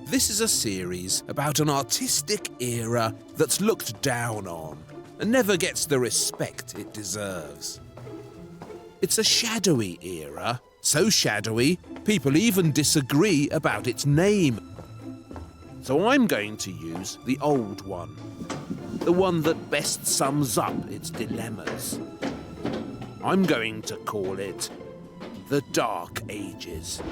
This is a series about an artistic era that's looked down on and never gets the respect it deserves. It's a shadowy era, so shadowy people even disagree about its name. So I'm going to use the old one, the one that best sums up its dilemmas. I'm going to call it the Dark Ages.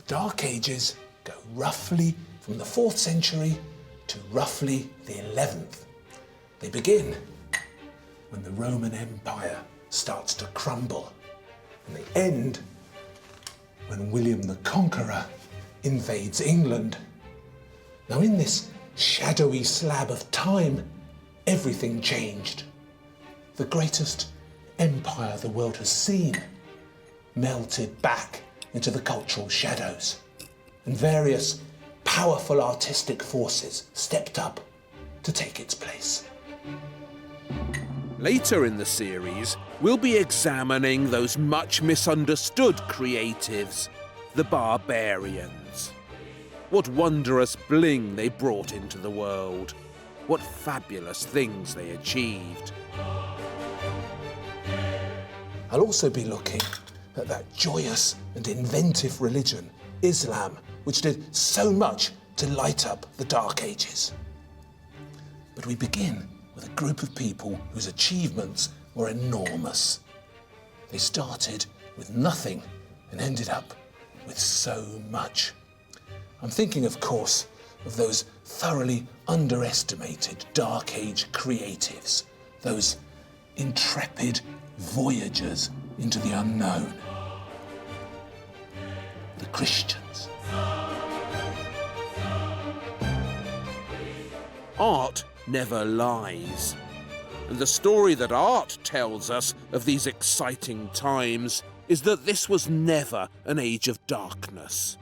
Dark Ages go roughly from the 4th century to roughly the 11th. They begin when the Roman Empire starts to crumble, and they end when William the Conqueror invades England. Now, in this shadowy slab of time, everything changed. The greatest empire the world has seen melted back into the cultural shadows, and various powerful artistic forces stepped up to take its place. Later in the series, we'll be examining those much misunderstood creatives, the barbarians. What wondrous bling they brought into the world. What fabulous things they achieved. I'll also be looking at that joyous and inventive religion, Islam, which did so much to light up the Dark Ages. But we begin with a group of people whose achievements were enormous. They started with nothing and ended up with so much. I'm thinking, of course, of those thoroughly underestimated Dark Age creatives, those intrepid voyagers into the unknown. The Christians. Art never lies. And the story that art tells us of these exciting times is that this was never an age of darkness.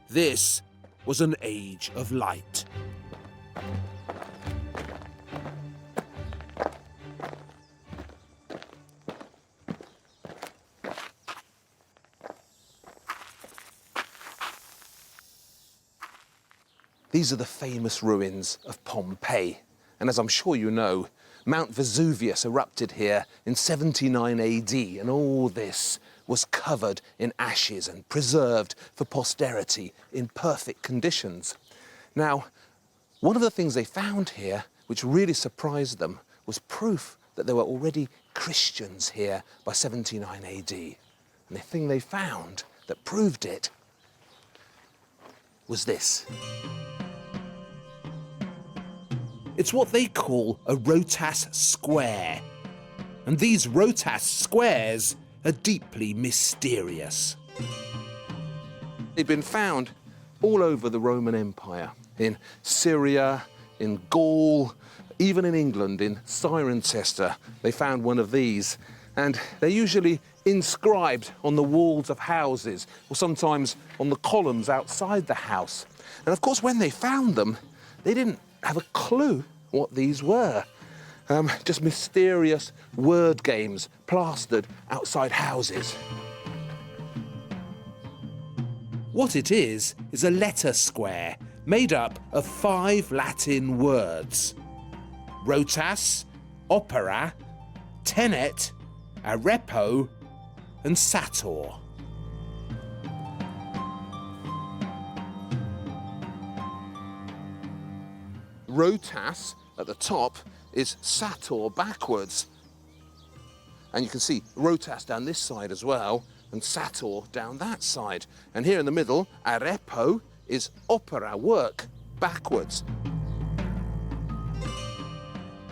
This was an age of light. These are the famous ruins of Pompeii, and as I'm sure you know, Mount Vesuvius erupted here in 79 AD, and all this was covered in ashes and preserved for posterity in perfect conditions. Now, one of the things they found here, which really surprised them, was proof that there were already Christians here by 79 AD. And the thing they found that proved it was this. It's what they call a rotas square. And these rotas squares are deeply mysterious. They've been found all over the Roman Empire, in Syria, in Gaul, even in England, in Cirencester. They found one of these, and they're usually inscribed on the walls of houses, or sometimes on the columns outside the house. And of course, when they found them, they didn't have a clue what these were. Just mysterious word games plastered outside houses. What it is a letter square made up of 5 Latin words: rotas, opera, tenet, arepo, and sator. Rotas at the top is sator backwards. And you can see rotas down this side as well, and sator down that side. And here in the middle, arepo is opera, work, backwards.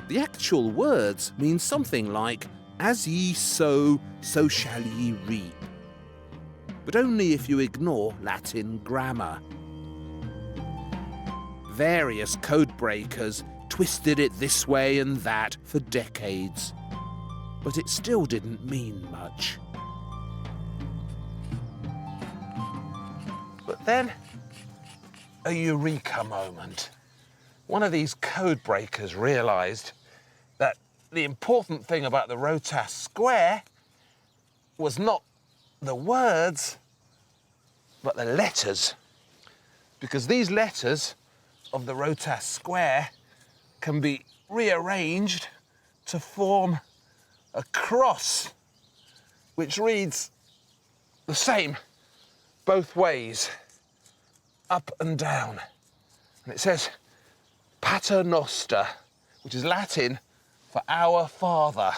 The actual words mean something like, "As ye sow, so shall ye reap." But only if you ignore Latin grammar. Various code breakers twisted it this way and that for decades, but it still didn't mean much. But then, a eureka moment. One of these code breakers realised that the important thing about the Rotas square was not the words, but the letters. Because these letters of the Rotas square can be rearranged to form a cross, which reads the same both ways, up and down. And it says Pater Noster, which is Latin for Our Father,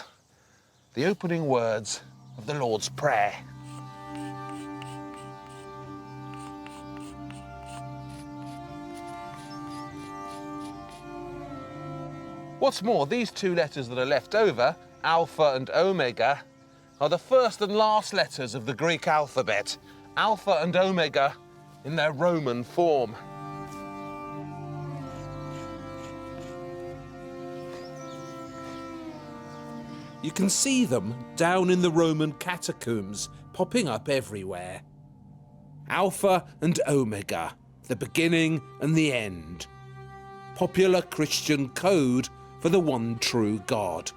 the opening words of the Lord's Prayer. What's more, these two letters that are left over, Alpha and Omega, are the first and last letters of the Greek alphabet. Alpha and Omega in their Roman form. You can see them down in the Roman catacombs, popping up everywhere. Alpha and Omega, the beginning and the end. Popular Christian code for the one true God.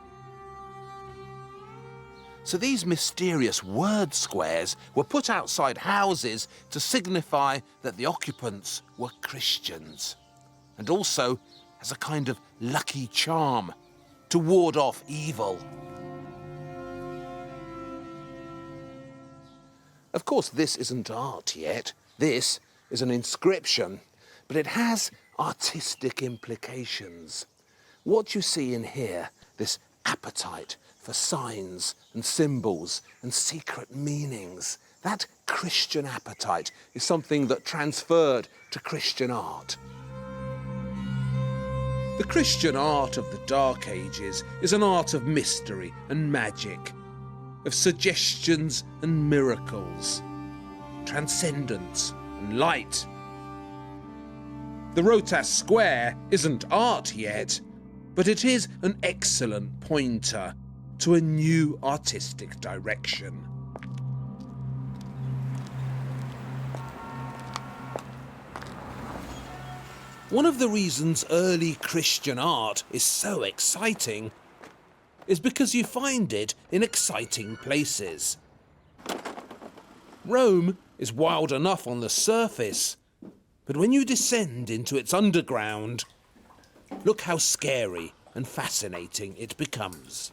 So these mysterious word squares were put outside houses to signify that the occupants were Christians, and also as a kind of lucky charm to ward off evil. Of course, this isn't art yet. This is an inscription, but it has artistic implications. What you see in here, this appetite for signs and symbols and secret meanings, that Christian appetite is something that transferred to Christian art. The Christian art of the Dark Ages is an art of mystery and magic, of suggestions and miracles, transcendence and light. The Rotas Square isn't art yet, but it is an excellent pointer to a new artistic direction. One of the reasons early Christian art is so exciting is because you find it in exciting places. Rome is wild enough on the surface, but when you descend into its underground, look how scary and fascinating it becomes.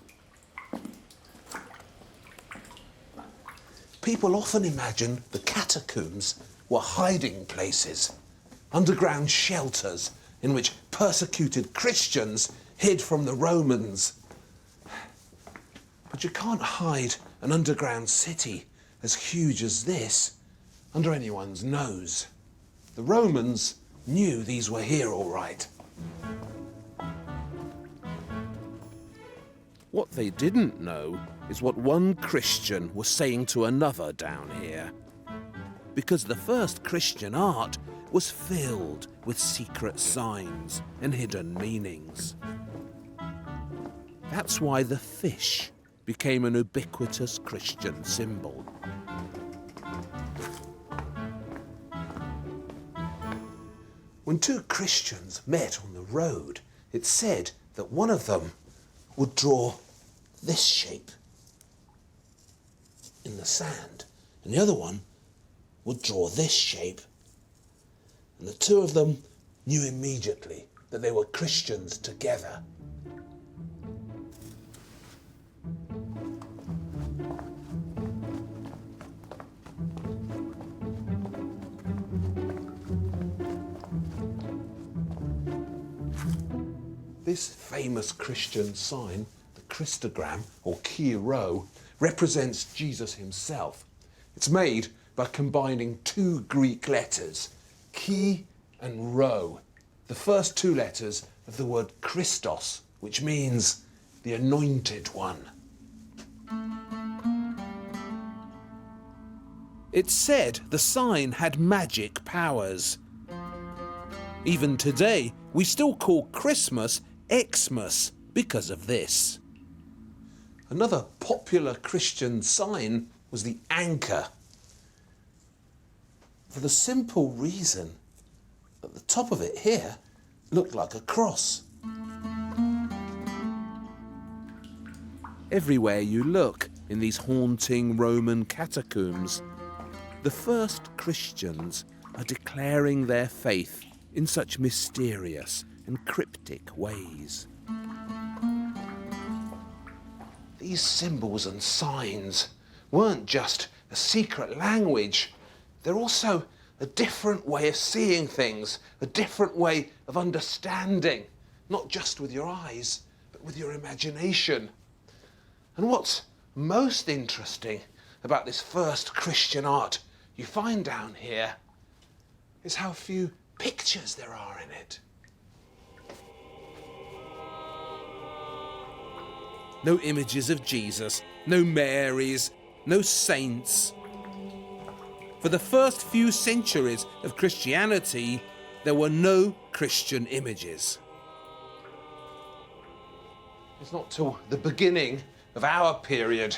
People often imagine the catacombs were hiding places, underground shelters in which persecuted Christians hid from the Romans. But you can't hide an underground city as huge as this under anyone's nose. The Romans knew these were here all right. What they didn't know is what one Christian was saying to another down here. Because the first Christian art was filled with secret signs and hidden meanings. That's why the fish became an ubiquitous Christian symbol. When two Christians met on the road, it's said that one of them would draw this shape in the sand, and the other one would draw this shape. And the two of them knew immediately that they were Christians together. This famous Christian sign, the Christogram, or Chi Rho, represents Jesus himself. It's made by combining two Greek letters, Chi and Rho, the first two letters of the word Christos, which means the anointed one. It's said the sign had magic powers. Even today, we still call Christmas Xmas because of this. Another popular Christian sign was the anchor, for the simple reason that the top of it here looked like a cross. Everywhere you look in these haunting Roman catacombs, the first Christians are declaring their faith in such mysterious and cryptic ways. These symbols and signs weren't just a secret language, they're also a different way of seeing things, a different way of understanding, not just with your eyes, but with your imagination. And what's most interesting about this first Christian art you find down here is how few pictures there are in it. No images of Jesus, no Marys, no saints. For the first few centuries of Christianity, there were no Christian images. It's not till the beginning of our period,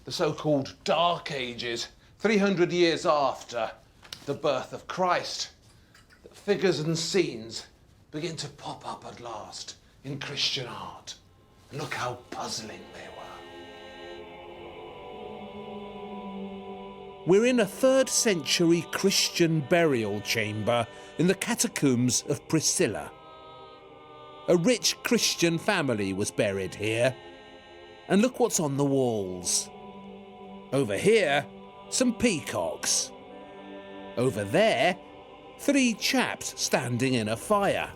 the so-called Dark Ages, 300 years after the birth of Christ, that figures and scenes begin to pop up at last in Christian art. And look how puzzling they were. We're in a 3rd century Christian burial chamber in the Catacombs of Priscilla. A rich Christian family was buried here. And look what's on the walls. Over here, some peacocks. Over there, 3 chaps standing in a fire.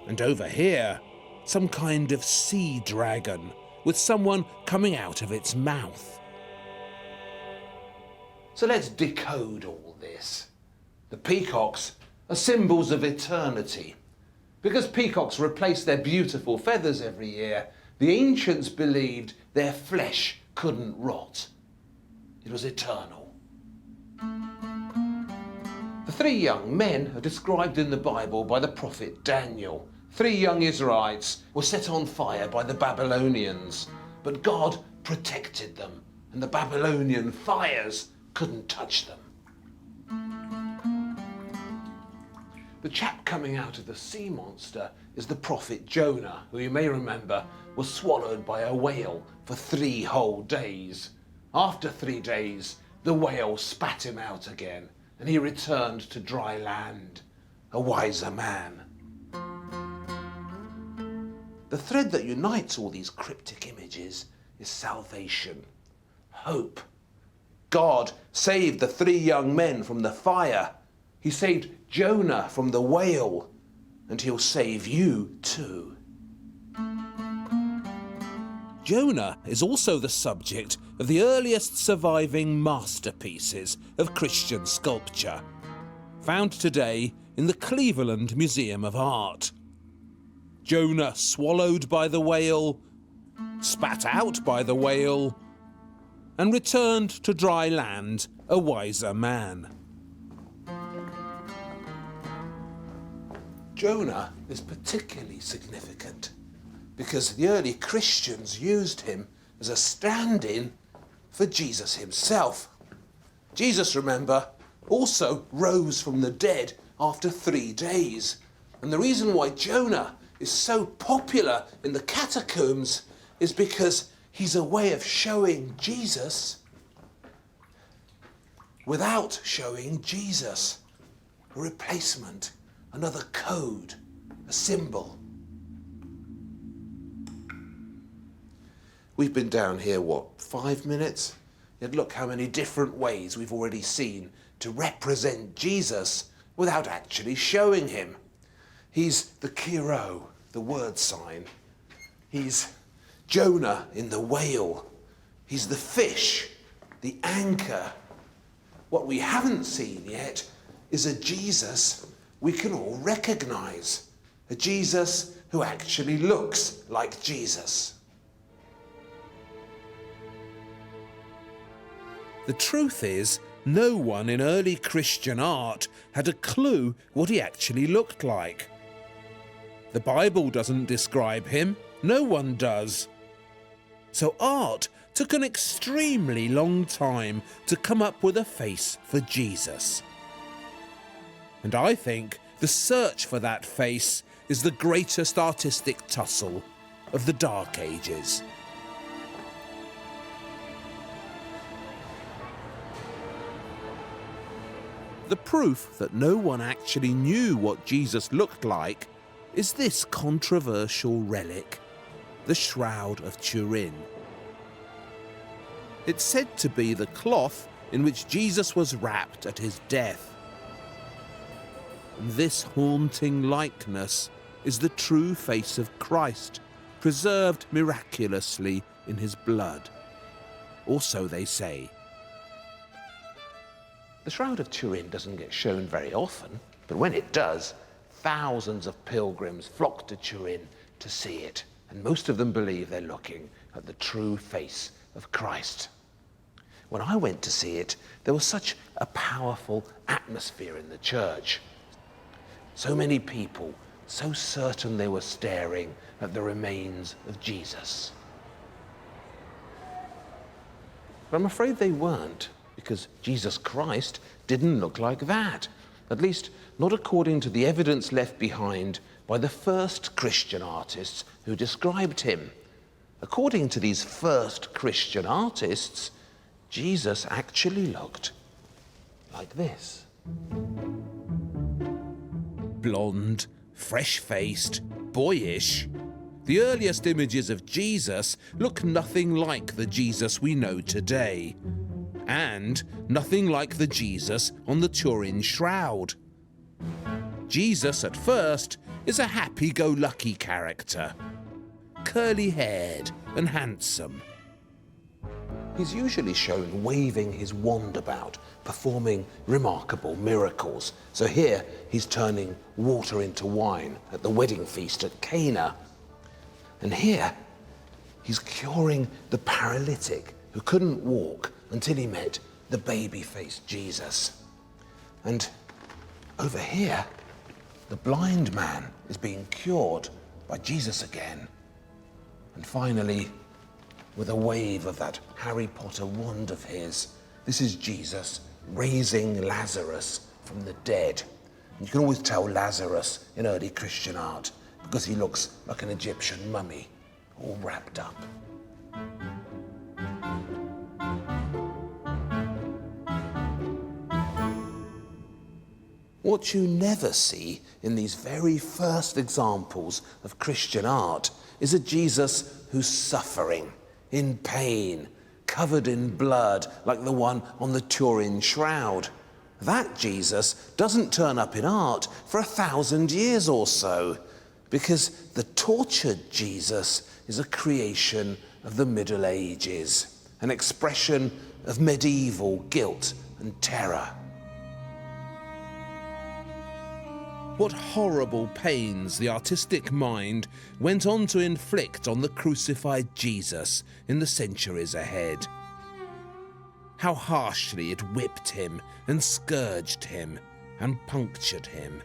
And over here, some kind of sea dragon with someone coming out of its mouth. So let's decode all this. The peacocks are symbols of eternity. Because peacocks replace their beautiful feathers every year, the ancients believed their flesh couldn't rot. It was eternal. The 3 young men are described in the Bible by the prophet Daniel. 3 young Israelites were set on fire by the Babylonians, but God protected them, and the Babylonian fires couldn't touch them. The chap coming out of the sea monster is the prophet Jonah, who you may remember was swallowed by a whale for 3 whole days. After 3 days, the whale spat him out again, and he returned to dry land, a wiser man. The thread that unites all these cryptic images is salvation, hope. God saved the 3 young men from the fire. He saved Jonah from the whale, and he'll save you too. Jonah is also the subject of the earliest surviving masterpieces of Christian sculpture, found today in the Cleveland Museum of Art. Jonah swallowed by the whale, spat out by the whale, and returned to dry land a wiser man. Jonah is particularly significant because the early Christians used him as a stand-in for Jesus himself. Jesus, remember, also rose from the dead after 3 days. And the reason why Jonah is so popular in the catacombs is because he's a way of showing Jesus without showing Jesus. A replacement, another code, a symbol. We've been down here, 5 minutes? Yet look how many different ways we've already seen to represent Jesus without actually showing him. He's the Kiro, the word sign. He's Jonah in the whale. He's the fish, the anchor. What we haven't seen yet is a Jesus we can all recognize. A Jesus who actually looks like Jesus. The truth is, no one in early Christian art had a clue what he actually looked like. The Bible doesn't describe him, no one does. So art took an extremely long time to come up with a face for Jesus. And I think the search for that face is the greatest artistic tussle of the Dark Ages. The proof that no one actually knew what Jesus looked like is this controversial relic, the Shroud of Turin. It's said to be the cloth in which Jesus was wrapped at his death. And this haunting likeness is the true face of Christ, preserved miraculously in his blood. Or so they say. The Shroud of Turin doesn't get shown very often, but when it does, thousands of pilgrims flock to Turin to see it, and most of them believe they're looking at the true face of Christ. When I went to see it, there was such a powerful atmosphere in the church. So many people, so certain they were staring at the remains of Jesus. But I'm afraid they weren't, because Jesus Christ didn't look like that. At least, not according to the evidence left behind by the first Christian artists who described him. According to these first Christian artists, Jesus actually looked like this. Blonde, fresh-faced, boyish. The earliest images of Jesus look nothing like the Jesus we know today. And nothing like the Jesus on the Turin Shroud. Jesus, at first, is a happy-go-lucky character. Curly-haired and handsome. He's usually shown waving his wand about, performing remarkable miracles. So here, he's turning water into wine at the wedding feast at Cana. And here, he's curing the paralytic who couldn't walk until he met the baby-faced Jesus. And over here, the blind man is being cured by Jesus again. And finally, with a wave of that Harry Potter wand of his, this is Jesus raising Lazarus from the dead. And you can always tell Lazarus in early Christian art because he looks like an Egyptian mummy, all wrapped up. What you never see in these very first examples of Christian art is a Jesus who's suffering, in pain, covered in blood, like the one on the Turin Shroud. That Jesus doesn't turn up in art for 1,000 years or so, because the tortured Jesus is a creation of the Middle Ages, an expression of medieval guilt and terror. What horrible pains the artistic mind went on to inflict on the crucified Jesus in the centuries ahead. How harshly it whipped him and scourged him and punctured him.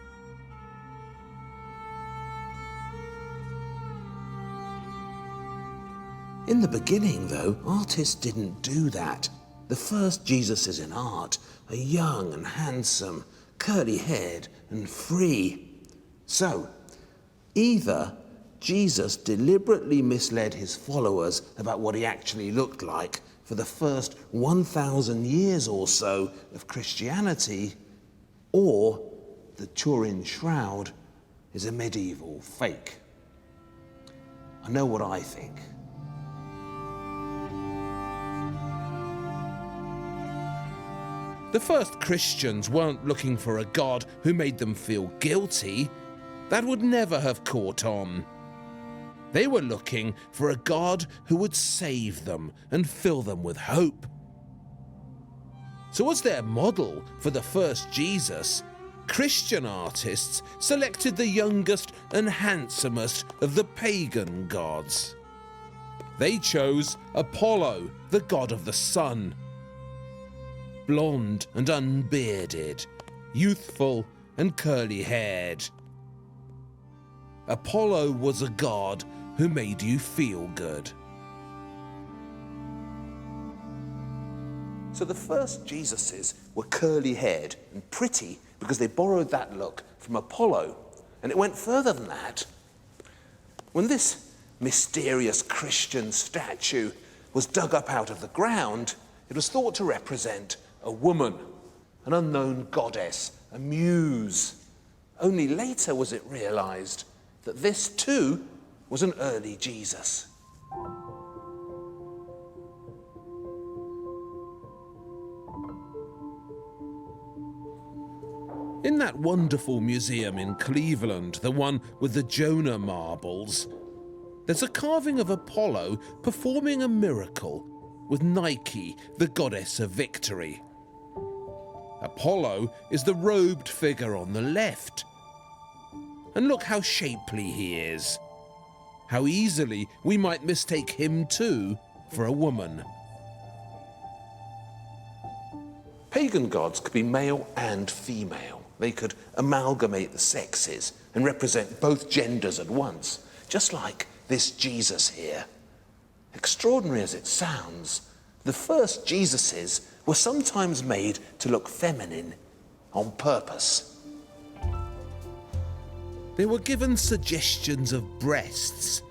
In the beginning, though, artists didn't do that. The first Jesuses in art are young and handsome, curly-haired and free. So, either Jesus deliberately misled his followers about what he actually looked like for the first 1,000 years or so of Christianity, or the Turin Shroud is a medieval fake. I know what I think. The first Christians weren't looking for a God who made them feel guilty. That would never have caught on. They were looking for a God who would save them and fill them with hope. So was their model for the first Jesus Christian artists selected the youngest and handsomest of the pagan gods. They chose Apollo, the god of the sun. Blonde and unbearded, youthful and curly-haired. Apollo was a god who made you feel good. So the first Jesuses were curly-haired and pretty because they borrowed that look from Apollo. And it went further than that. When this mysterious Christian statue was dug up out of the ground, it was thought to represent a woman, an unknown goddess, a muse. Only later was it realized that this too was an early Jesus. In that wonderful museum in Cleveland, the one with the Jonah marbles, there's a carving of Apollo performing a miracle with Nike, the goddess of victory. Apollo is the robed figure on the left. And look how shapely he is. How easily we might mistake him too for a woman. Pagan gods could be male and female. They could amalgamate the sexes and represent both genders at once, just like this Jesus here. Extraordinary as it sounds, the first Jesuses were sometimes made to look feminine on purpose. They were given suggestions of breasts,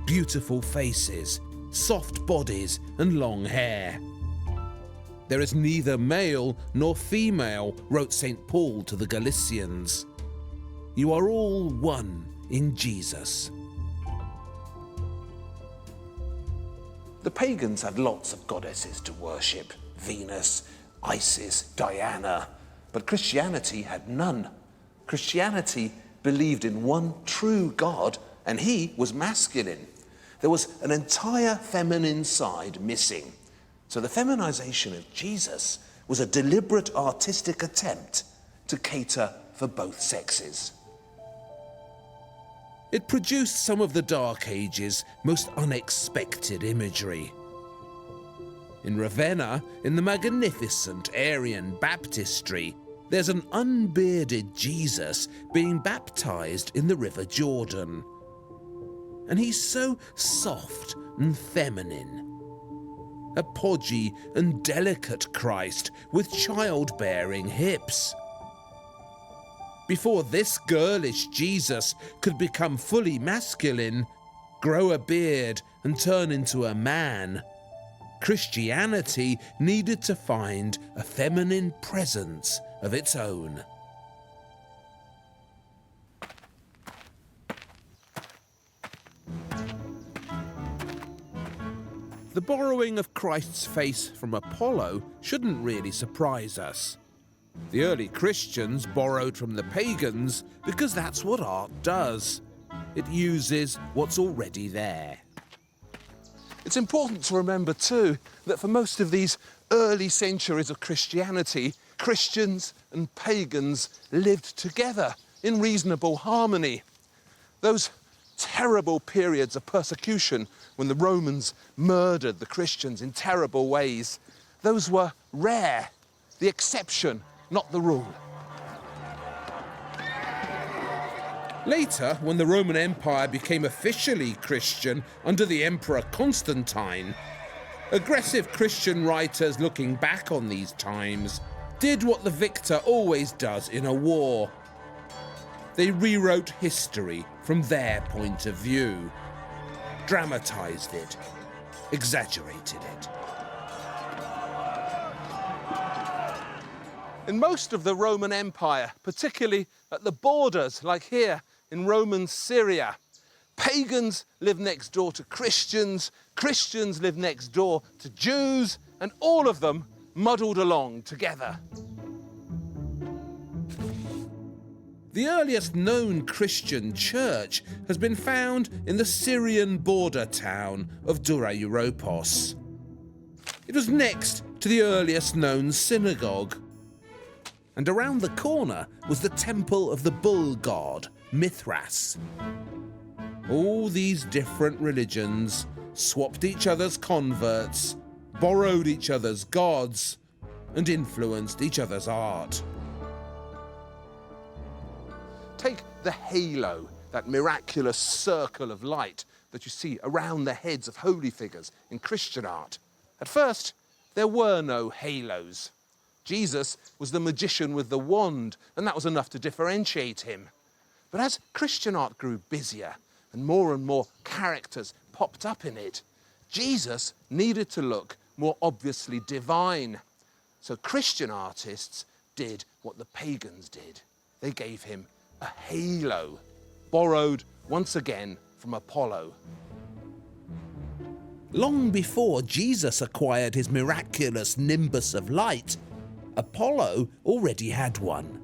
beautiful faces, soft bodies and long hair. There is neither male nor female, wrote St. Paul to the Galatians. You are all one in Jesus. The pagans had lots of goddesses to worship: Venus, Isis, Diana. But Christianity had none. Christianity believed in one true God, and he was masculine. There was an entire feminine side missing. So the feminization of Jesus was a deliberate artistic attempt to cater for both sexes. It produced some of the Dark Ages' most unexpected imagery. In Ravenna, in the magnificent Aryan baptistry, there's an unbearded Jesus being baptized in the River Jordan. And he's so soft and feminine. A podgy and delicate Christ with childbearing hips. Before this girlish Jesus could become fully masculine, grow a beard and turn into a man, Christianity needed to find a feminine presence of its own. The borrowing of Christ's face from Apollo shouldn't really surprise us. The early Christians borrowed from the pagans because that's what art does. It uses what's already there. It's important to remember too that for most of these early centuries of Christianity, Christians and pagans lived together in reasonable harmony. Those terrible periods of persecution when the Romans murdered the Christians in terrible ways, those were rare, the exception, not the rule. Later, when the Roman Empire became officially Christian under the Emperor Constantine, aggressive Christian writers looking back on these times did what the victor always does in a war. They rewrote history from their point of view, dramatized it, exaggerated it. In most of the Roman Empire, particularly at the borders, like here in Roman Syria, pagans lived next door to Christians, Christians lived next door to Jews, and all of them muddled along together. The earliest known Christian church has been found in the Syrian border town of Dura-Europos. It was next to the earliest known synagogue. And around the corner was the temple of the bull god, Mithras. All these different religions swapped each other's converts, borrowed each other's gods, and influenced each other's art. Take the halo, that miraculous circle of light that you see around the heads of holy figures in Christian art. At first, there were no halos. Jesus was the magician with the wand, and that was enough to differentiate him. But as Christian art grew busier and more characters popped up in it, Jesus needed to look more obviously divine. So Christian artists did what the pagans did. They gave him a halo, borrowed once again from Apollo. Long before Jesus acquired his miraculous nimbus of light, Apollo already had one.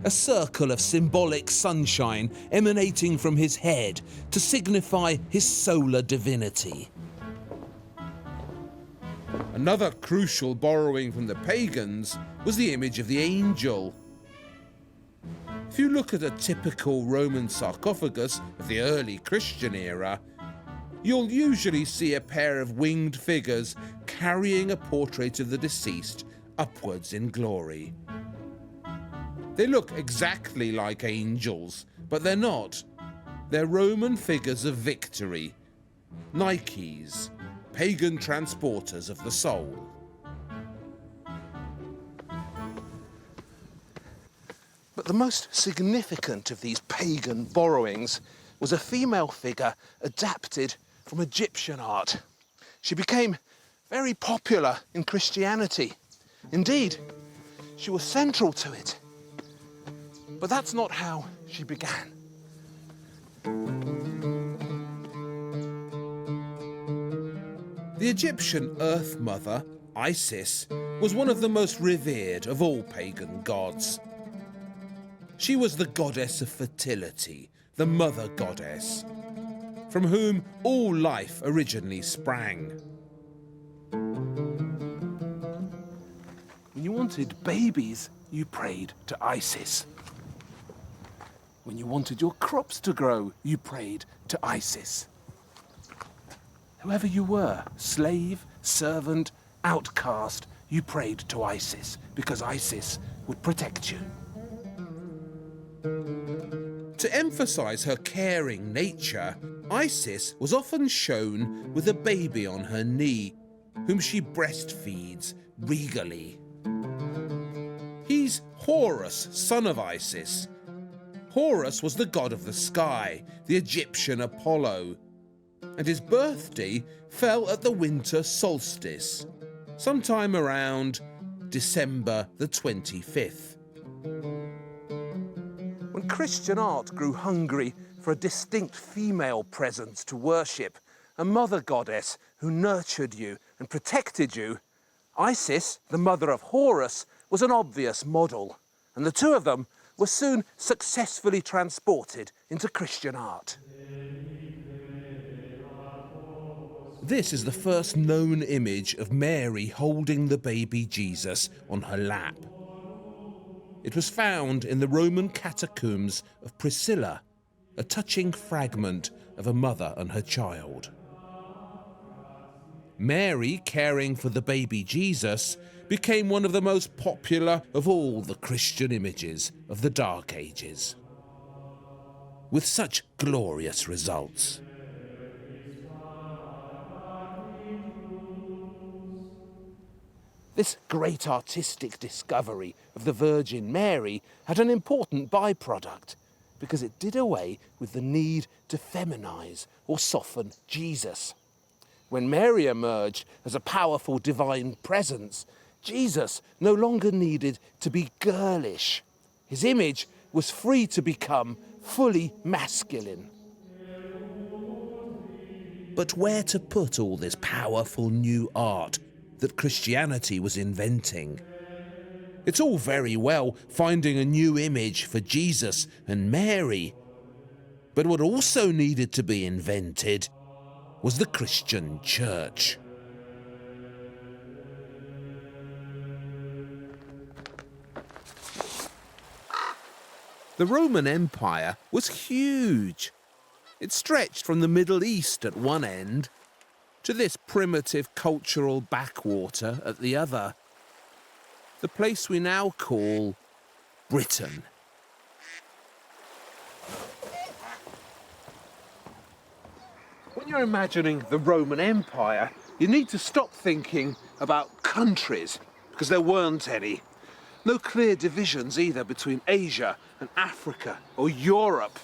A circle of symbolic sunshine emanating from his head to signify his solar divinity. Another crucial borrowing from the pagans was the image of the angel. If you look at a typical Roman sarcophagus of the early Christian era, you'll usually see a pair of winged figures carrying a portrait of the deceased upwards in glory. They look exactly like angels, but they're not. They're Roman figures of victory, Nikes, pagan transporters of the soul. But the most significant of these pagan borrowings was a female figure adapted from Egyptian art. She became very popular in Christianity. Indeed, she was central to it. But that's not how she began. The Egyptian Earth Mother, Isis, was one of the most revered of all pagan gods. She was the goddess of fertility, the mother goddess, from whom all life originally sprang. When you wanted babies, you prayed to Isis. When you wanted your crops to grow, you prayed to Isis. Whoever you were, slave, servant, outcast, you prayed to Isis because Isis would protect you. To emphasize her caring nature, Isis was often shown with a baby on her knee, whom she breastfeeds regally. He's Horus, son of Isis. Horus was the god of the sky, the Egyptian Apollo, and his birthday fell at the winter solstice, sometime around December the 25th. When Christian art grew hungry for a distinct female presence to worship, a mother goddess who nurtured you and protected you, Isis, the mother of Horus, was an obvious model, and the two of them were soon successfully transported into Christian art. This is the first known image of Mary holding the baby Jesus on her lap. It was found in the Roman Catacombs of Priscilla, a touching fragment of a mother and her child. Mary caring for the baby Jesus became one of the most popular of all the Christian images of the Dark Ages, with such glorious results. This great artistic discovery of the Virgin Mary had an important byproduct, because it did away with the need to feminize or soften Jesus. When Mary emerged as a powerful divine presence, Jesus no longer needed to be girlish. His image was free to become fully masculine. But where to put all this powerful new art that Christianity was inventing? It's all very well finding a new image for Jesus and Mary, but what also needed to be invented was the Christian church. The Roman Empire was huge. It stretched from the Middle East at one end to this primitive cultural backwater at the other. The place we now call Britain. When you're imagining the Roman Empire, you need to stop thinking about countries, because there weren't any. No clear divisions either between Asia and Africa or Europe.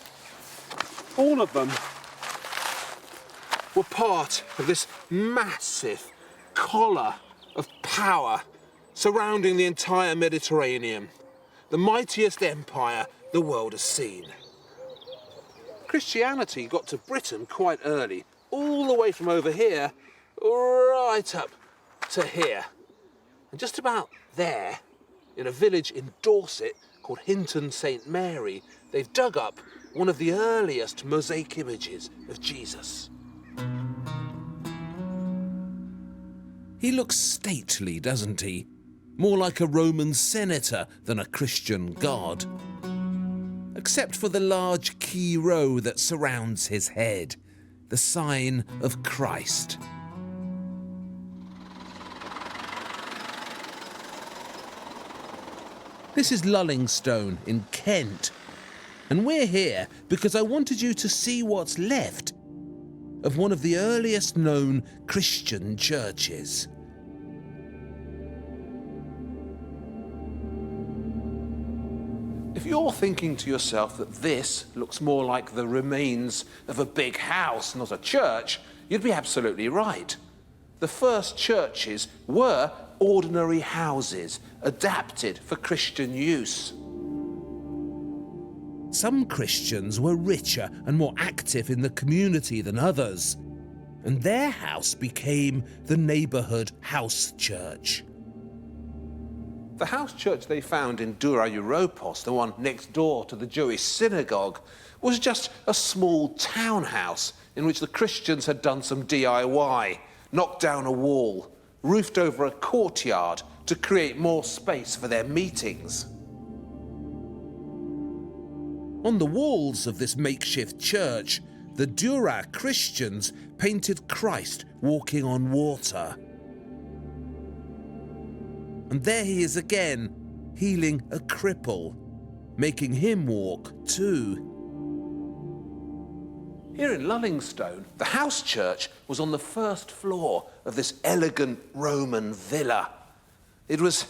All of them were part of this massive collar of power surrounding the entire Mediterranean, the mightiest empire the world has seen. Christianity got to Britain quite early, all the way from over here right up to here. And just about there, in a village in Dorset called Hinton St Mary, they've dug up one of the earliest mosaic images of Jesus. He looks stately, doesn't he? More like a Roman senator than a Christian god. Except for the large key row that surrounds his head, the sign of Christ. This is Lullingstone in Kent, and we're here because I wanted you to see what's left of one of the earliest known Christian churches. If you're thinking to yourself that this looks more like the remains of a big house, not a church, you'd be absolutely right. The first churches were ordinary houses adapted for Christian use. Some Christians were richer and more active in the community than others, and their house became the neighbourhood house church. The house church they found in Dura Europos, the one next door to the Jewish synagogue, was just a small townhouse in which the Christians had done some DIY, knocked down a wall, roofed over a courtyard to create more space for their meetings. On the walls of this makeshift church, the Dura Christians painted Christ walking on water. And there he is again, healing a cripple, making him walk too. Here in Lullingstone, the house church was on the first floor of this elegant Roman villa. It was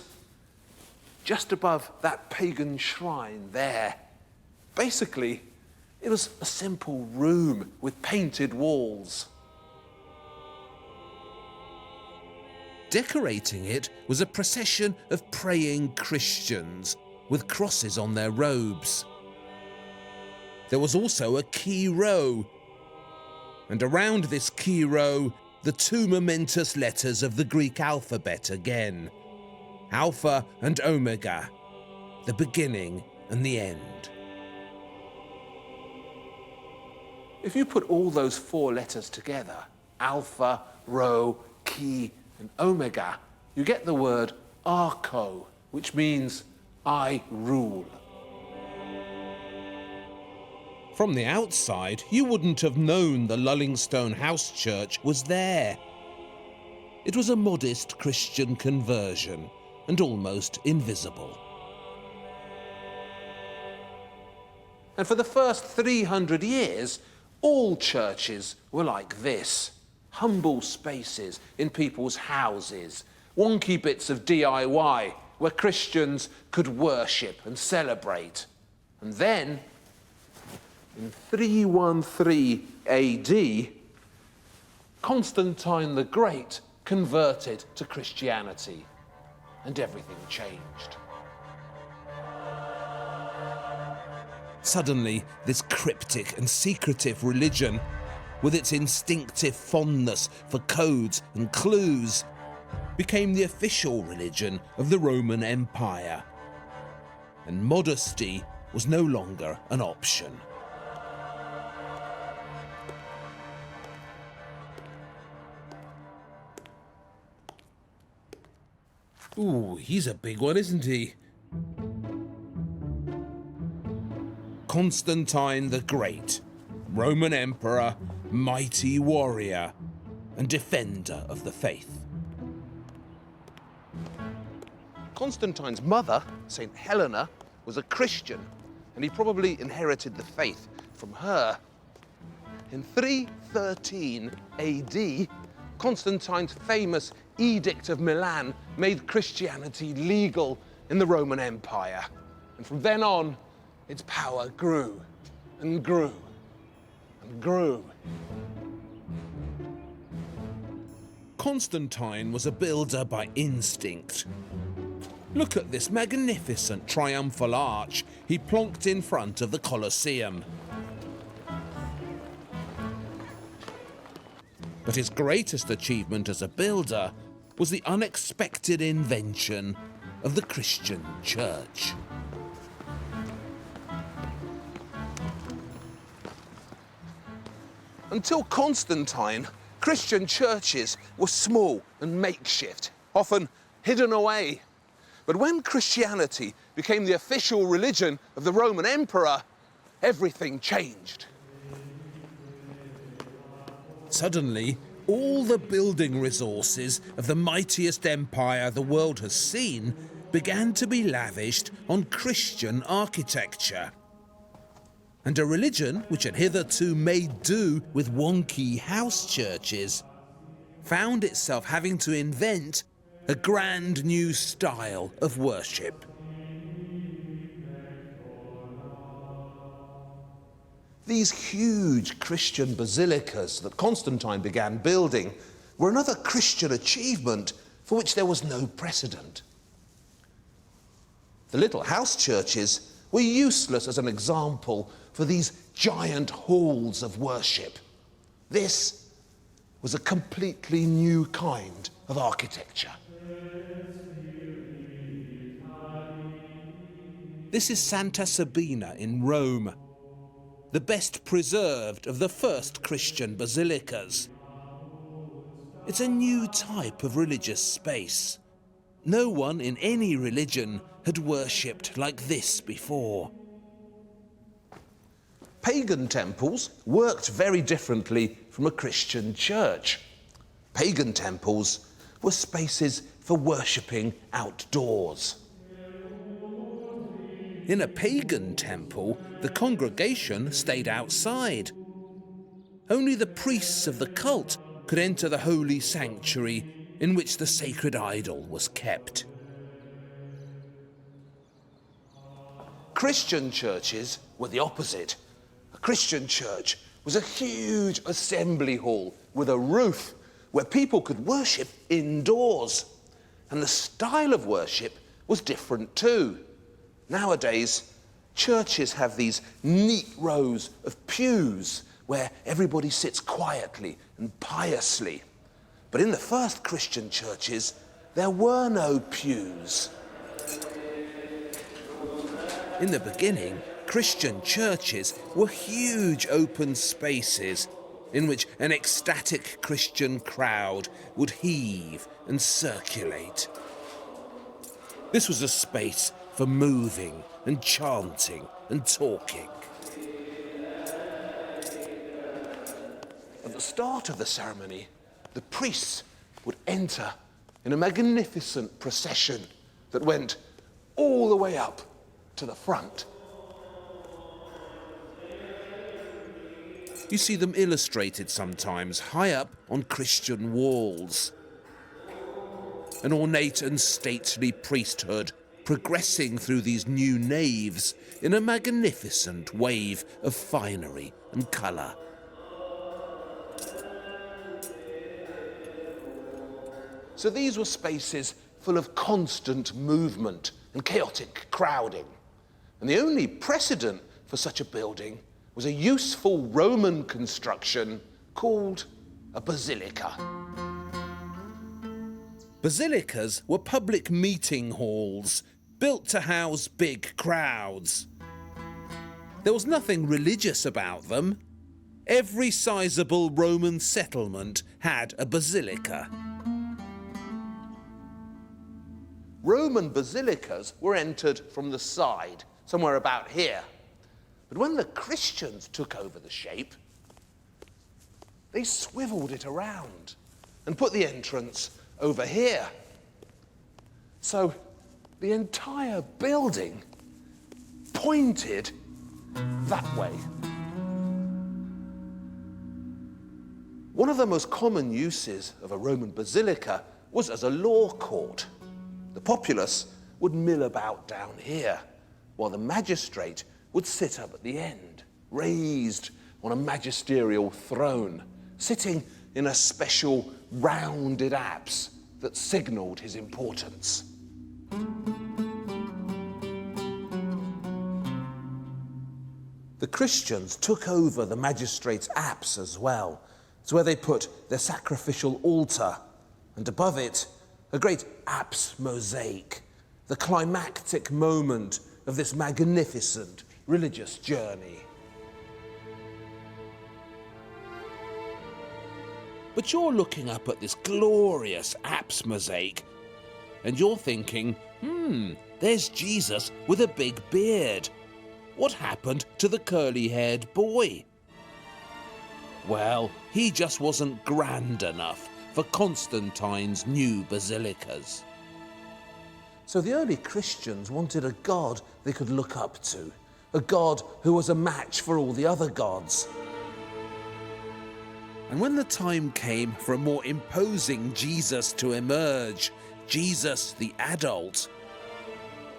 just above that pagan shrine there. Basically, it was a simple room with painted walls. Decorating it was a procession of praying Christians with crosses on their robes. There was also a key row, and around this key row, the two momentous letters of the Greek alphabet again, Alpha and Omega, the beginning and the end. If you put all those four letters together, Alpha, Rho, Chi, and Omega, you get the word Archo, which means I rule. From the outside, you wouldn't have known the Lullingstone house church was there. It was a modest Christian conversion and almost invisible. And for the first 300 years, all churches were like this. Humble spaces in people's houses, wonky bits of DIY where Christians could worship and celebrate. And then, in 313 AD, Constantine the Great converted to Christianity, and everything changed. Suddenly, this cryptic and secretive religion, with its instinctive fondness for codes and clues, became the official religion of the Roman Empire. And modesty was no longer an option. Ooh, he's a big one, isn't he? Constantine the Great, Roman Emperor, mighty warrior, and defender of the faith. Constantine's mother, St. Helena, was a Christian, and he probably inherited the faith from her. In 313 AD, Constantine's famous Edict of Milan made Christianity legal in the Roman Empire. And from then on, its power grew and grew and grew. Constantine was a builder by instinct. Look at this magnificent triumphal arch he plonked in front of the Colosseum. But his greatest achievement as a builder was the unexpected invention of the Christian church. Until Constantine, Christian churches were small and makeshift, often hidden away. But when Christianity became the official religion of the Roman Emperor, everything changed. Suddenly, all the building resources of the mightiest empire the world has seen began to be lavished on Christian architecture. And a religion which had hitherto made do with wonky house churches found itself having to invent a grand new style of worship. These huge Christian basilicas that Constantine began building were another Christian achievement for which there was no precedent. The little house churches were useless as an example for these giant halls of worship. This was a completely new kind of architecture. This is Santa Sabina in Rome, the best preserved of the first Christian basilicas. It's a new type of religious space. No one in any religion had worshipped like this before. Pagan temples worked very differently from a Christian church. Pagan temples were spaces for worshipping outdoors. In a pagan temple, the congregation stayed outside. Only the priests of the cult could enter the holy sanctuary in which the sacred idol was kept. Christian churches were the opposite. A Christian church was a huge assembly hall with a roof where people could worship indoors. And the style of worship was different too. Nowadays, churches have these neat rows of pews where everybody sits quietly and piously. But in the first Christian churches, there were no pews. In the beginning, Christian churches were huge open spaces in which an ecstatic Christian crowd would heave and circulate. This was a space for moving and chanting and talking. At the start of the ceremony, the priests would enter in a magnificent procession that went all the way up to the front. You see them illustrated sometimes high up on Christian walls. An ornate and stately priesthood progressing through these new naves in a magnificent wave of finery and colour. So these were spaces full of constant movement and chaotic crowding. And the only precedent for such a building was a useful Roman construction called a basilica. Basilicas were public meeting halls built to house big crowds. There was nothing religious about them. Every sizable Roman settlement had a basilica. Roman basilicas were entered from the side, somewhere about here. But when the Christians took over the shape, they swiveled it around and put the entrance over here. So the entire building pointed that way. One of the most common uses of a Roman basilica was as a law court. The populace would mill about down here, while the magistrate would sit up at the end, raised on a magisterial throne, sitting in a special rounded apse that signalled his importance. The Christians took over the magistrate's apse as well. It's where they put their sacrificial altar, and above it, a great apse mosaic, the climactic moment of this magnificent religious journey. But you're looking up at this glorious apse mosaic, and you're thinking, there's Jesus with a big beard. What happened to the curly-haired boy? Well, he just wasn't grand enough for Constantine's new basilicas. So the early Christians wanted a god they could look up to, a god who was a match for all the other gods. And when the time came for a more imposing Jesus to emerge, Jesus the adult,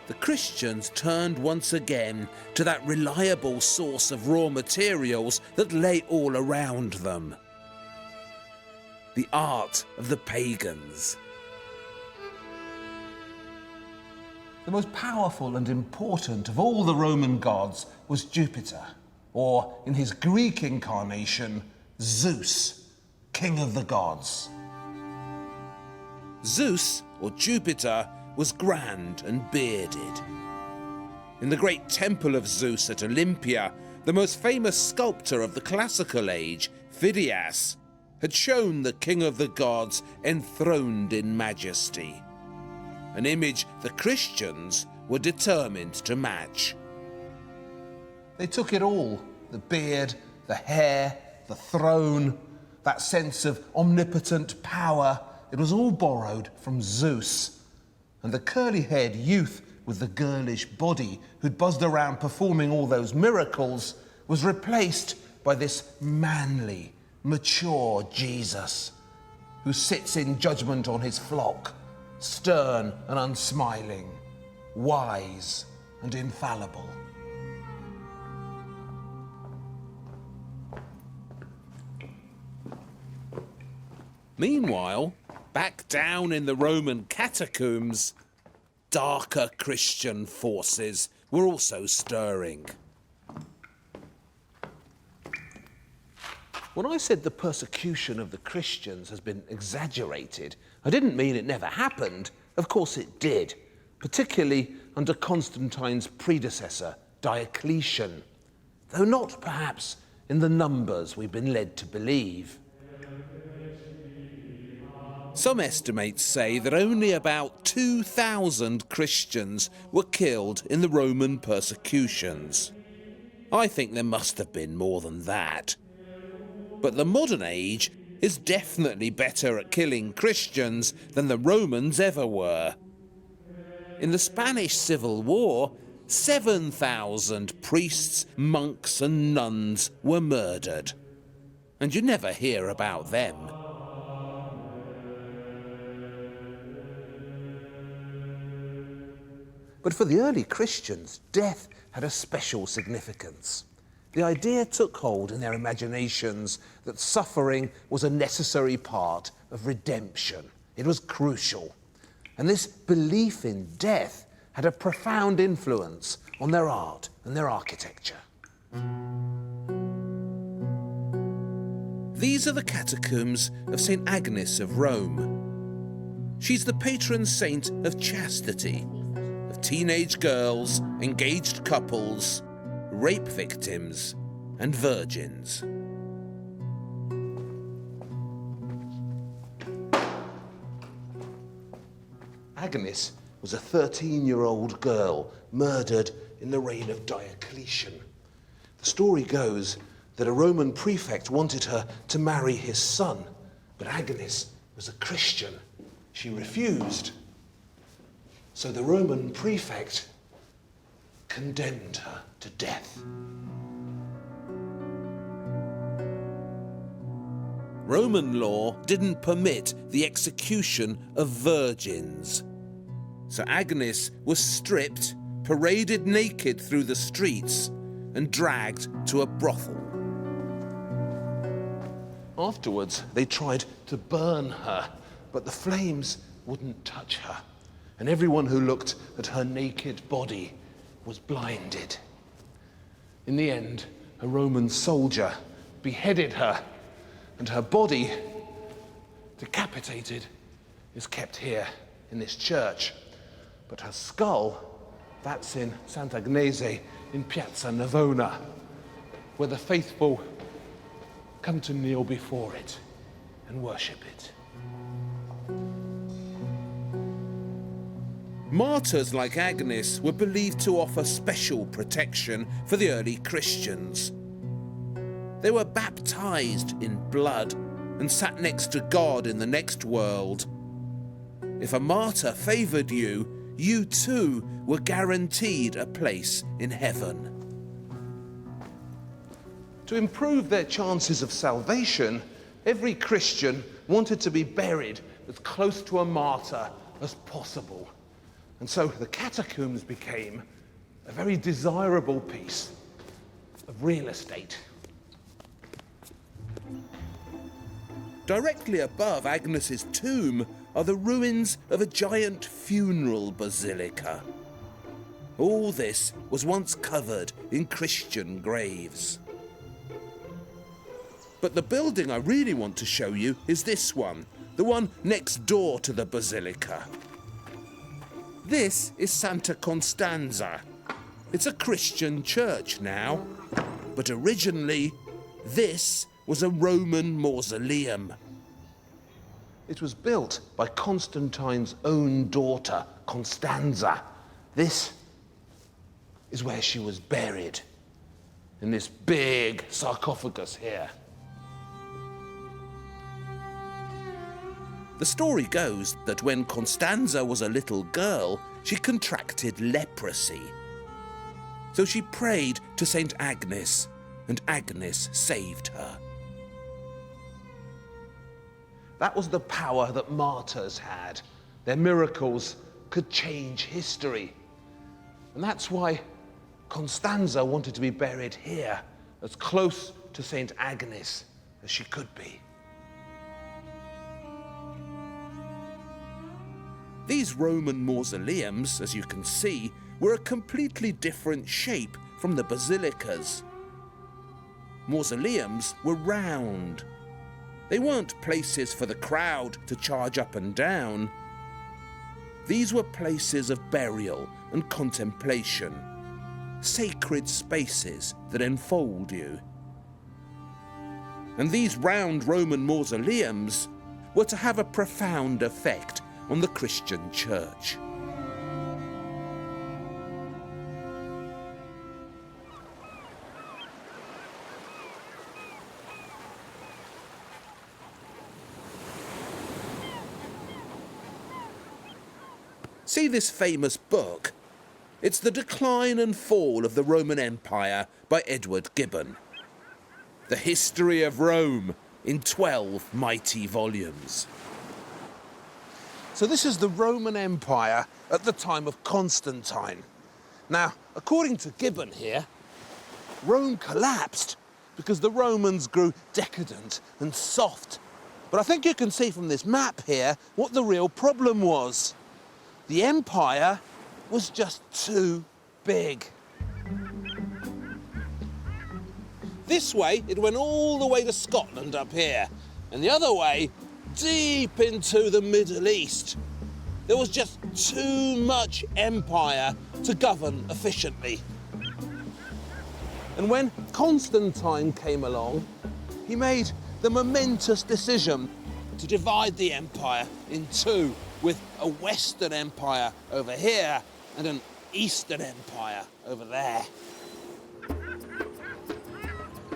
the Christians turned once again to that reliable source of raw materials that lay all around them: the art of the pagans. The most powerful and important of all the Roman gods was Jupiter, or in his Greek incarnation, Zeus, king of the gods. Zeus, or Jupiter, was grand and bearded. In the great temple of Zeus at Olympia, the most famous sculptor of the classical age, Phidias, had shown the king of the gods enthroned in majesty, an image the Christians were determined to match. They took it all: the beard, the hair, the throne, that sense of omnipotent power. It was all borrowed from Zeus. And the curly-haired youth with the girlish body who'd buzzed around performing all those miracles was replaced by this manly, mature Jesus who sits in judgment on his flock, stern and unsmiling, wise and infallible. Meanwhile, back down in the Roman catacombs, darker Christian forces were also stirring. When I said the persecution of the Christians has been exaggerated, I didn't mean it never happened. Of course it did, particularly under Constantine's predecessor, Diocletian, though not perhaps in the numbers we've been led to believe. Some estimates say that only about 2,000 Christians were killed in the Roman persecutions. I think there must have been more than that. But the modern age is definitely better at killing Christians than the Romans ever were. In the Spanish Civil War, 7,000 priests, monks and nuns were murdered. And you never hear about them. But for the early Christians, death had a special significance. The idea took hold in their imaginations that suffering was a necessary part of redemption. It was crucial. And this belief in death had a profound influence on their art and their architecture. These are the catacombs of St. Agnes of Rome. She's the patron saint of chastity, of teenage girls, engaged couples, rape victims, and virgins. Agnes was a 13-year-old girl murdered in the reign of Diocletian. The story goes that a Roman prefect wanted her to marry his son, but Agnes was a Christian. She refused. So the Roman prefect condemned her to death. Roman law didn't permit the execution of virgins. So Agnes was stripped, paraded naked through the streets, and dragged to a brothel. Afterwards, they tried to burn her, but the flames wouldn't touch her, and everyone who looked at her naked body was blinded. In the end, a Roman soldier beheaded her, and her body, decapitated, is kept here in this church. But her skull, that's in Sant'Agnese in Piazza Navona, where the faithful come to kneel before it and worship it. Martyrs like Agnes were believed to offer special protection for the early Christians. They were baptized in blood and sat next to God in the next world. If a martyr favored you, you too were guaranteed a place in heaven. To improve their chances of salvation, every Christian wanted to be buried as close to a martyr as possible. And so the catacombs became a very desirable piece of real estate. Directly above Agnes's tomb are the ruins of a giant funeral basilica. All this was once covered in Christian graves. But the building I really want to show you is this one, the one next door to the basilica. This is Santa Costanza. It's a Christian church now, but originally this was a Roman mausoleum. It was built by Constantine's own daughter, Constanza. This is where she was buried, in this big sarcophagus here. The story goes that when Constanza was a little girl, she contracted leprosy. So she prayed to Saint Agnes, and Agnes saved her. That was the power that martyrs had. Their miracles could change history. And that's why Constanza wanted to be buried here, as close to Saint Agnes as she could be. These Roman mausoleums, as you can see, were a completely different shape from the basilicas. Mausoleums were round. They weren't places for the crowd to charge up and down. These were places of burial and contemplation, sacred spaces that enfold you. And these round Roman mausoleums were to have a profound effect on the Christian church. See this famous book? It's The Decline and Fall of the Roman Empire by Edward Gibbon. The history of Rome in 12 mighty volumes. So this is the Roman Empire at the time of Constantine. Now, according to Gibbon here, Rome collapsed because the Romans grew decadent and soft. But I think you can see from this map here what the real problem was. The empire was just too big. This way, it went all the way to Scotland up here, and the other way, deep into the Middle East. There was just too much empire to govern efficiently. And when Constantine came along, he made the momentous decision to divide the empire in two, with a Western Empire over here and an Eastern Empire over there.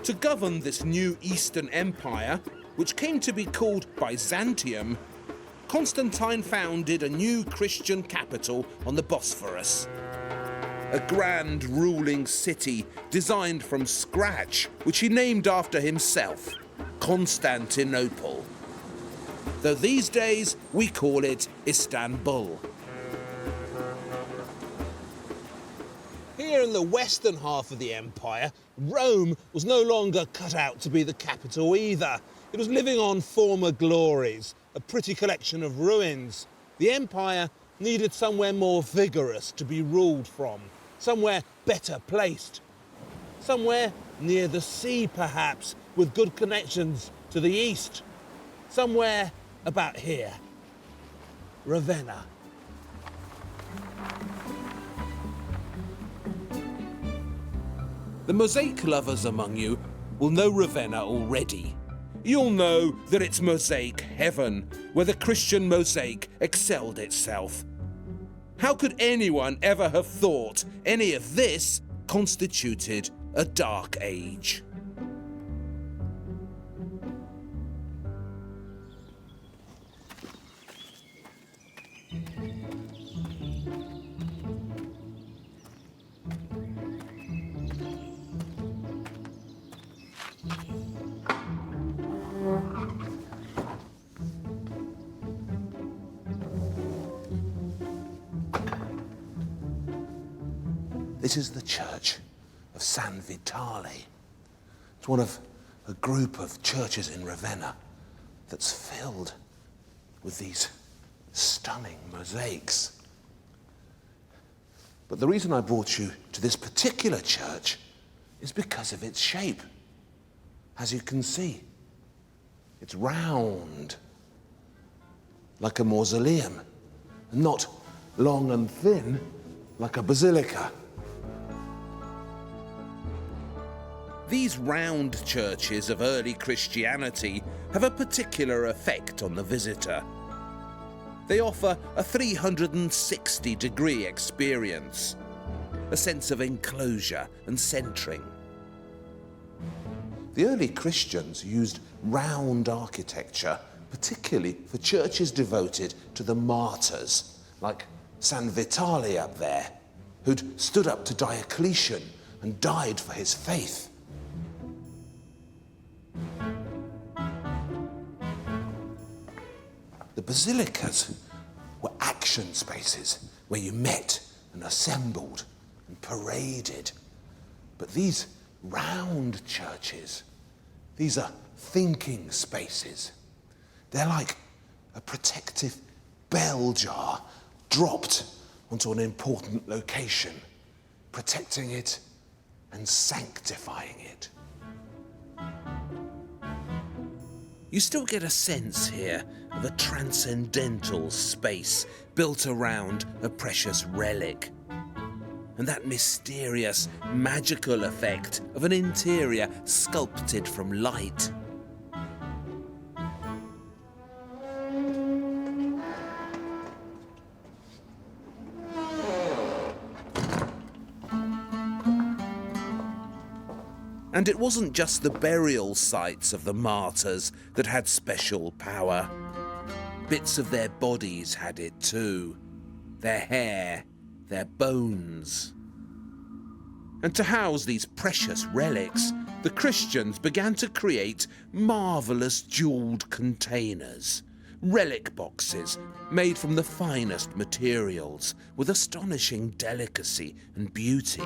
To govern this new Eastern Empire, which came to be called Byzantium, Constantine founded a new Christian capital on the Bosphorus. A grand ruling city designed from scratch, which he named after himself, Constantinople. Though these days we call it Istanbul. Here in the western half of the empire, Rome was no longer cut out to be the capital either. It was living on former glories, a pretty collection of ruins. The empire needed somewhere more vigorous to be ruled from, somewhere better placed. Somewhere near the sea, perhaps, with good connections to the east. Somewhere about here. Ravenna. The mosaic lovers among you will know Ravenna already. You'll know that it's mosaic heaven, where the Christian mosaic excelled itself. How could anyone ever have thought any of this constituted a dark age? This is the church of San Vitale. It's one of a group of churches in Ravenna that's filled with these stunning mosaics. But the reason I brought you to this particular church is because of its shape. As you can see, it's round, like a mausoleum, and not long and thin, like a basilica. These round churches of early Christianity have a particular effect on the visitor. They offer a 360-degree experience, a sense of enclosure and centering. The early Christians used round architecture, particularly for churches devoted to the martyrs, like San Vitale up there, who'd stood up to Diocletian and died for his faith. The basilicas were action spaces where you met and assembled and paraded. But these round churches, these are thinking spaces. They're like a protective bell jar dropped onto an important location, protecting it and sanctifying it. You still get a sense here of a transcendental space built around a precious relic, and that mysterious, magical effect of an interior sculpted from light. And it wasn't just the burial sites of the martyrs that had special power. Bits of their bodies had it too. Their hair, their bones. And to house these precious relics, the Christians began to create marvellous jewelled containers, relic boxes made from the finest materials with astonishing delicacy and beauty.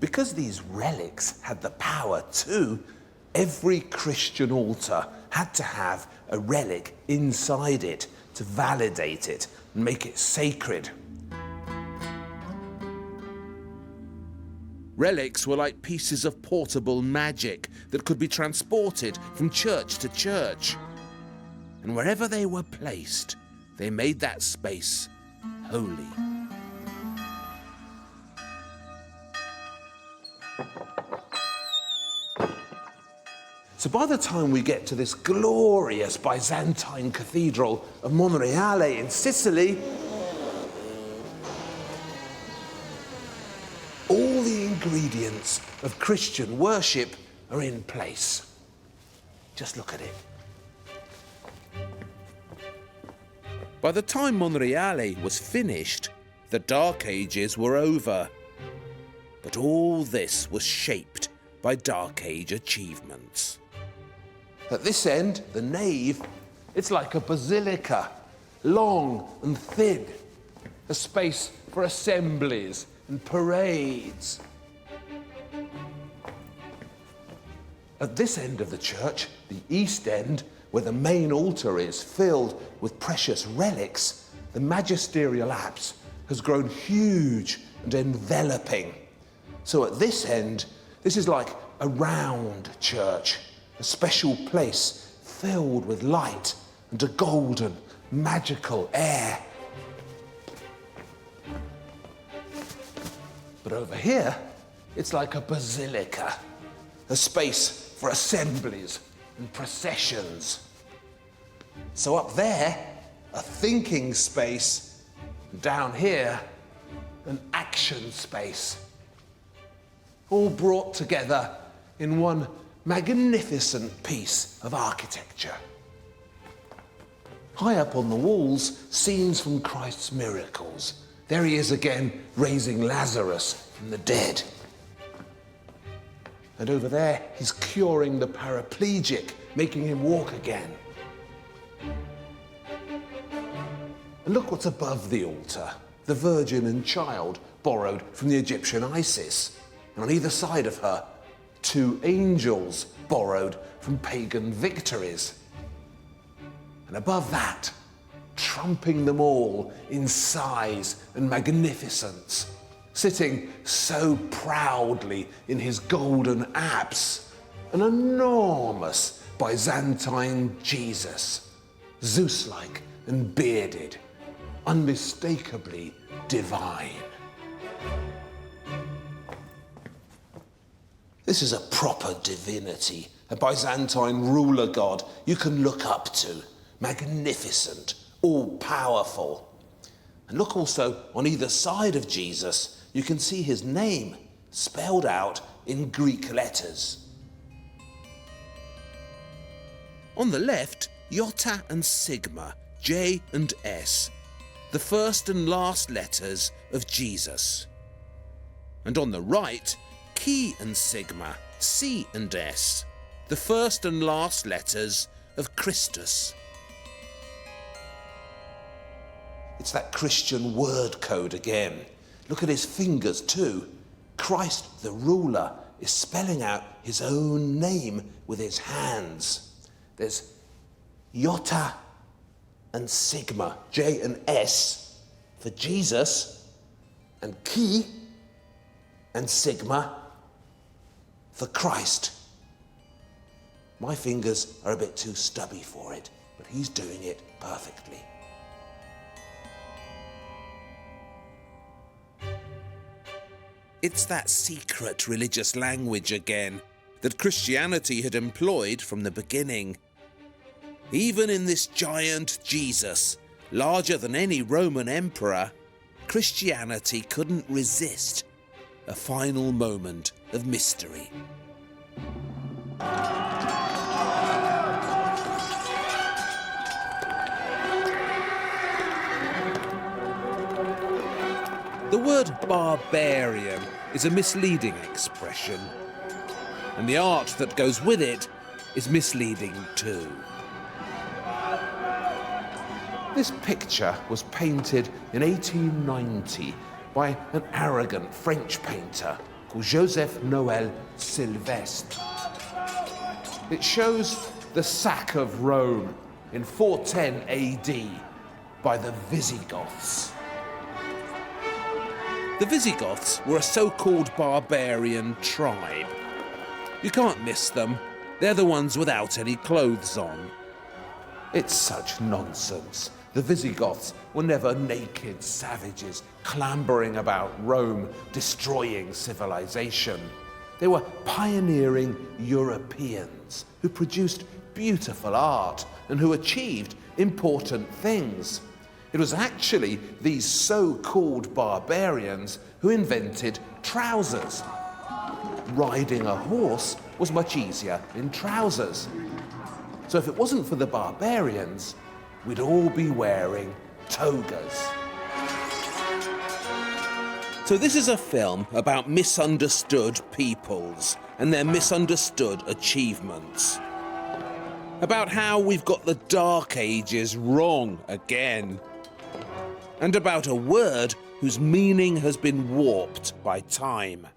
Because these relics had the power too, every Christian altar had to have a relic inside it to validate it and make it sacred. Relics were like pieces of portable magic that could be transported from church to church. And wherever they were placed, they made that space holy. So by the time we get to this glorious Byzantine cathedral of Monreale in Sicily, all ingredients of Christian worship are in place. Just look at it. By the time Monreale was finished, the Dark Ages were over. But all this was shaped by Dark Age achievements. At this end, the nave, it's like a basilica, long and thin, a space for assemblies and parades. At this end of the church, the east end, where the main altar is filled with precious relics, the magisterial apse has grown huge and enveloping. So at this end, this is like a round church, a special place filled with light and a golden, magical air. But over here, it's like a basilica, a space for assemblies and processions. So up there, a thinking space, and down here, an action space. All brought together in one magnificent piece of architecture. High up on the walls, scenes from Christ's miracles. There he is again, raising Lazarus from the dead. And over there, he's curing the paraplegic, making him walk again. And look what's above the altar. The Virgin and Child, borrowed from the Egyptian Isis. And on either side of her, two angels, borrowed from pagan victories. And above that, trumping them all in size and magnificence, sitting so proudly in his golden apse, an enormous Byzantine Jesus, Zeus-like and bearded, unmistakably divine. This is a proper divinity, a Byzantine ruler god you can look up to, magnificent, all-powerful. And look also on either side of Jesus, you can see his name spelled out in Greek letters. On the left, Iota and Sigma, J and S, the first and last letters of Jesus. And on the right, Chi and Sigma, C and S, the first and last letters of Christus. It's that Christian word code again. Look at his fingers too. Christ, the ruler, is spelling out his own name with his hands. There's Iota and Sigma, J and S, for Jesus, and Chi and Sigma for Christ. My fingers are a bit too stubby for it, but he's doing it perfectly. It's that secret religious language again that Christianity had employed from the beginning. Even in this giant Jesus, larger than any Roman emperor, Christianity couldn't resist a final moment of mystery. The word barbarian is a misleading expression, and the art that goes with it is misleading too. This picture was painted in 1890 by an arrogant French painter called Joseph Noël Sylvestre. It shows the sack of Rome in 410 AD by the Visigoths. The Visigoths were a so-called barbarian tribe. You can't miss them. They're the ones without any clothes on. It's such nonsense. The Visigoths were never naked savages clambering about Rome, destroying civilization. They were pioneering Europeans who produced beautiful art and who achieved important things. It was actually these so-called barbarians who invented trousers, riding a horse was much easier in trousers. So if it wasn't for the barbarians, we'd all be wearing togas. So this is a film about misunderstood peoples and their misunderstood achievements. About how we've got the Dark Ages wrong again. And about a word whose meaning has been warped by time.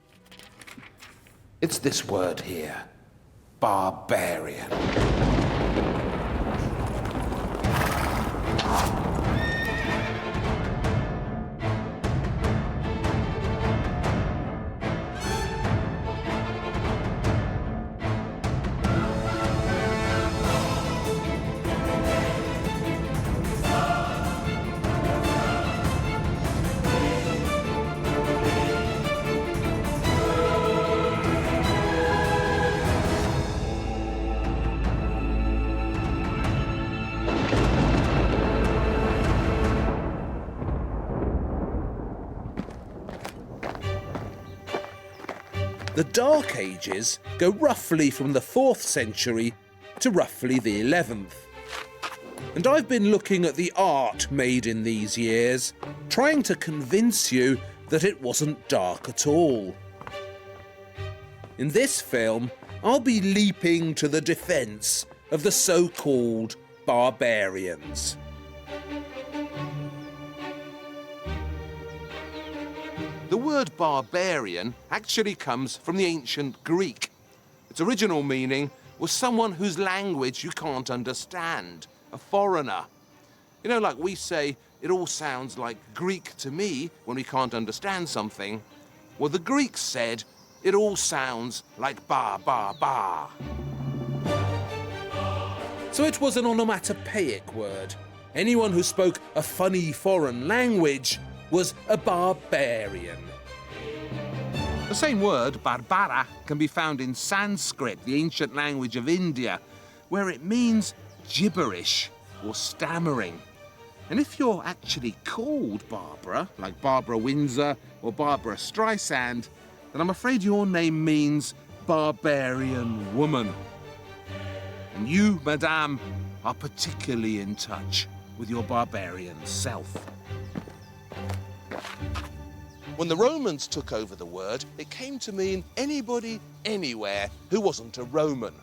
It's this word here, barbarian. The Dark Ages go roughly from the 4th century to roughly the 11th. And I've been looking at the art made in these years, trying to convince you that it wasn't dark at all. In this film, I'll be leaping to the defence of the so-called barbarians. The word barbarian actually comes from the ancient Greek. Its original meaning was someone whose language you can't understand, a foreigner. You know, like we say, it all sounds like Greek to me when we can't understand something. Well, the Greeks said, it all sounds like bar, bar, bar. So it was an onomatopoeic word. Anyone who spoke a funny foreign language was a barbarian. The same word, barbara, can be found in Sanskrit, the ancient language of India, where it means gibberish or stammering. And if you're actually called Barbara, like Barbara Windsor or Barbara Streisand, then I'm afraid your name means barbarian woman. And you, madame, are particularly in touch with your barbarian self. When the Romans took over the word, it came to mean anybody, anywhere who wasn't a Roman.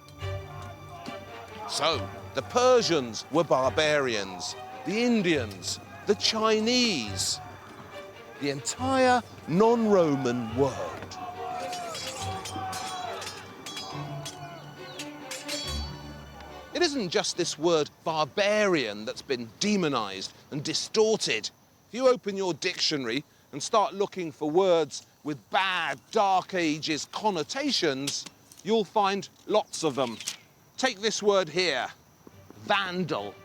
So, the Persians were barbarians, the Indians, the Chinese, the entire non-Roman world. It isn't just this word barbarian that's been demonized and distorted. If you open your dictionary and start looking for words with bad Dark Ages connotations, you'll find lots of them. Take this word here, vandal.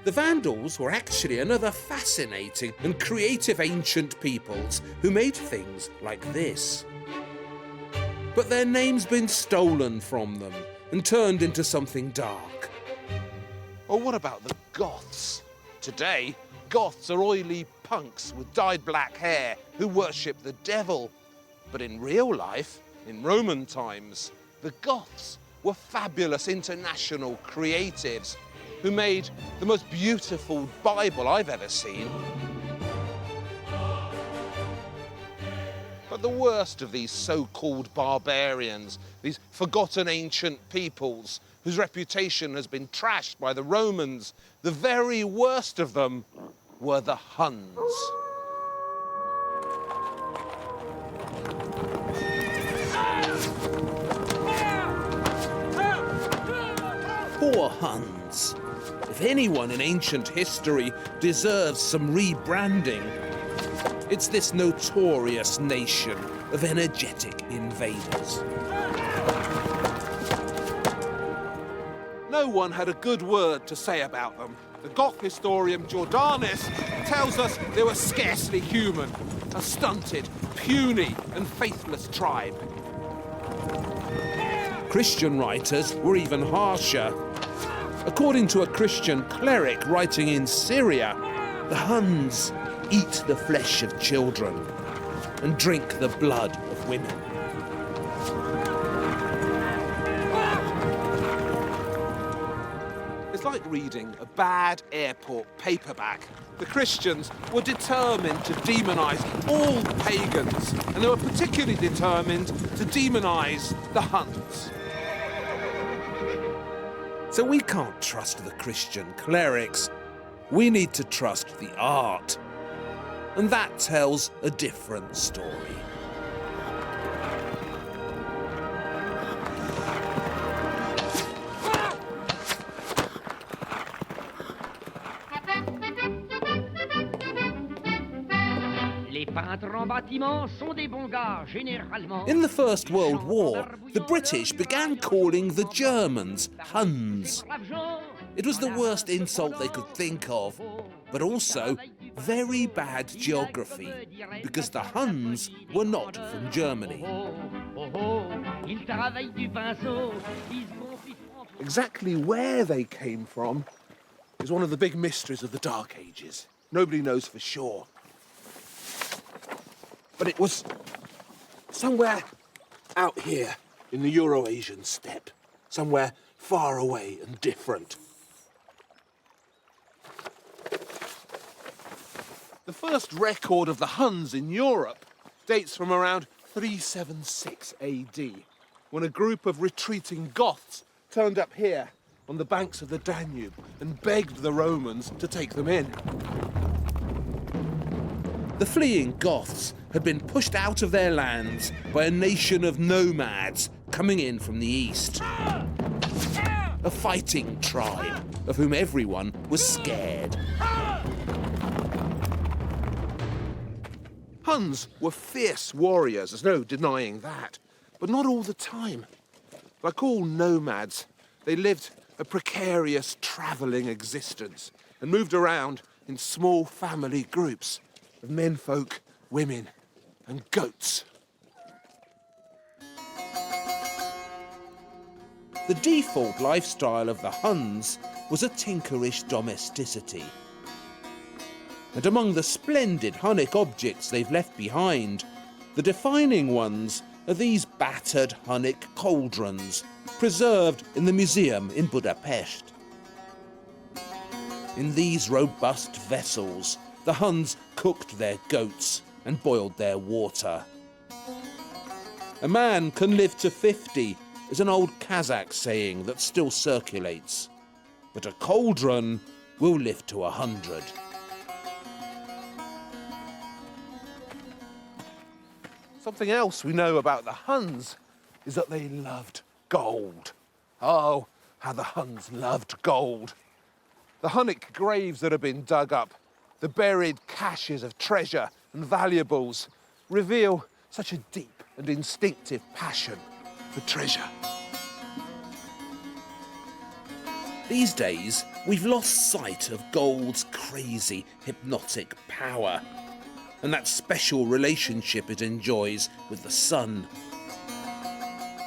The Vandals were actually another fascinating and creative ancient peoples who made things like this. But their name's been stolen from them and turned into something dark. Or what about the Goths? Today, Goths are oily punks with dyed black hair who worship the devil. But in real life, in Roman times, the Goths were fabulous international creatives who made the most beautiful Bible I've ever seen. But the worst of these so-called barbarians, these forgotten ancient peoples whose reputation has been trashed by the Romans, the very worst of them were the Huns. Poor Huns. If anyone in ancient history deserves some rebranding, it's this notorious nation of energetic invaders. No one had a good word to say about them. The Goth historian Jordanes tells us they were scarcely human, a stunted, puny and faithless tribe. Christian writers were even harsher. According to a Christian cleric writing in Syria, the Huns eat the flesh of children, and drink the blood of women. It's like reading a bad airport paperback. The Christians were determined to demonize all pagans, and they were particularly determined to demonize the Huns. So we can't trust the Christian clerics. We need to trust the art. And that tells a different story. In the First World War, the British began calling the Germans Huns. It was the worst insult they could think of, but also very bad geography, because the Huns were not from Germany. Exactly where they came from is one of the big mysteries of the Dark Ages. Nobody knows for sure. But it was somewhere out here in the Euro-Asian steppe, somewhere far away and different. The first record of the Huns in Europe dates from around 376 AD, when a group of retreating Goths turned up here on the banks of the Danube and begged the Romans to take them in. The fleeing Goths had been pushed out of their lands by a nation of nomads coming in from the east. A fighting tribe of whom everyone was scared. Huns were fierce warriors, there's no denying that, but not all the time. Like all nomads, they lived a precarious travelling existence and moved around in small family groups of menfolk, women and goats. The default lifestyle of the Huns was a tinkerish domesticity. And among the splendid Hunnic objects they've left behind, the defining ones are these battered Hunnic cauldrons, preserved in the museum in Budapest. In these robust vessels, the Huns cooked their goats and boiled their water. A man can live to 50 is an old Kazakh saying that still circulates, but a cauldron will live to 100. Something else we know about the Huns is that they loved gold. Oh, how the Huns loved gold. The Hunnic graves that have been dug up, the buried caches of treasure and valuables, reveal such a deep and instinctive passion for treasure. These days, we've lost sight of gold's crazy, hypnotic power, and that special relationship it enjoys with the sun.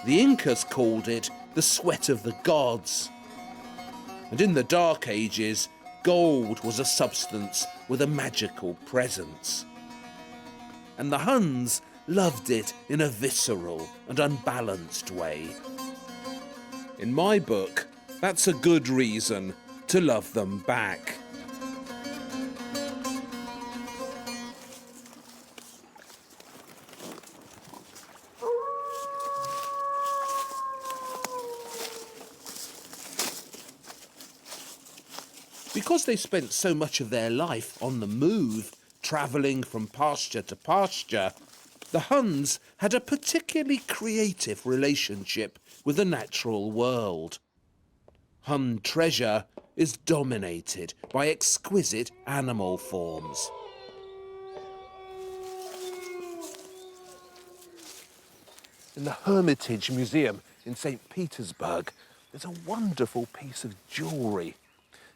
The Incas called it the sweat of the gods. And in the Dark Ages, gold was a substance with a magical presence. And the Huns loved it in a visceral and unbalanced way. In my book, that's a good reason to love them back. Because they spent so much of their life on the move, travelling from pasture to pasture, the Huns had a particularly creative relationship with the natural world. Hun treasure is dominated by exquisite animal forms. In the Hermitage Museum in St. Petersburg, there's a wonderful piece of jewellery.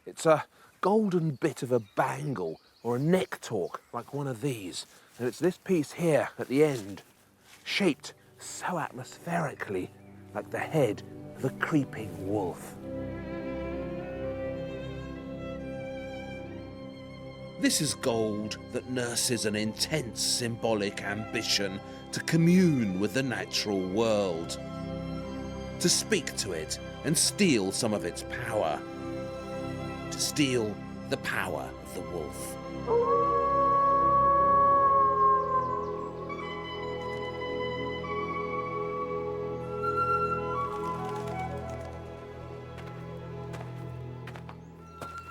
It's a golden bit of a bangle or a neck torque, like one of these. And it's this piece here at the end, shaped so atmospherically, like the head of a creeping wolf. This is gold that nurses an intense symbolic ambition to commune with the natural world, to speak to it and steal some of its power, to steal the power of the wolf.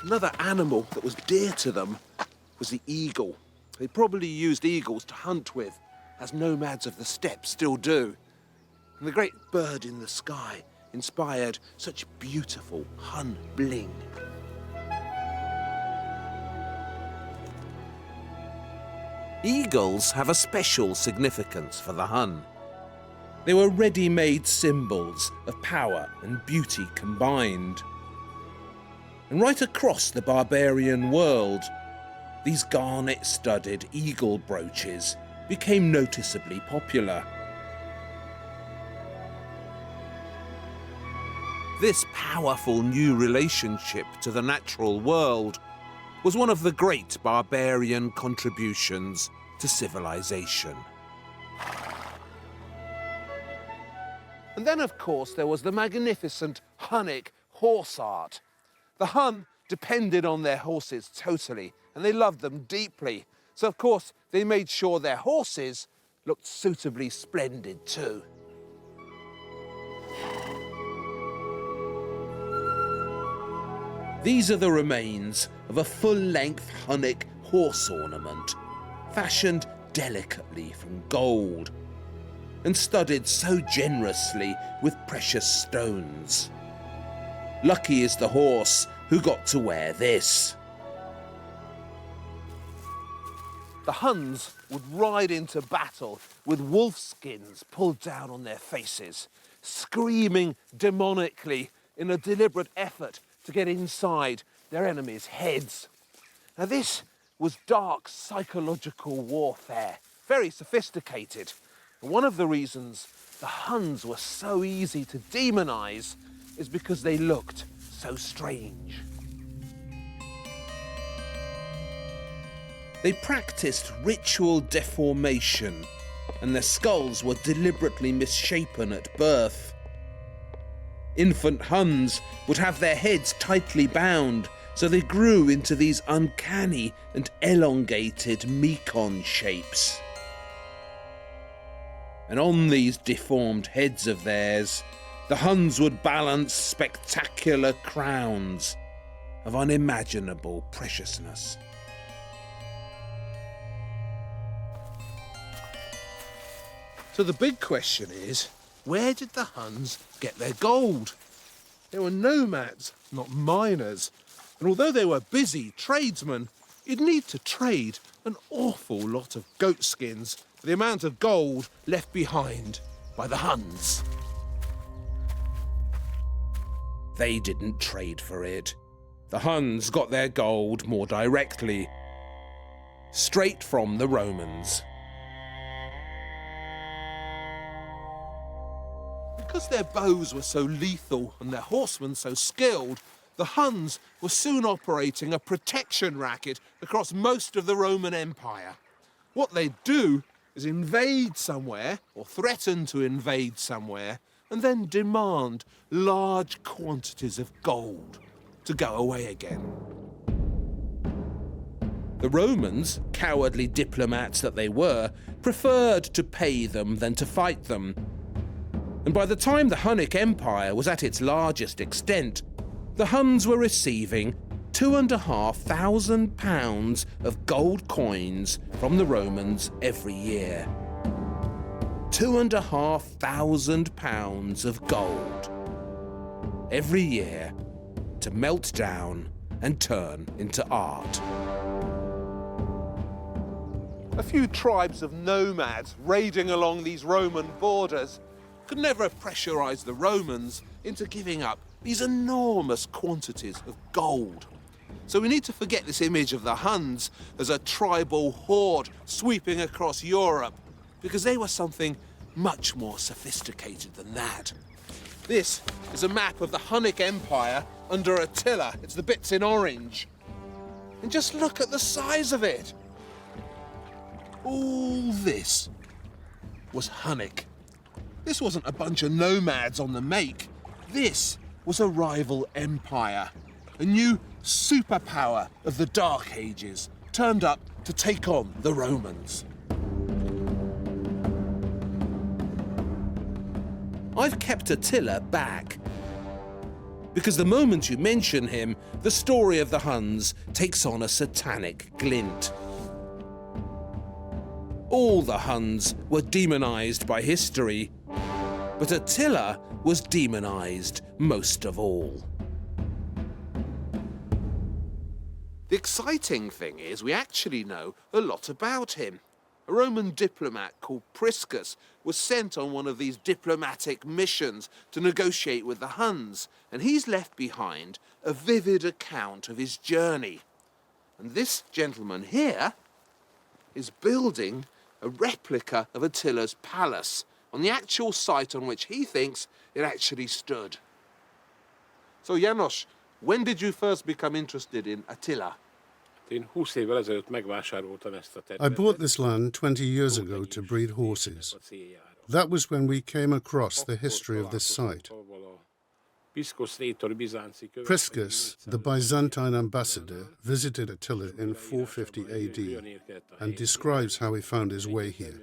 Another animal that was dear to them was the eagle. They probably used eagles to hunt with, as nomads of the steppe still do. And the great bird in the sky inspired such beautiful Hun bling. Eagles have a special significance for the Hun. They were ready-made symbols of power and beauty combined. And right across the barbarian world, these garnet-studded eagle brooches became noticeably popular. This powerful new relationship to the natural world was one of the great barbarian contributions to civilization. And then, of course, there was the magnificent Hunnic horse art. The Hun depended on their horses totally, and they loved them deeply. So, of course, they made sure their horses looked suitably splendid too. These are the remains of a full-length Hunnic horse ornament, fashioned delicately from gold and studded so generously with precious stones. Lucky is the horse who got to wear this. The Huns would ride into battle with wolf skins pulled down on their faces, screaming demonically in a deliberate effort to get inside their enemies' heads. Now, this was dark psychological warfare, very sophisticated. And one of the reasons the Huns were so easy to demonize is because they looked so strange. They practiced ritual deformation, and their skulls were deliberately misshapen at birth. Infant Huns would have their heads tightly bound, so they grew into these uncanny and elongated Mekon shapes. And on these deformed heads of theirs, the Huns would balance spectacular crowns of unimaginable preciousness. So the big question is, where did the Huns get their gold? They were nomads, not miners. And although they were busy tradesmen, you'd need to trade an awful lot of goat skins for the amount of gold left behind by the Huns. They didn't trade for it. The Huns got their gold more directly, straight from the Romans. Because their bows were so lethal and their horsemen so skilled, the Huns were soon operating a protection racket across most of the Roman Empire. What they'd do is invade somewhere, or threaten to invade somewhere, and then demand large quantities of gold to go away again. The Romans, cowardly diplomats that they were, preferred to pay them than to fight them. And by the time the Hunnic Empire was at its largest extent, the Huns were receiving £2,500 of gold coins from the Romans every year. £2,500 of gold every year to melt down and turn into art. A few tribes of nomads raiding along these Roman borders could never have pressurized the Romans into giving up these enormous quantities of gold. So we need to forget this image of the Huns as a tribal horde sweeping across Europe, because they were something much more sophisticated than that. This is a map of the Hunnic Empire under Attila. It's the bits in orange. And just look at the size of it. All this was Hunnic. This wasn't a bunch of nomads on the make. This was a rival empire, a new superpower of the Dark Ages, turned up to take on the Romans. I've kept Attila back, because the moment you mention him, the story of the Huns takes on a satanic glint. All the Huns were demonized by history, but Attila was demonized most of all. The exciting thing is we actually know a lot about him. A Roman diplomat called Priscus was sent on one of these diplomatic missions to negotiate with the Huns, and he's left behind a vivid account of his journey. And this gentleman here is building a replica of Attila's palace on the actual site on which he thinks it actually stood. So Janos, when did you first become interested in Attila? I bought this land 20 years ago to breed horses. That was when we came across the history of this site. Priscus, the Byzantine ambassador, visited Attila in 450 AD and describes how he found his way here.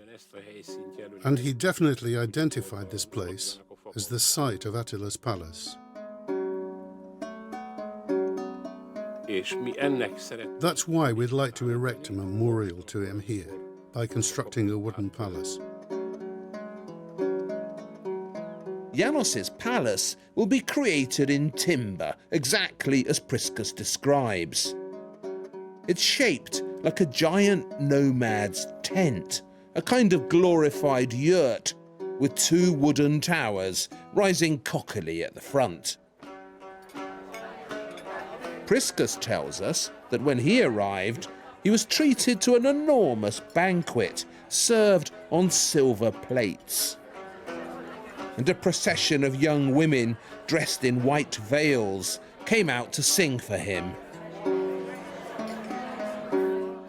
And he definitely identified this place as the site of Attila's palace. That's why we'd like to erect a memorial to him here, by constructing a wooden palace. Janos's palace will be created in timber, exactly as Priscus describes. It's shaped like a giant nomad's tent, a kind of glorified yurt, with two wooden towers rising cockily at the front. Priscus tells us that when he arrived, he was treated to an enormous banquet served on silver plates. And a procession of young women dressed in white veils came out to sing for him.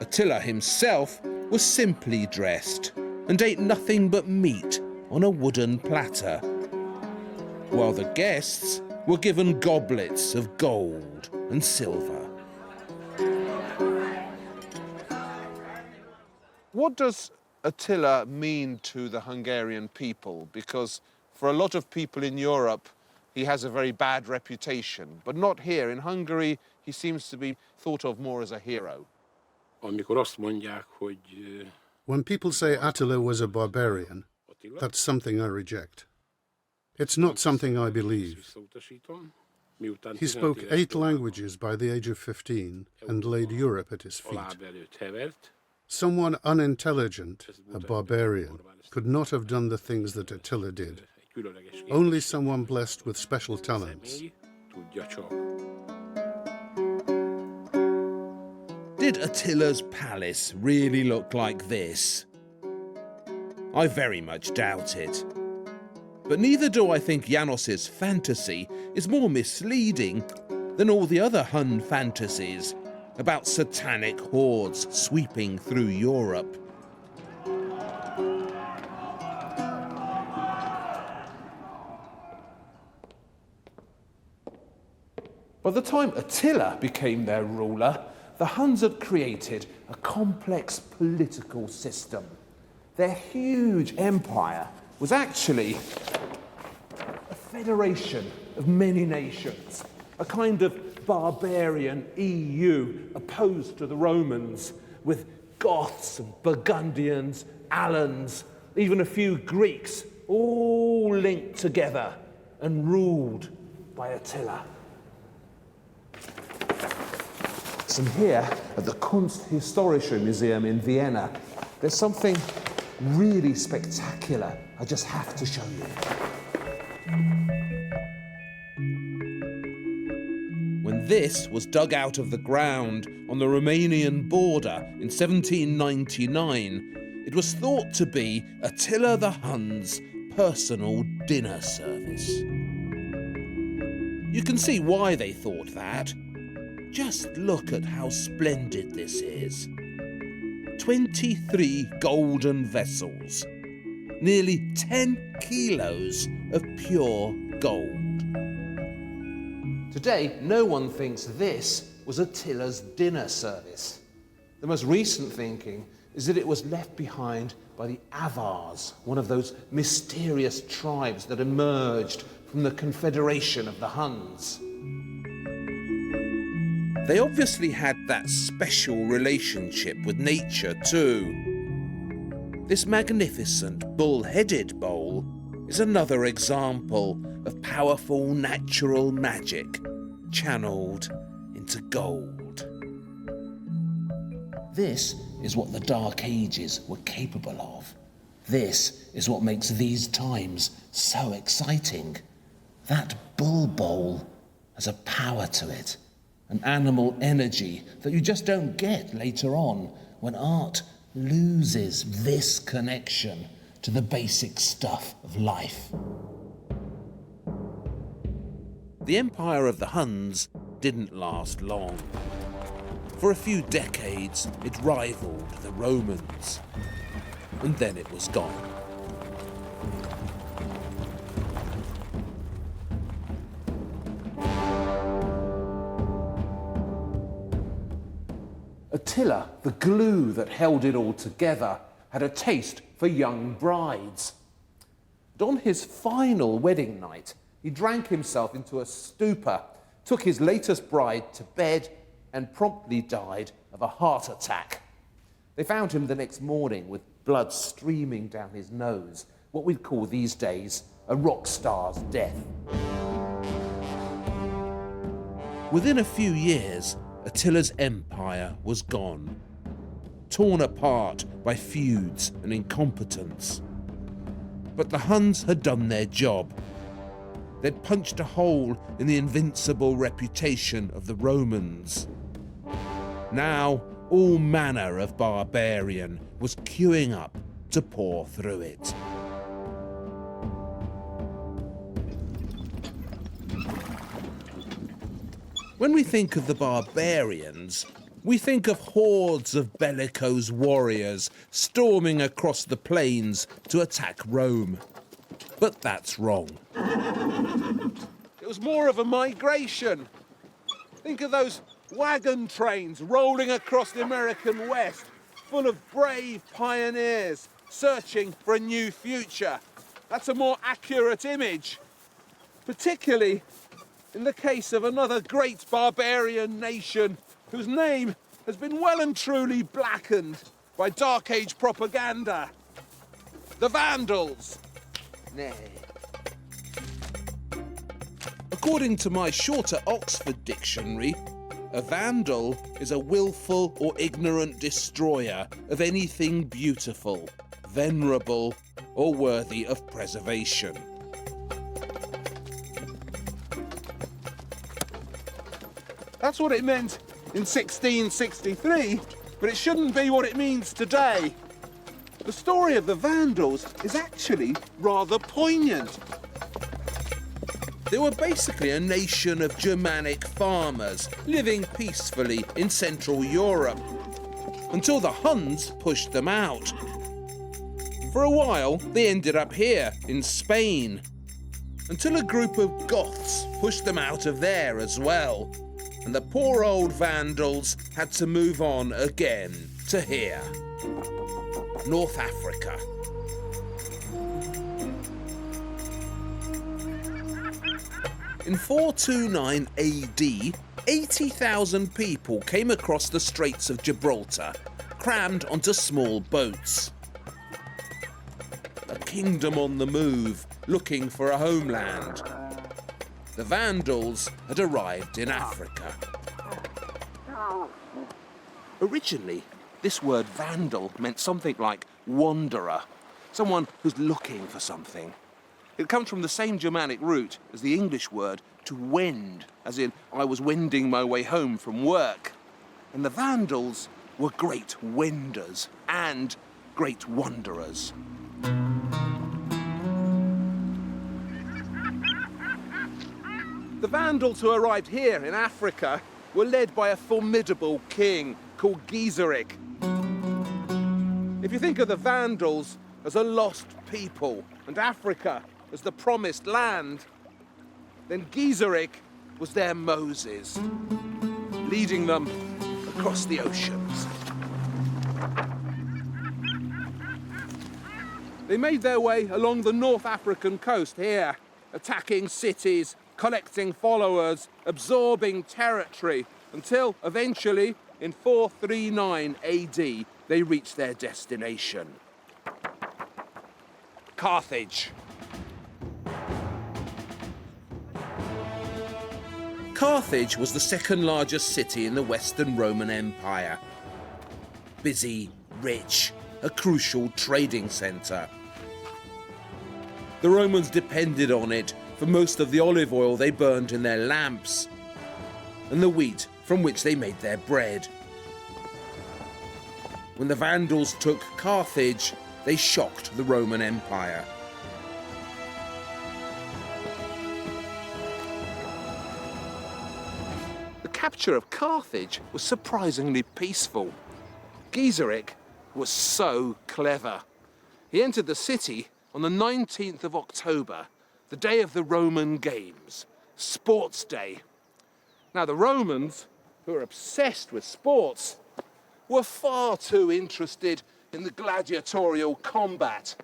Attila himself was simply dressed and ate nothing but meat on a wooden platter, while the guests were given goblets of gold and silver. What does Attila mean to the Hungarian people? Because for a lot of people in Europe, he has a very bad reputation, but not here. In Hungary, he seems to be thought of more as a hero. When people say Attila was a barbarian, that's something I reject. It's not something I believe. He spoke 8 languages by the age of 15 and laid Europe at his feet. Someone unintelligent, a barbarian, could not have done the things that Attila did. Only someone blessed with special talents. Did Attila's palace really look like this? I very much doubt it. But neither do I think Janos's fantasy is more misleading than all the other Hun fantasies about satanic hordes sweeping through Europe. By the time Attila became their ruler, the Huns had created a complex political system. Their huge empire was actually a federation of many nations, a kind of barbarian EU opposed to the Romans, with Goths and Burgundians, Alans, even a few Greeks, all linked together and ruled by Attila. And here at the Kunsthistorische Museum in Vienna, there's something really spectacular I just have to show you. When this was dug out of the ground on the Romanian border in 1799, it was thought to be Attila the Hun's personal dinner service. You can see why they thought that. Just look at how splendid this is. 23 golden vessels, nearly 10 kilos of pure gold. Today, no one thinks this was Attila's dinner service. The most recent thinking is that it was left behind by the Avars, one of those mysterious tribes that emerged from the confederation of the Huns. They obviously had that special relationship with nature too. This magnificent bull-headed bowl is another example of powerful natural magic channeled into gold. This is what the Dark Ages were capable of. This is what makes these times so exciting. That bull bowl has a power to it, an animal energy that you just don't get later on when art loses this connection to the basic stuff of life. The empire of the Huns didn't last long. For a few decades, it rivaled the Romans, and then it was gone. Attila, the glue that held it all together, had a taste for young brides. And on his final wedding night, he drank himself into a stupor, took his latest bride to bed, and promptly died of a heart attack. They found him the next morning with blood streaming down his nose, what we'd call these days a rock star's death. Within a few years, Attila's empire was gone, torn apart by feuds and incompetence. But the Huns had done their job. They'd punched a hole in the invincible reputation of the Romans. Now, all manner of barbarian was queuing up to pour through it. When we think of the barbarians, we think of hordes of bellicose warriors storming across the plains to attack Rome. But that's wrong. It was more of a migration. Think of those wagon trains rolling across the American West, full of brave pioneers searching for a new future. That's a more accurate image, particularly in the case of another great barbarian nation whose name has been well and truly blackened by Dark Age propaganda. The Vandals. Nay. According to my shorter Oxford dictionary, a vandal is a willful or ignorant destroyer of anything beautiful, venerable, or worthy of preservation. That's what it meant in 1663, but it shouldn't be what it means today. The story of the Vandals is actually rather poignant. They were basically a nation of Germanic farmers living peacefully in Central Europe until the Huns pushed them out. For a while, they ended up here in Spain until a group of Goths pushed them out of there as well. And the poor old Vandals had to move on again to here, North Africa. In 429 AD, 80,000 people came across the Straits of Gibraltar, crammed onto small boats. A kingdom on the move, looking for a homeland. The Vandals had arrived in Africa. Originally, this word Vandal meant something like wanderer, someone who's looking for something. It comes from the same Germanic root as the English word to wend, as in I was wending my way home from work. And the Vandals were great wenders and great wanderers. The Vandals who arrived here in Africa were led by a formidable king called Gizeric. If you think of the Vandals as a lost people and Africa as the promised land, then Gizeric was their Moses, leading them across the oceans. They made their way along the North African coast here, attacking cities, collecting followers, absorbing territory, until eventually, in 439 AD, they reached their destination. Carthage. Carthage was the second largest city in the Western Roman Empire. Busy, rich, a crucial trading centre. The Romans depended on it for most of the olive oil they burned in their lamps, and the wheat from which they made their bread. When the Vandals took Carthage, they shocked the Roman Empire. The capture of Carthage was surprisingly peaceful. Gizeric was so clever. He entered the city on the 19th of October, the day of the Roman Games, Sports Day. Now, the Romans, who were obsessed with sports, were far too interested in the gladiatorial combat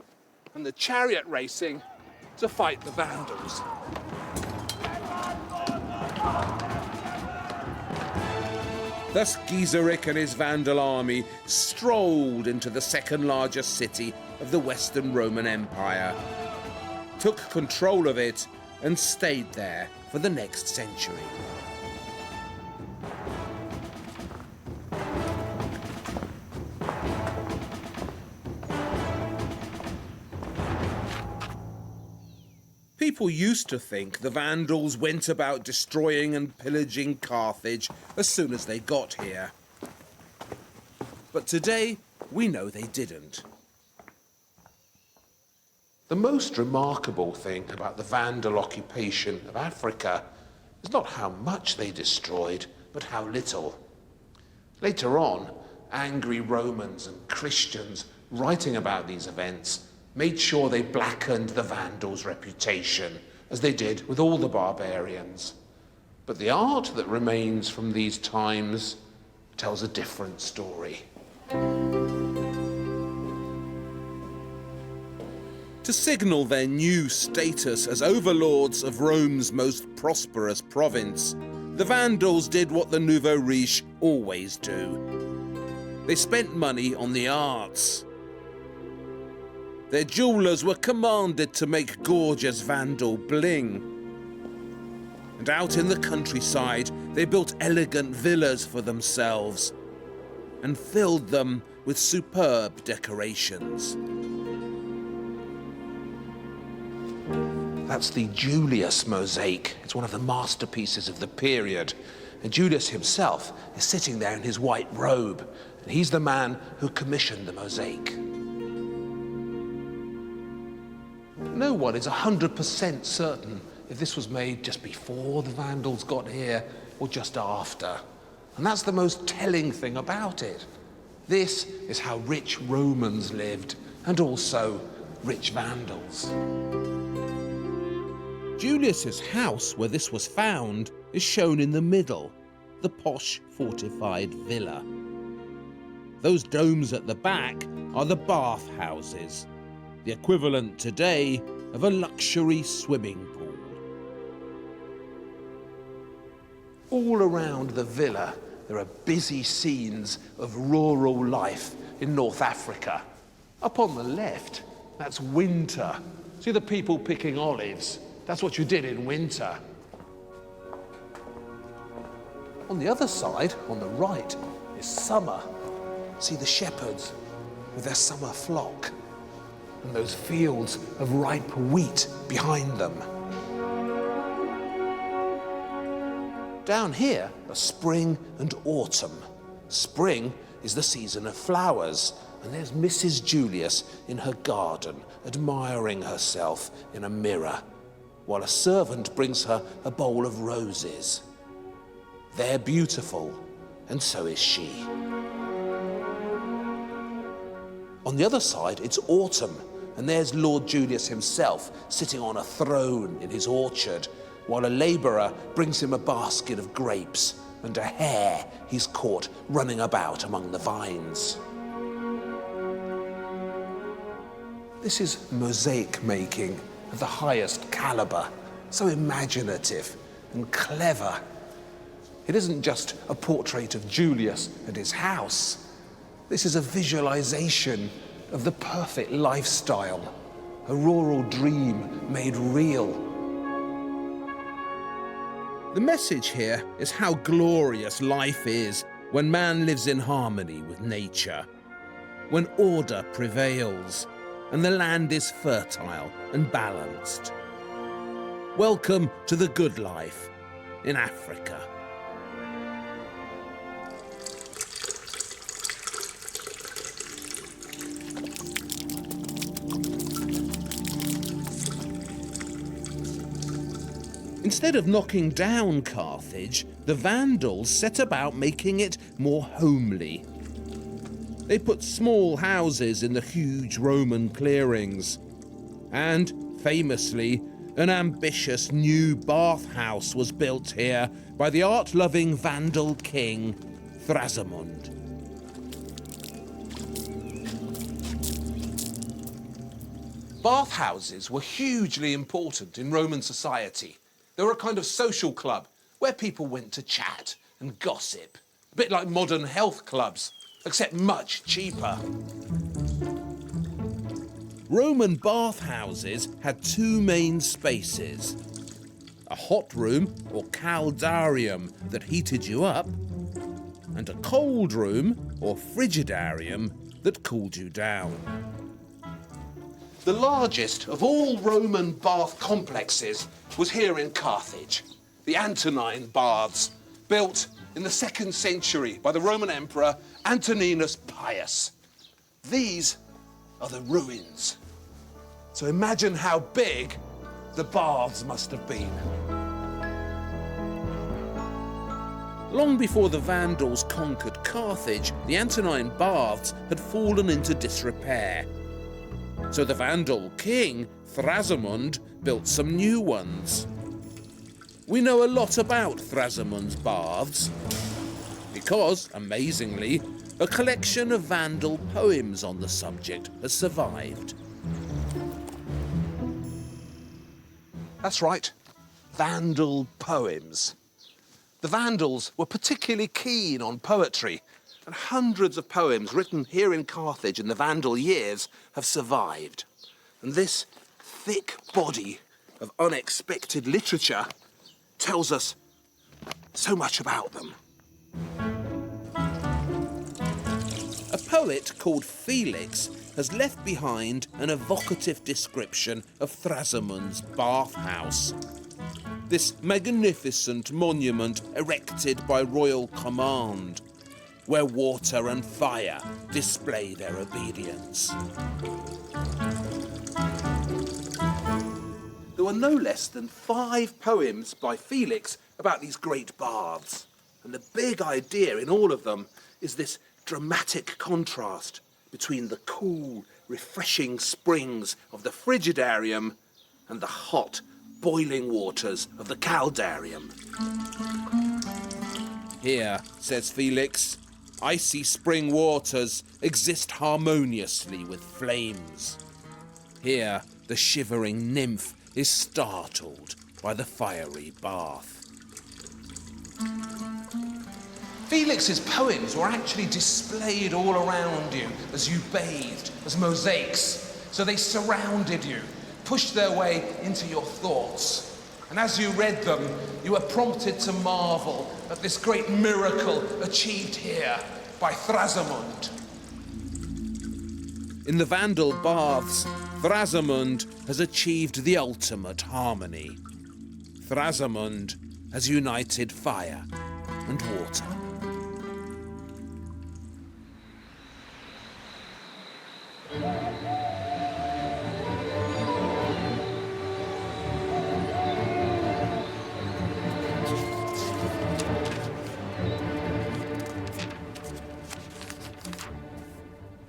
and the chariot racing to fight the Vandals. Thus Gizeric and his Vandal army strolled into the second largest city of the Western Roman Empire, took control of it, and stayed there for the next century. People used to think the Vandals went about destroying and pillaging Carthage as soon as they got here. But today, we know they didn't. The most remarkable thing about the Vandal occupation of Africa is not how much they destroyed, but how little. Later on, angry Romans and Christians writing about these events made sure they blackened the Vandals' reputation, as they did with all the barbarians. But the art that remains from these times tells a different story. To signal their new status as overlords of Rome's most prosperous province, the Vandals did what the nouveau riche always do. They spent money on the arts. Their jewellers were commanded to make gorgeous Vandal bling. And out in the countryside, they built elegant villas for themselves and filled them with superb decorations. That's the Julius mosaic. It's one of the masterpieces of the period. And Julius himself is sitting there in his white robe, and he's the man who commissioned the mosaic. No one is 100% certain if this was made just before the Vandals got here or just after. And that's the most telling thing about it. This is how rich Romans lived, and also rich Vandals. Julius's house, where this was found, is shown in the middle, the posh fortified villa. Those domes at the back are the bath houses, the equivalent today of a luxury swimming pool. All around the villa, there are busy scenes of rural life in North Africa. Up on the left, that's winter. See the people picking olives? That's what you did in winter. On the other side, on the right, is summer. See the shepherds with their summer flock, and those fields of ripe wheat behind them. Down here are spring and autumn. Spring is the season of flowers, and there's Mrs. Julius in her garden, admiring herself in a mirror, while a servant brings her a bowl of roses. They're beautiful, and so is she. On the other side, it's autumn, and there's Lord Julius himself sitting on a throne in his orchard, while a labourer brings him a basket of grapes and a hare he's caught running about among the vines. This is mosaic making of the highest calibre, so imaginative and clever. It isn't just a portrait of Julius and his house. This is a visualization of the perfect lifestyle, a rural dream made real. The message here is how glorious life is when man lives in harmony with nature, when order prevails and the land is fertile and balanced. Welcome to the good life in Africa. Instead of knocking down Carthage, the Vandals set about making it more homely. They put small houses in the huge Roman clearings. And, famously, an ambitious new bathhouse was built here by the art-loving Vandal king, Thrasimund. Bathhouses were hugely important in Roman society. They were a kind of social club where people went to chat and gossip. A bit like modern health clubs, except much cheaper. Roman bathhouses had two main spaces. A hot room, or caldarium, that heated you up, and a cold room, or frigidarium, that cooled you down. The largest of all Roman bath complexes was here in Carthage, the Antonine Baths, built in the 2nd century by the Roman Emperor Antoninus Pius. These are the ruins. So imagine how big the baths must have been. Long before the Vandals conquered Carthage, the Antonine Baths had fallen into disrepair. So the Vandal king, Thrasimund, built some new ones. We know a lot about Thrasimund's baths because, amazingly, a collection of Vandal poems on the subject has survived. That's right, Vandal poems. The Vandals were particularly keen on poetry, and hundreds of poems written here in Carthage in the Vandal years have survived. And this thick body of unexpected literature tells us so much about them. A poet called Felix has left behind an evocative description of Thrasimund's bathhouse. This magnificent monument erected by royal command, where water and fire display their obedience. There were no less than 5 poems by Felix about these great baths. And the big idea in all of them is this dramatic contrast between the cool, refreshing springs of the frigidarium and the hot, boiling waters of the caldarium. Here, says Felix, icy spring waters exist harmoniously with flames. Here, the shivering nymph is startled by the fiery bath. Felix's poems were actually displayed all around you as you bathed, as mosaics. So they surrounded you, pushed their way into your thoughts. And as you read them, you were prompted to marvel at this great miracle achieved here by Thrasimund. In the Vandal baths, Thrasimund has achieved the ultimate harmony. Thrasimund has united fire and water.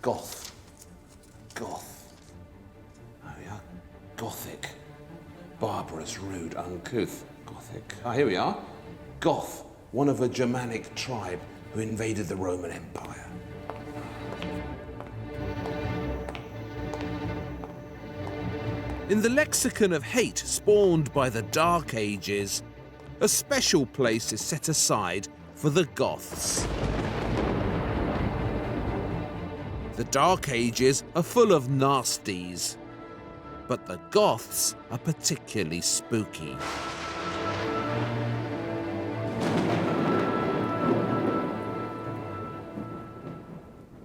Goth. Oh yeah, Gothic. Barbarous, rude, uncouth. Gothic. Here we are. Goth, one of a Germanic tribe who invaded the Roman Empire. In the lexicon of hate spawned by the Dark Ages, a special place is set aside for the Goths. The Dark Ages are full of nasties, but the Goths are particularly spooky.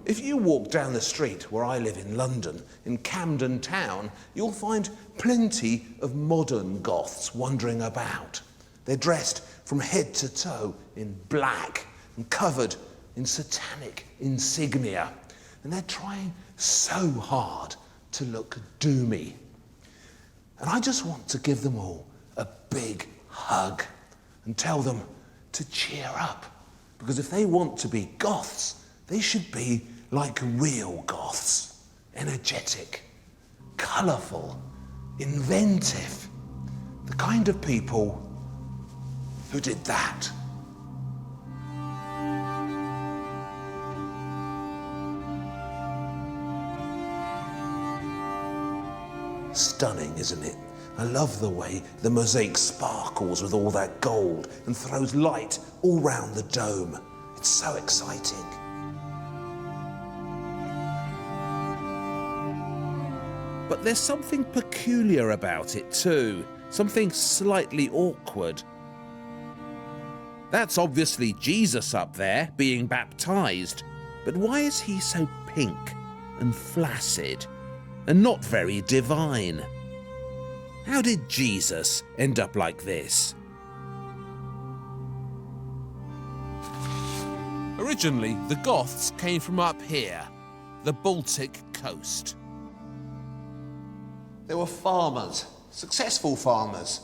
If you walk down the street where I live in London, in Camden Town, you'll find plenty of modern Goths wandering about. They're dressed from head to toe in black and covered in satanic insignia. And they're trying so hard to look doomy. And I just want to give them all a big hug and tell them to cheer up. Because if they want to be Goths, they should be like real Goths. Energetic, colourful, inventive. The kind of people who did that. Stunning, isn't it? I love the way the mosaic sparkles with all that gold and throws light all round the dome. It's so exciting. But there's something peculiar about it too, something slightly awkward. That's obviously Jesus up there, being baptized, but why is he so pink and flaccid and not very divine? How did Jesus end up like this? Originally, the Goths came from up here, the Baltic coast. They were farmers, successful farmers.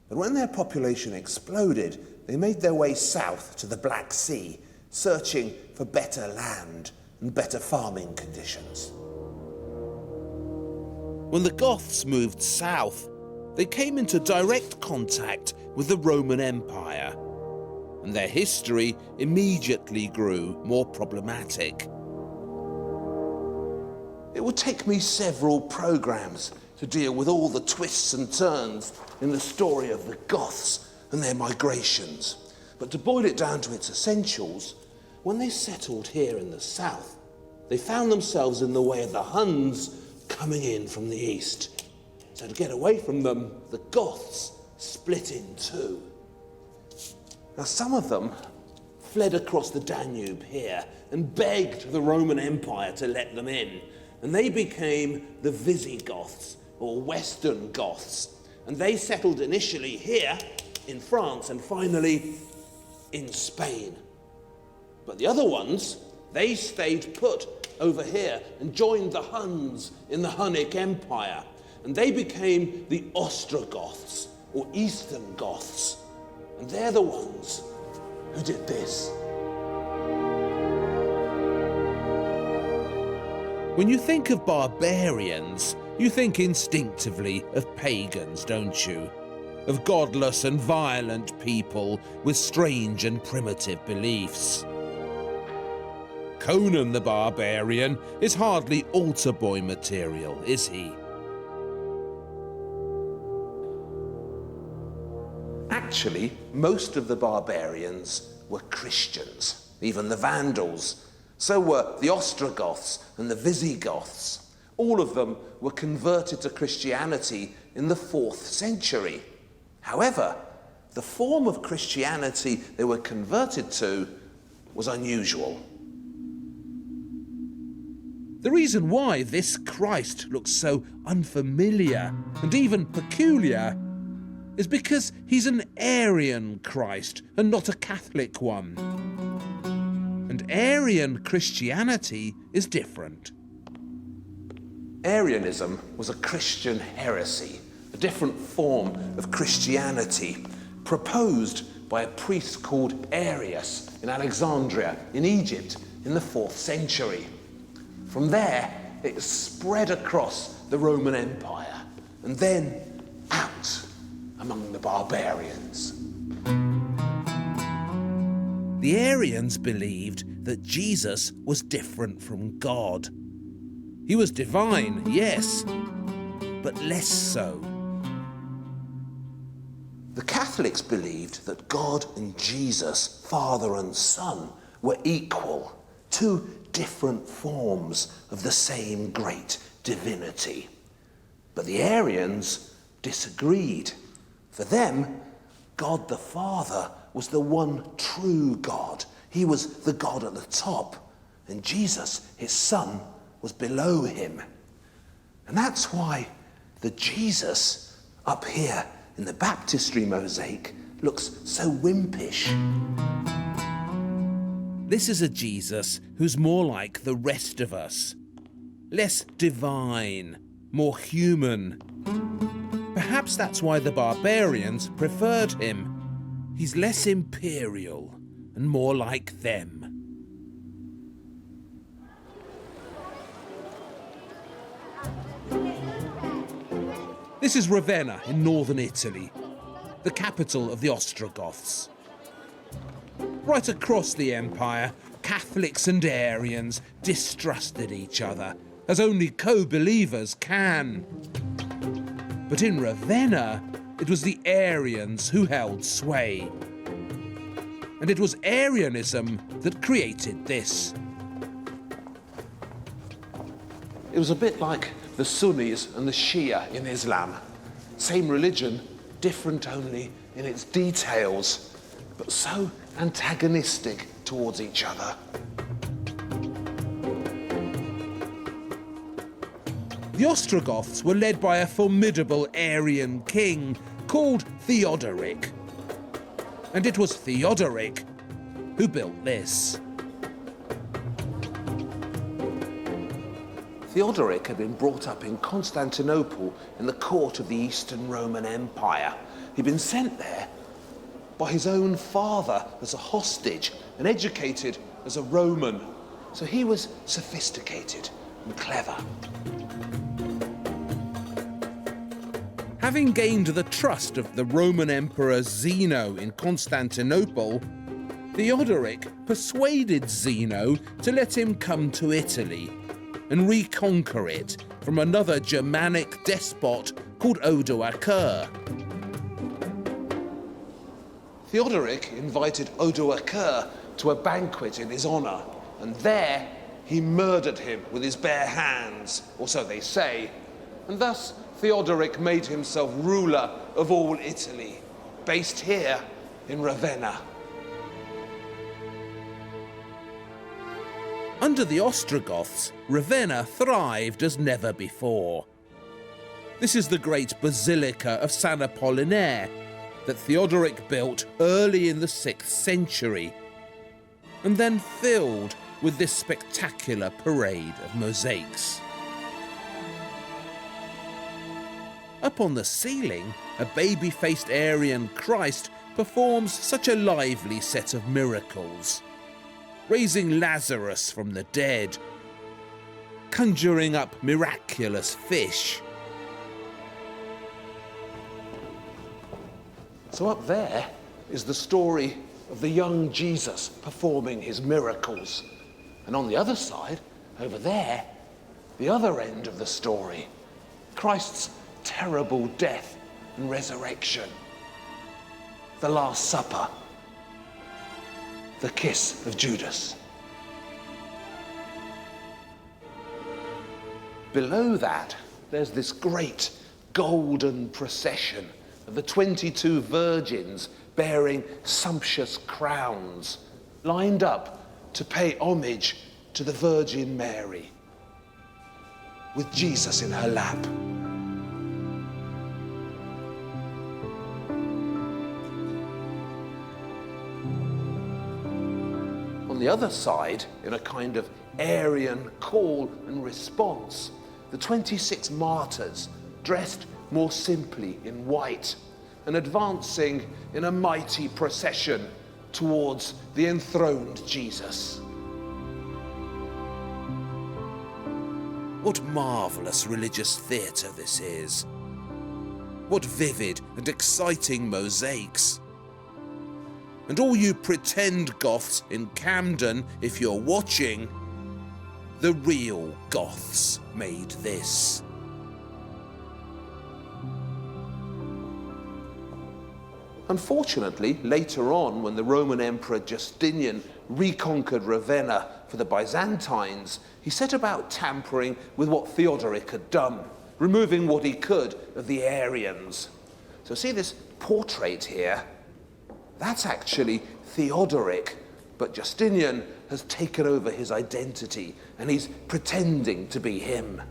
But when their population exploded, they made their way south to the Black Sea, searching for better land and better farming conditions. When the Goths moved south, they came into direct contact with the Roman Empire, and their history immediately grew more problematic. It would take me several programs to deal with all the twists and turns in the story of the Goths and their migrations. But to boil it down to its essentials, when they settled here in the south, they found themselves in the way of the Huns coming in from the east. So to get away from them, the Goths split in two. Now some of them fled across the Danube here and begged the Roman Empire to let them in. And they became the Visigoths, or Western Goths. And they settled initially here in France and finally in Spain. But the other ones, they stayed put over here and joined the Huns in the Hunnic Empire. And they became the Ostrogoths, or Eastern Goths. And they're the ones who did this. When you think of barbarians, you think instinctively of pagans, don't you? Of godless and violent people with strange and primitive beliefs. Conan the Barbarian is hardly altar boy material, is he? Actually, most of the barbarians were Christians, even the Vandals. So were the Ostrogoths and the Visigoths. All of them were converted to Christianity in the 4th century. However, the form of Christianity they were converted to was unusual. The reason why this Christ looks so unfamiliar and even peculiar is because he's an Aryan Christ and not a Catholic one. And Aryan Christianity is different. Arianism was a Christian heresy, a different form of Christianity, proposed by a priest called Arius in Alexandria, in Egypt, in the 4th century. From there, it spread across the Roman Empire and then out among the barbarians. The Aryans believed that Jesus was different from God. He was divine, yes, but less so. The Catholics believed that God and Jesus, Father and Son, were equal, two different forms of the same great divinity. But the Aryans disagreed. For them, God the Father was the one true God. He was the God at the top, and Jesus, his Son, was below him. And that's why the Jesus up here in the baptistry mosaic looks so wimpish. This is a Jesus who's more like the rest of us. Less divine, more human. Perhaps that's why the barbarians preferred him. He's less imperial and more like them. This is Ravenna in northern Italy, the capital of the Ostrogoths. Right across the empire, Catholics and Aryans distrusted each other, as only co-believers can. But in Ravenna, it was the Aryans who held sway. And it was Arianism that created this. It was a bit like the Sunnis and the Shia in Islam. Same religion, different only in its details, but so antagonistic towards each other. The Ostrogoths were led by a formidable Aryan king called Theodoric. And it was Theodoric who built this. Theodoric had been brought up in Constantinople in the court of the Eastern Roman Empire. He'd been sent there by his own father as a hostage and educated as a Roman. So he was sophisticated and clever. Having gained the trust of the Roman Emperor Zeno in Constantinople, Theodoric persuaded Zeno to let him come to Italy and reconquer it from another Germanic despot called Odoacer. Theodoric invited Odoacer to a banquet in his honor, and there he murdered him with his bare hands, or so they say, and thus Theodoric made himself ruler of all Italy, based here in Ravenna. Under the Ostrogoths, Ravenna thrived as never before. This is the great Basilica of San Apollinaire that Theodoric built early in the 6th century, and then filled with this spectacular parade of mosaics. Up on the ceiling, a baby-faced Aryan Christ performs such a lively set of miracles, raising Lazarus from the dead, conjuring up miraculous fish. So up there is the story of the young Jesus performing his miracles. And on the other side, over there, the other end of the story, Christ's terrible death and resurrection, the Last Supper, the kiss of Judas. Below that, there's this great golden procession of the 22 virgins bearing sumptuous crowns, lined up to pay homage to the Virgin Mary, with Jesus in her lap. On the other side, in a kind of Aryan call and response, the 26 martyrs, dressed more simply in white and advancing in a mighty procession towards the enthroned Jesus. What marvellous religious theatre this is. What vivid and exciting mosaics. And all you pretend Goths in Camden, if you're watching, the real Goths made this. Unfortunately, later on, when the Roman Emperor Justinian reconquered Ravenna for the Byzantines, he set about tampering with what Theodoric had done, removing what he could of the Aryans. So see this portrait here? That's actually Theodoric, but Justinian has taken over his identity and he's pretending to be him.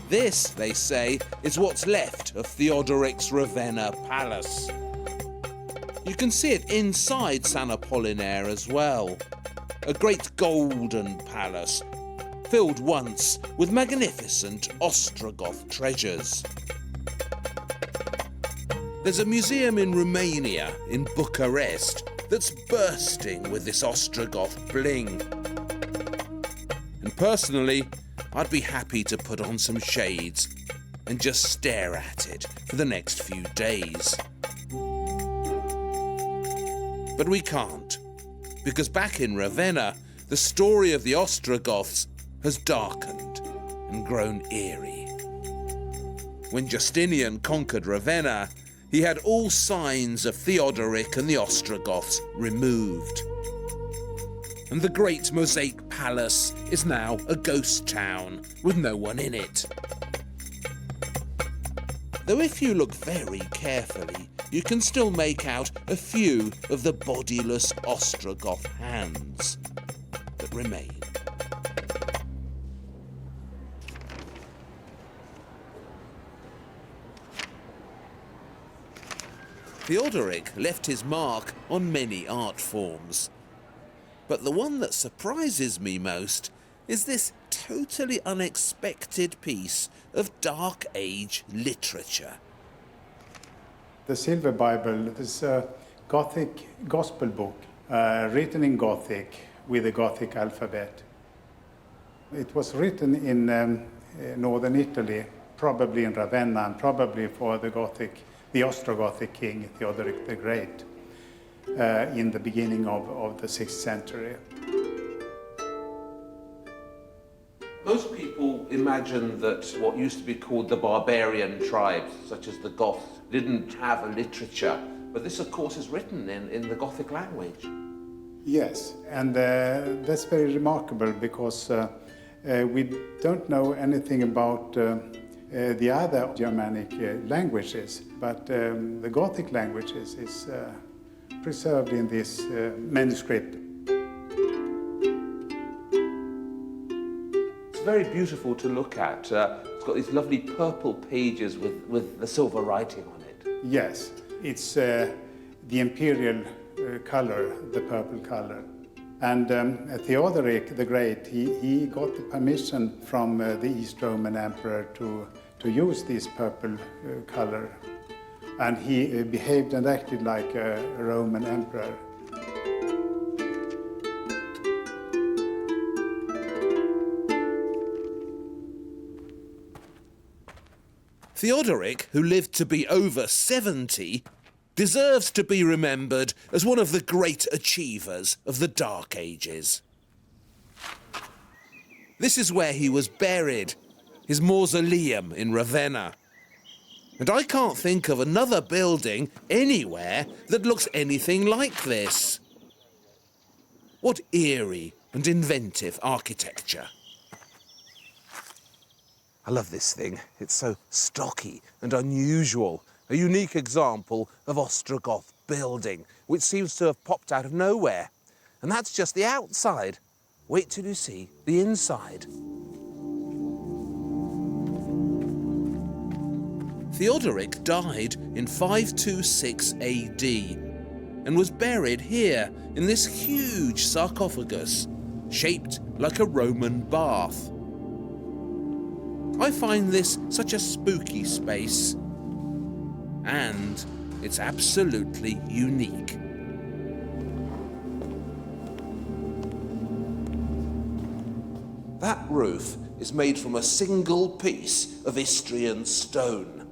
This, they say, is what's left of Theodoric's Ravenna palace. You can see it inside San Apollinaire as well. A great golden palace, filled once with magnificent Ostrogoth treasures. There's a museum in Romania, in Bucharest, that's bursting with this Ostrogoth bling. And personally, I'd be happy to put on some shades and just stare at it for the next few days. But we can't, because back in Ravenna, the story of the Ostrogoths has darkened and grown eerie. When Justinian conquered Ravenna, he had all signs of Theodoric and the Ostrogoths removed. And the great mosaic palace is now a ghost town with no one in it. Though if you look very carefully, you can still make out a few of the bodiless Ostrogoth hands that remain. Theodoric left his mark on many art forms. But the one that surprises me most is this totally unexpected piece of Dark Age literature. The Silver Bible is a Gothic gospel book written in Gothic with a Gothic alphabet. It was written in northern Italy, probably in Ravenna, and probably for the Ostrogothic king Theodoric the Great. In the beginning of the 6th century. Most people imagine that what used to be called the barbarian tribes, such as the Goths, didn't have a literature, but this of course is written in the Gothic language. Yes, and that's very remarkable because we don't know anything about the other Germanic languages, but the Gothic languages is preserved in this manuscript. It's very beautiful to look at. It's got these lovely purple pages with the silver writing on it. Yes, it's the Imperial color, the purple color. And Theodoric the Great, he got the permission from the East Roman Emperor to use this purple color. And he behaved and acted like a Roman emperor. Theodoric, who lived to be over 70, deserves to be remembered as one of the great achievers of the Dark Ages. This is where he was buried, his mausoleum in Ravenna. And I can't think of another building anywhere that looks anything like this. What eerie and inventive architecture. I love this thing. It's so stocky and unusual. A unique example of Ostrogoth building, which seems to have popped out of nowhere. And that's just the outside. Wait till you see the inside. Theodoric died in 526 AD and was buried here in this huge sarcophagus, shaped like a Roman bath. I find this such a spooky space, and it's absolutely unique. That roof is made from a single piece of Istrian stone.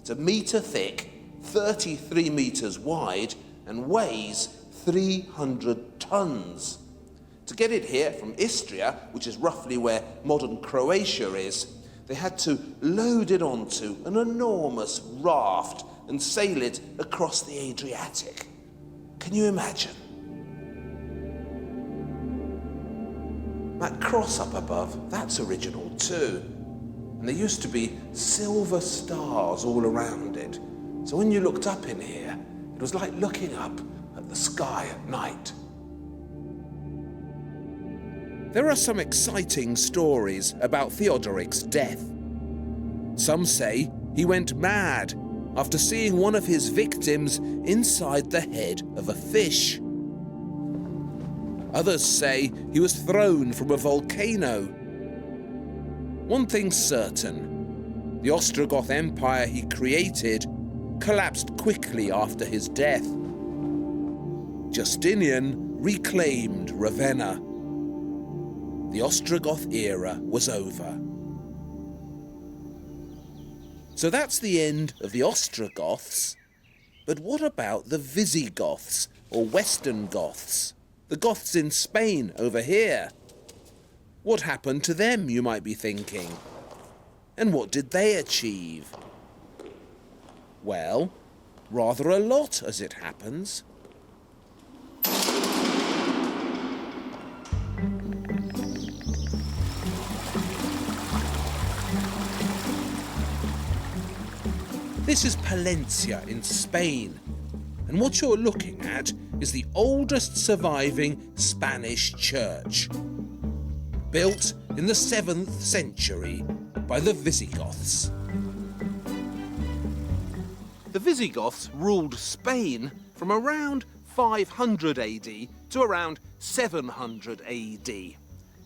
It's 1 metre thick, 33 metres wide, and weighs 300 tons. To get it here from Istria, which is roughly where modern Croatia is, they had to load it onto an enormous raft and sail it across the Adriatic. Can you imagine? That cross up above, that's original too. And there used to be silver stars all around it. So when you looked up in here, it was like looking up at the sky at night. There are some exciting stories about Theodoric's death. Some say he went mad after seeing one of his victims inside the head of a fish. Others say he was thrown from a volcano. One thing's certain, the Ostrogoth Empire he created collapsed quickly after his death. Justinian reclaimed Ravenna. The Ostrogoth era was over. So that's the end of the Ostrogoths. But what about the Visigoths, or Western Goths? The Goths in Spain over here. What happened to them, you might be thinking? And what did they achieve? Well, rather a lot, as it happens. This is Palencia in Spain, and what you're looking at is the oldest surviving Spanish church, built in the 7th century by the Visigoths. The Visigoths ruled Spain from around 500 AD to around 700 AD.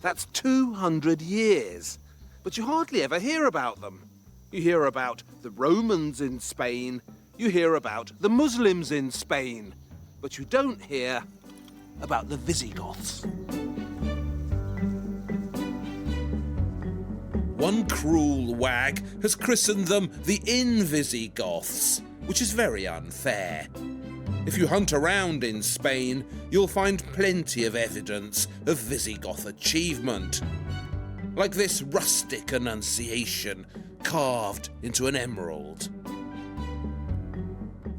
That's 200 years, but you hardly ever hear about them. You hear about the Romans in Spain, you hear about the Muslims in Spain, but you don't hear about the Visigoths. One cruel wag has christened them the Invisigoths, which is very unfair. If you hunt around in Spain, you'll find plenty of evidence of Visigoth achievement, like this rustic annunciation carved into an emerald.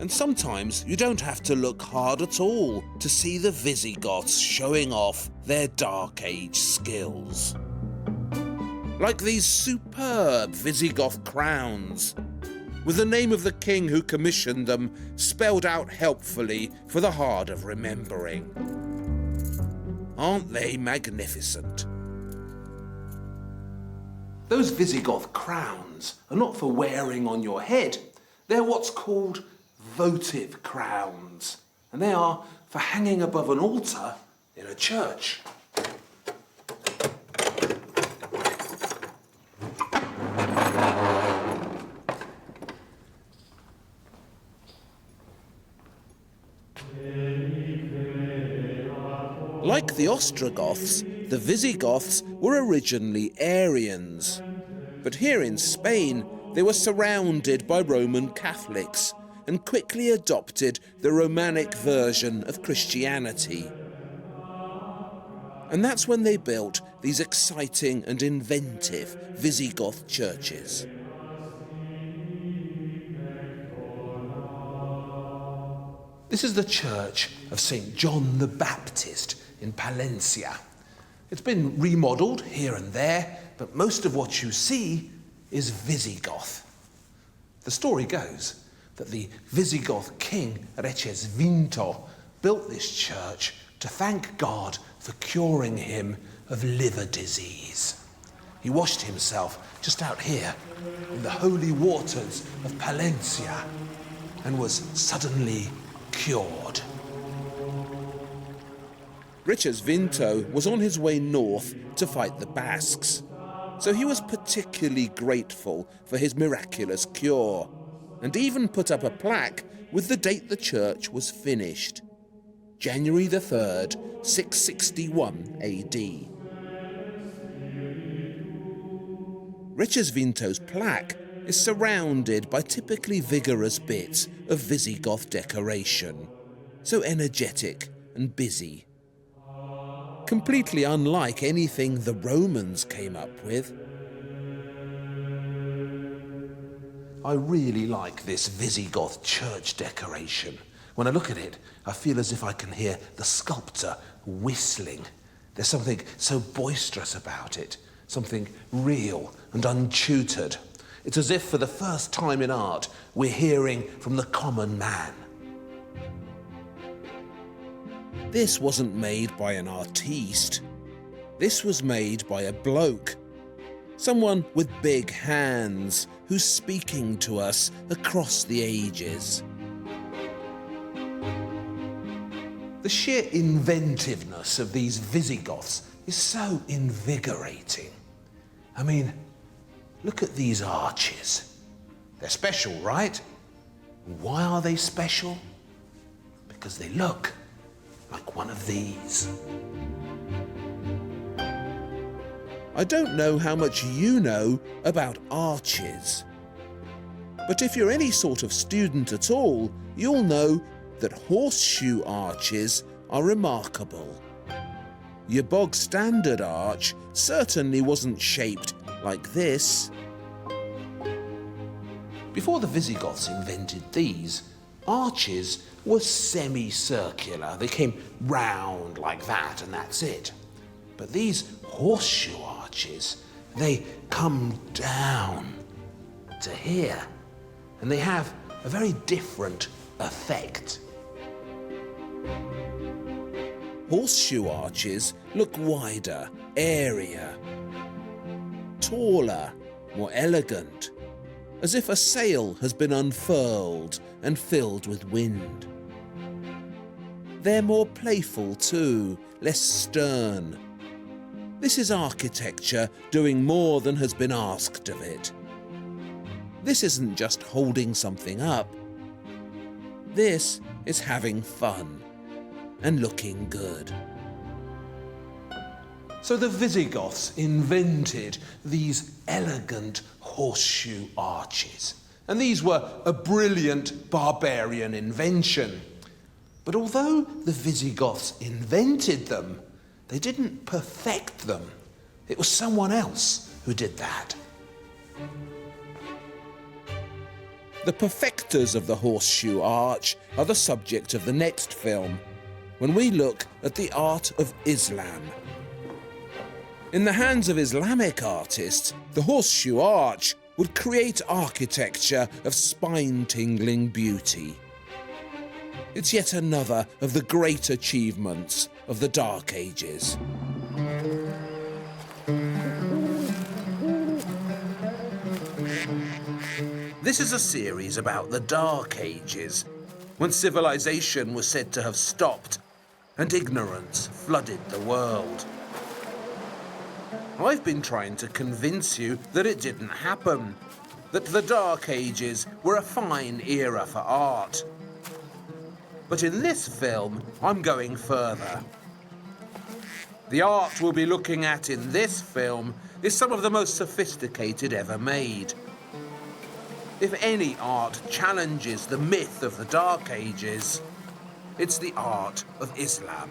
And sometimes you don't have to look hard at all to see the Visigoths showing off their Dark Age skills. Like these superb Visigoth crowns, with the name of the king who commissioned them spelled out helpfully for the hard of remembering. Aren't they magnificent? Those Visigoth crowns are not for wearing on your head. They're what's called votive crowns, and they are for hanging above an altar in a church. Like the Ostrogoths, the Visigoths were originally Aryans. But here in Spain, they were surrounded by Roman Catholics and quickly adopted the Romanic version of Christianity. And that's when they built these exciting and inventive Visigoth churches. This is the church of St. John the Baptist in Palencia. It's been remodelled here and there, but most of what you see is Visigoth. The story goes that the Visigoth king Recesvinto built this church to thank God for curing him of liver disease. He washed himself just out here in the holy waters of Palencia and was suddenly cured. Recesvinto was on his way north to fight the Basques, so he was particularly grateful for his miraculous cure, and even put up a plaque with the date the church was finished, January the 3rd, 661 AD. Recesvinto's plaque is surrounded by typically vigorous bits of Visigoth decoration, so energetic and busy. Completely unlike anything the Romans came up with. I really like this Visigoth church decoration. When I look at it, I feel as if I can hear the sculptor whistling. There's something so boisterous about it, something real and untutored. It's as if for the first time in art, we're hearing from the common man. This wasn't made by an artiste. This was made by a bloke. Someone with big hands who's speaking to us across the ages. The sheer inventiveness of these Visigoths is so invigorating. I mean, look at these arches. They're special, right? Why are they special? Because they look like one of these. I don't know how much you know about arches, but if you're any sort of student at all, you'll know that horseshoe arches are remarkable. Your bog standard arch certainly wasn't shaped like this. Before the Visigoths invented these, arches were semicircular. They came round like that and that's it. But these horseshoe arches, they come down to here and they have a very different effect. Horseshoe arches look wider, airier, taller, more elegant, as if a sail has been unfurled and filled with wind. They're more playful too, less stern. This is architecture doing more than has been asked of it. This isn't just holding something up. This is having fun and looking good. So the Visigoths invented these elegant horseshoe arches. And these were a brilliant barbarian invention. But although the Visigoths invented them, they didn't perfect them. It was someone else who did that. The perfecters of the horseshoe arch are the subject of the next film, when we look at the art of Islam. In the hands of Islamic artists, the horseshoe arch would create architecture of spine-tingling beauty. It's yet another of the great achievements of the Dark Ages. This is a series about the Dark Ages, when civilization was said to have stopped and ignorance flooded the world. I've been trying to convince you that it didn't happen, that the Dark Ages were a fine era for art. But in this film, I'm going further. The art we'll be looking at in this film is some of the most sophisticated ever made. If any art challenges the myth of the Dark Ages, it's the art of Islam.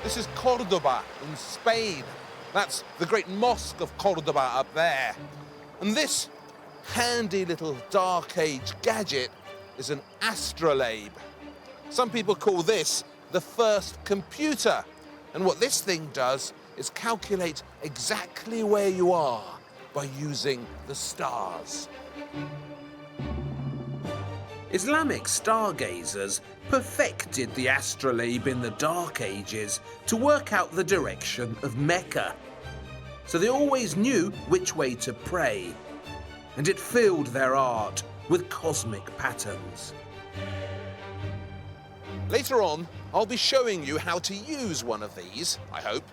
This is Cordoba in Spain. That's the great Mosque of Cordoba up there. And this handy little Dark Age gadget is an astrolabe. Some people call this the first computer. And what this thing does is calculate exactly where you are by using the stars. Islamic stargazers perfected the astrolabe in the Dark Ages to work out the direction of Mecca. So they always knew which way to pray, and it filled their art with cosmic patterns. Later on, I'll be showing you how to use one of these, I hope.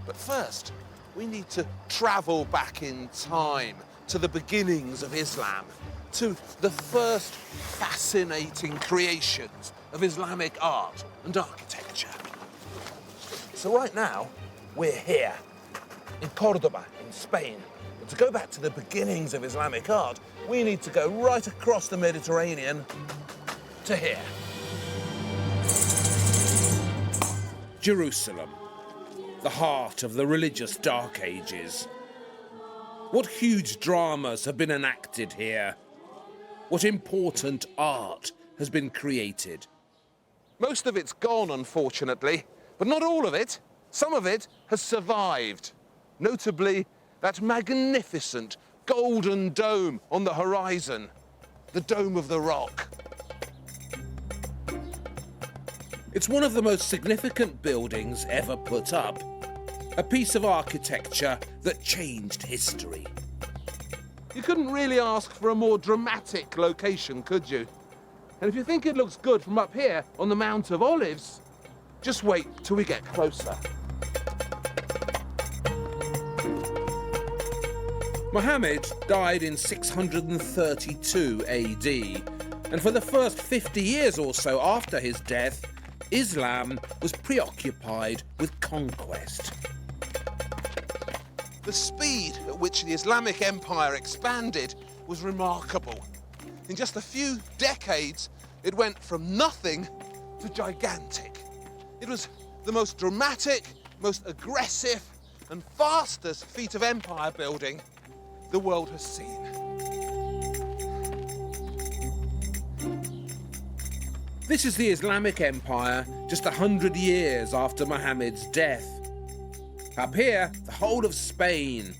But first, we need to travel back in time to the beginnings of Islam, to the first fascinating creations of Islamic art and architecture. So right now, we're here in Cordoba, in Spain. But to go back to the beginnings of Islamic art, we need to go right across the Mediterranean to here. Jerusalem, the heart of the religious Dark Ages. What huge dramas have been enacted here? What important art has been created? Most of it's gone, unfortunately, but not all of it. Some of it has survived, notably that magnificent golden dome on the horizon, the Dome of the Rock. It's one of the most significant buildings ever put up, a piece of architecture that changed history. You couldn't really ask for a more dramatic location, could you? And if you think it looks good from up here on the Mount of Olives, just wait till we get closer. Muhammad died in 632 AD, and for the first 50 years or so after his death, Islam was preoccupied with conquest. The speed at which the Islamic Empire expanded was remarkable. In just a few decades, it went from nothing to gigantic. It was the most dramatic, most aggressive, and fastest feat of empire building the world has seen. This is the Islamic Empire just 100 years after Muhammad's death. Up here, the whole of Spain,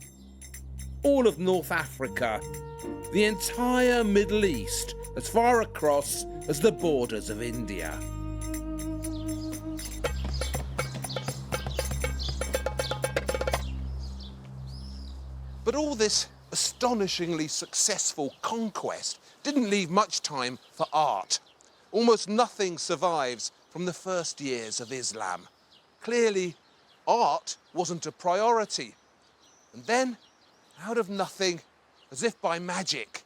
all of North Africa, the entire Middle East, as far across as the borders of India. But all this astonishingly successful conquest didn't leave much time for art. Almost nothing survives from the first years of Islam. Clearly, art wasn't a priority. And then, out of nothing, as if by magic,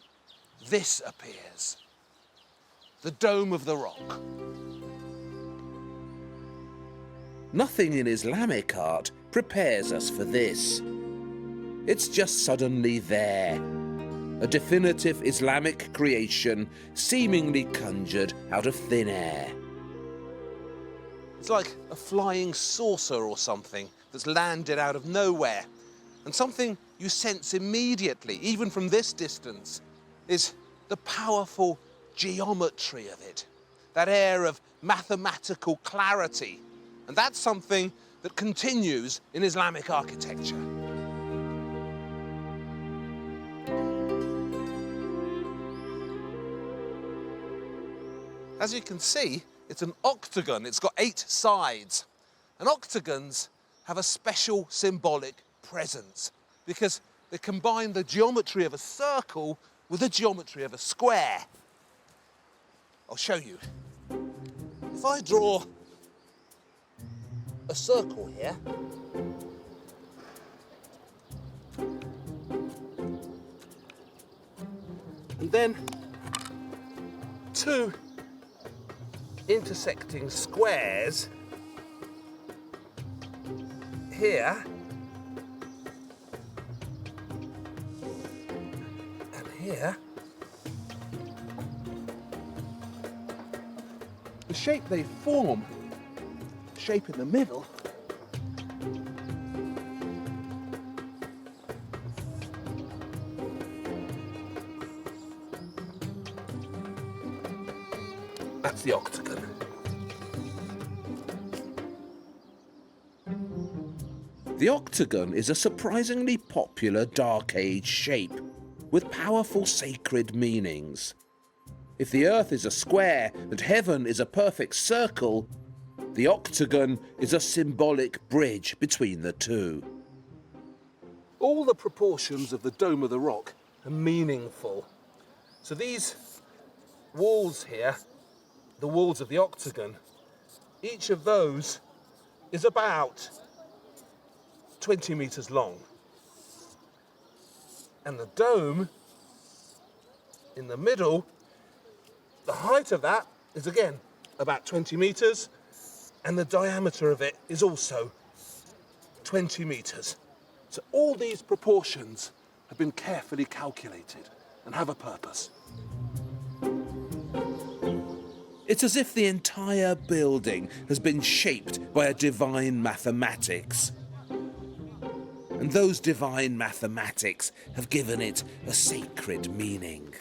this appears. The Dome of the Rock. Nothing in Islamic art prepares us for this. It's just suddenly there. A definitive Islamic creation seemingly conjured out of thin air. It's like a flying saucer or something that's landed out of nowhere. And something you sense immediately, even from this distance, is the powerful geometry of it, that air of mathematical clarity. And that's something that continues in Islamic architecture. As you can see, it's an octagon. It's got 8 sides. And octagons have a special symbolic presence because they combine the geometry of a circle with the geometry of a square. I'll show you. If I draw a circle here, and then 2 intersecting squares here and here, the shape they form, shape in the middle, that's the octagon. The octagon is a surprisingly popular Dark Age shape, with powerful sacred meanings. If the earth is a square and heaven is a perfect circle, the octagon is a symbolic bridge between the two. All the proportions of the Dome of the Rock are meaningful. So these walls here, the walls of the octagon, each of those is about 20 meters long. And the dome in the middle, the height of that is again about 20 meters, and the diameter of it is also 20 meters. So all these proportions have been carefully calculated and have a purpose. It's as if the entire building has been shaped by a divine mathematics. And those divine mathematics have given it a sacred meaning.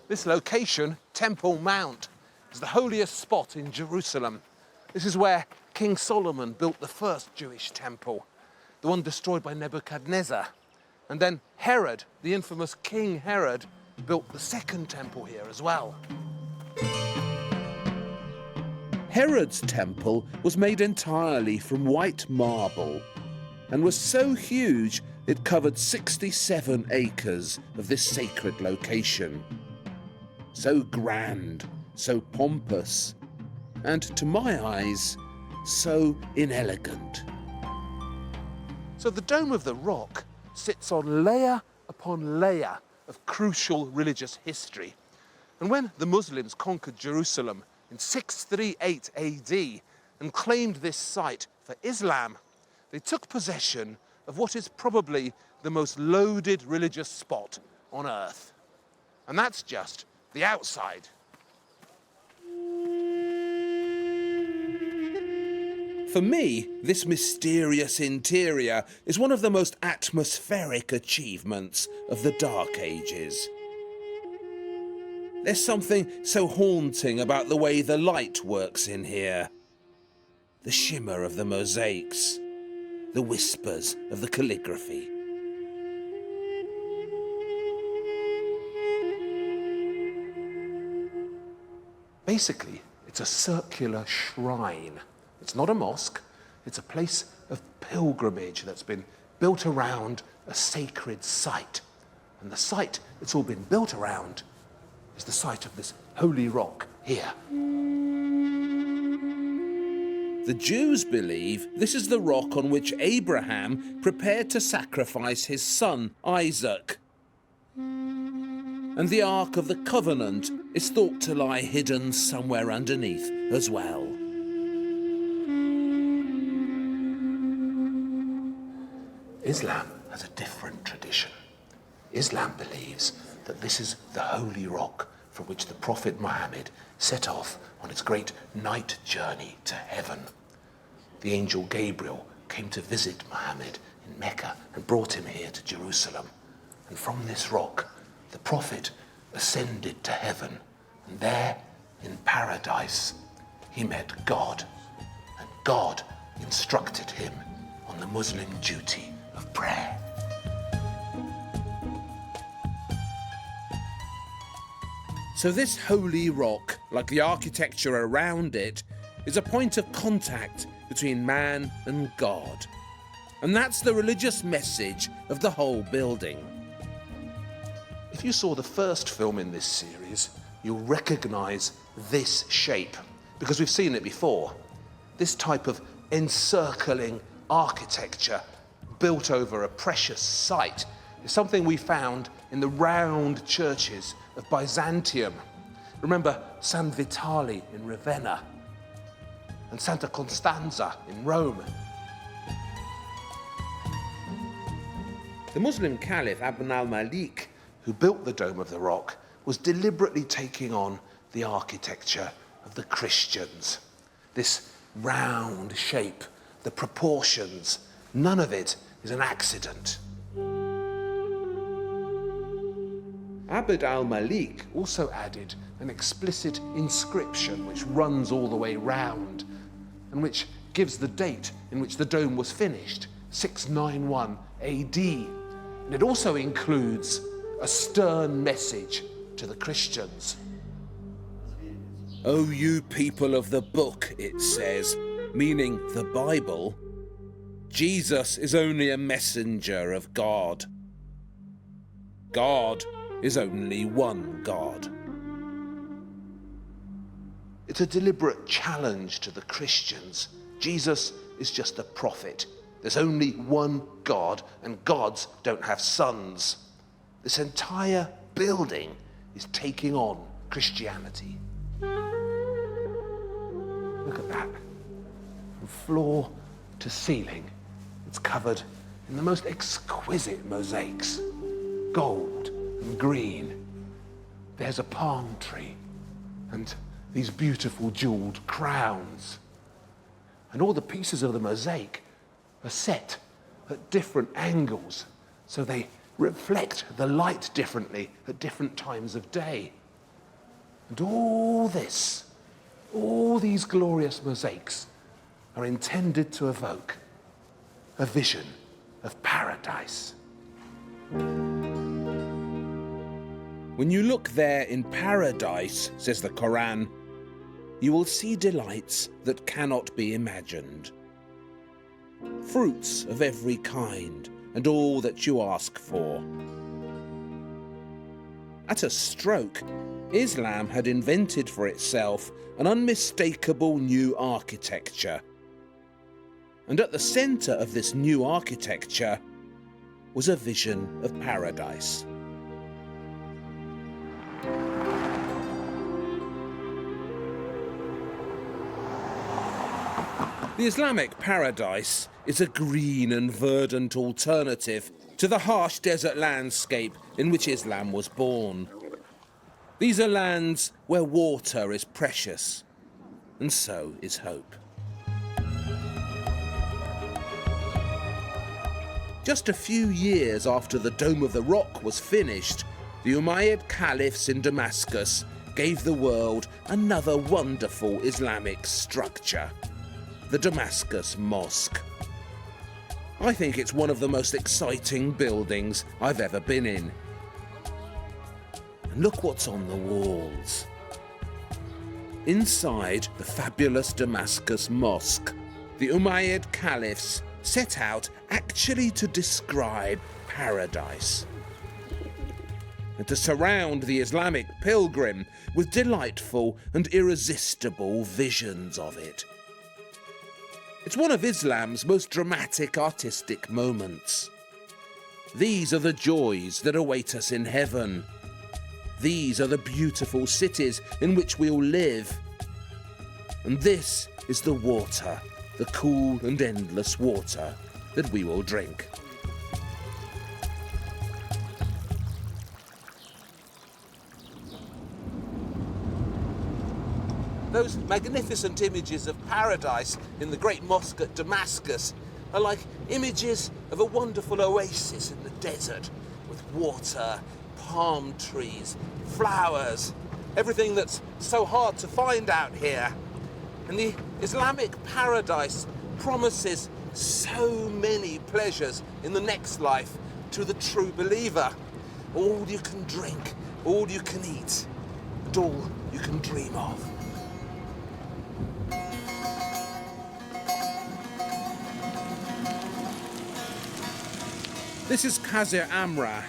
This location, Temple Mount, is the holiest spot in Jerusalem. This is where King Solomon built the first Jewish temple, the one destroyed by Nebuchadnezzar. And then Herod, the infamous King Herod, built the second temple here as well. Herod's temple was made entirely from white marble and was so huge it covered 67 acres of this sacred location. So grand, so pompous, and to my eyes, so inelegant. So the Dome of the Rock sits on layer upon layer of crucial religious history. And when the Muslims conquered Jerusalem in 638 AD and claimed this site for Islam, they took possession of what is probably the most loaded religious spot on earth. And that's just the outside. For me, this mysterious interior is one of the most atmospheric achievements of the Dark Ages. There's something so haunting about the way the light works in here. The shimmer of the mosaics, the whispers of the calligraphy. Basically, it's a circular shrine. It's not a mosque, it's a place of pilgrimage that's been built around a sacred site. And the site it's all been built around is the site of this holy rock here. The Jews believe this is the rock on which Abraham prepared to sacrifice his son, Isaac. And the Ark of the Covenant is thought to lie hidden somewhere underneath as well. Islam has a different tradition. Islam believes that this is the holy rock from which the Prophet Muhammad set off on his great night journey to heaven. The angel Gabriel came to visit Muhammad in Mecca and brought him here to Jerusalem. And from this rock, the Prophet ascended to heaven, and there, in paradise, he met God, and God instructed him on the Muslim duty of prayer. So this holy rock, like the architecture around it, is a point of contact between man and God. And that's the religious message of the whole building. If you saw the first film in this series, you'll recognize this shape, because we've seen it before. This type of encircling architecture built over a precious site is something we found in the round churches of Byzantium. Remember San Vitale in Ravenna and Santa Costanza in Rome. The Muslim Caliph Ibn al-Malik, who built the Dome of the Rock, was deliberately taking on the architecture of the Christians. This round shape, the proportions, none of it is an accident. Abd al-Malik also added an explicit inscription which runs all the way round and which gives the date in which the dome was finished, 691 AD. And it also includes a stern message to the Christians. "O you people of the book," it says, meaning the Bible, "Jesus is only a messenger of God. God is only one God." It's a deliberate challenge to the Christians. Jesus is just a prophet. There's only one God, and gods don't have sons. This entire building is taking on Christianity. Look at that. From floor to ceiling, it's covered in the most exquisite mosaics. Gold and green. There's a palm tree and these beautiful jeweled crowns. And all the pieces of the mosaic are set at different angles, so they reflect the light differently at different times of day. And all these glorious mosaics are intended to evoke a vision of paradise. "When you look there in paradise," says the Quran, "you will see delights that cannot be imagined. Fruits of every kind and all that you ask for." At a stroke, Islam had invented for itself an unmistakable new architecture. And at the centre of this new architecture was a vision of paradise. The Islamic paradise is a green and verdant alternative to the harsh desert landscape in which Islam was born. These are lands where water is precious, and so is hope. Just a few years after the Dome of the Rock was finished, the Umayyad caliphs in Damascus gave the world another wonderful Islamic structure: the Damascus Mosque. I think it's one of the most exciting buildings I've ever been in. And look what's on the walls. Inside the fabulous Damascus Mosque, the Umayyad caliphs set out actually to describe paradise and to surround the Islamic pilgrim with delightful and irresistible visions of it. It's one of Islam's most dramatic artistic moments. These are the joys that await us in heaven. These are the beautiful cities in which we'll live. And this is the water, the cool and endless water that we will drink. Those magnificent images of paradise in the great mosque at Damascus are like images of a wonderful oasis in the desert, with water, palm trees, flowers, everything that's so hard to find out here. And the Islamic paradise promises so many pleasures in the next life to the true believer. All you can drink, all you can eat, and all you can dream of. This is Qasr Amra.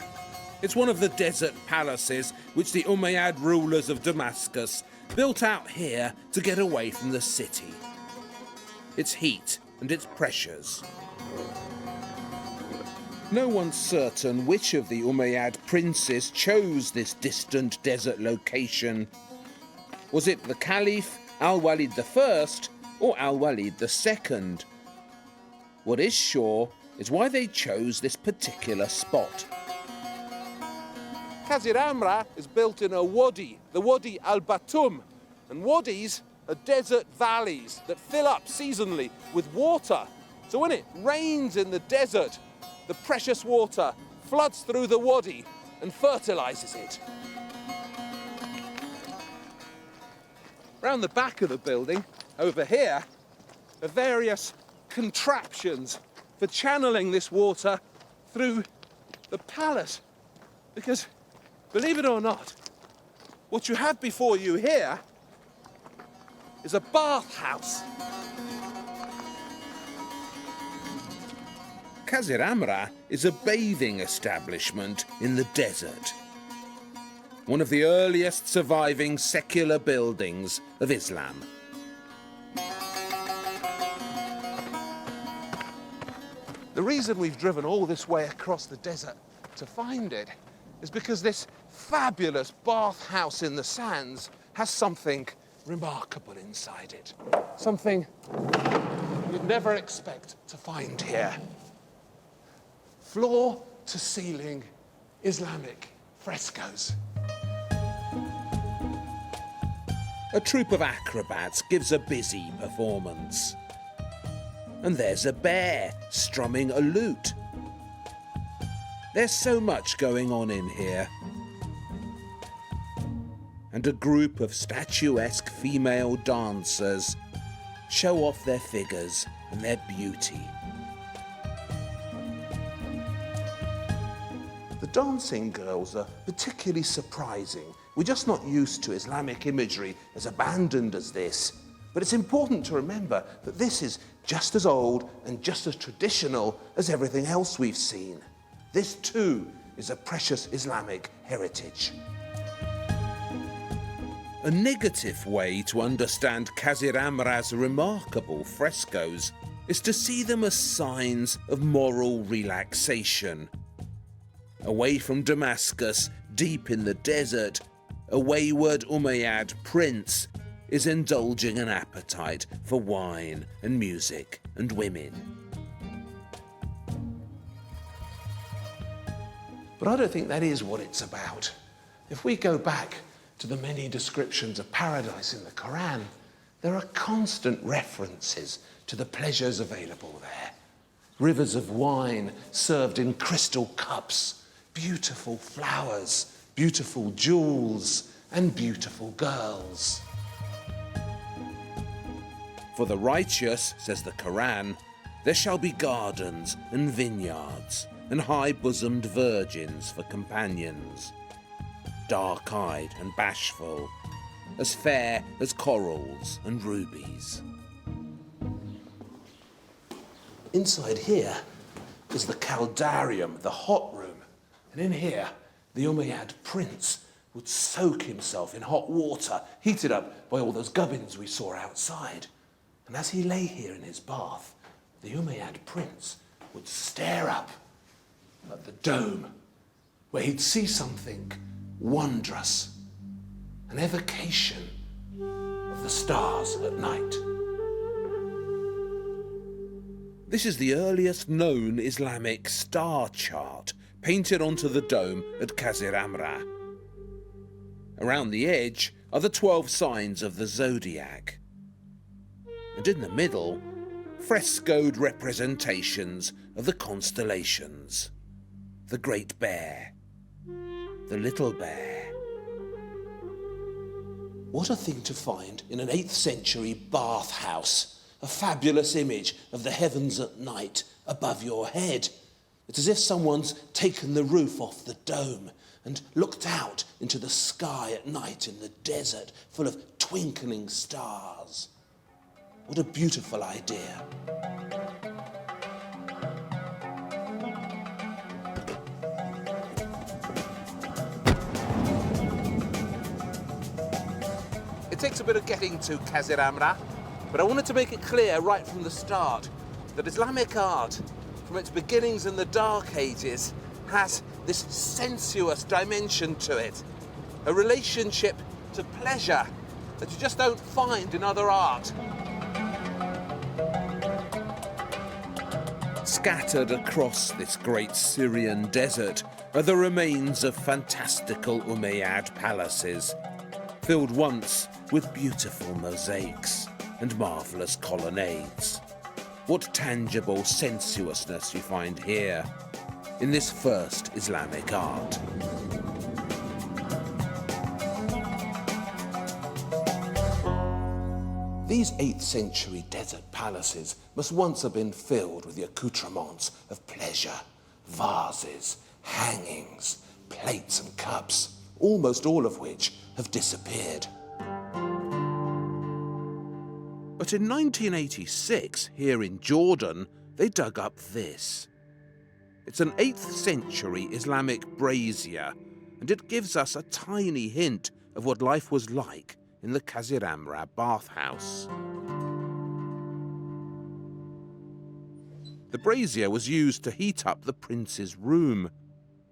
It's one of the desert palaces which the Umayyad rulers of Damascus built out here to get away from the city. Its heat and its pressures. No one's certain which of the Umayyad princes chose this distant desert location. Was it the Caliph Al-Walid I or Al-Walid II? What is sure is why they chose this particular spot. Qasr Amra is built in a wadi, the Wadi al-Batum, and wadis are desert valleys that fill up seasonally with water. So when it rains in the desert, the precious water floods through the wadi and fertilizes it. Round the back of the building, over here, of various contraptions for channeling this water through the palace. Because, believe it or not, what you have before you here is a bathhouse. Qasr Amra is a bathing establishment in the desert. One of the earliest surviving secular buildings of Islam. The reason we've driven all this way across the desert to find it is because this fabulous bathhouse in the sands has something remarkable inside it. Something you'd never expect to find here. Floor to ceiling Islamic frescoes. A troupe of acrobats gives a busy performance. And there's a bear strumming a lute. There's so much going on in here. And a group of statuesque female dancers show off their figures and their beauty. The dancing girls are particularly surprising. We're just not used to Islamic imagery as abandoned as this. But it's important to remember that this is just as old and just as traditional as everything else we've seen. This too is a precious Islamic heritage. A negative way to understand Qasr Amra's remarkable frescoes is to see them as signs of moral relaxation. Away from Damascus, deep in the desert, a wayward Umayyad prince is indulging an appetite for wine and music and women. But I don't think that is what it's about. If we go back to the many descriptions of paradise in the Quran, there are constant references to the pleasures available there. Rivers of wine served in crystal cups, beautiful flowers, beautiful jewels, and beautiful girls. For the righteous, says the Quran, there shall be gardens and vineyards and high-bosomed virgins for companions, dark-eyed and bashful, as fair as corals and rubies. Inside here is the Caldarium, the hot room, and in here the Umayyad prince would soak himself in hot water, heated up by all those gubbins we saw outside. And as he lay here in his bath, the Umayyad prince would stare up at the dome, where he'd see something wondrous, an evocation of the stars at night. This is the earliest known Islamic star chart painted onto the dome at Qasr Amra. Around the edge are the 12 signs of the zodiac. And in the middle, frescoed representations of the constellations. The Great Bear, the Little Bear. What a thing to find in an 8th century bathhouse, a fabulous image of the heavens at night above your head. It's as if someone's taken the roof off the dome and looked out into the sky at night in the desert full of twinkling stars. What a beautiful idea. It takes a bit of getting to Qasr Amra, but I wanted to make it clear right from the start that Islamic art, from its beginnings in the Dark Ages, has this sensuous dimension to it, a relationship to pleasure that you just don't find in other art. Scattered across this great Syrian desert are the remains of fantastical Umayyad palaces, filled once with beautiful mosaics and marvellous colonnades. What tangible sensuousness you find here, in this first Islamic art. These 8th century desert palaces must once have been filled with the accoutrements of pleasure, vases, hangings, plates and cups, almost all of which have disappeared. But in 1986, here in Jordan, they dug up this. It's an 8th century Islamic brazier, and it gives us a tiny hint of what life was like in the Kaziramra bathhouse. The brazier was used to heat up the prince's room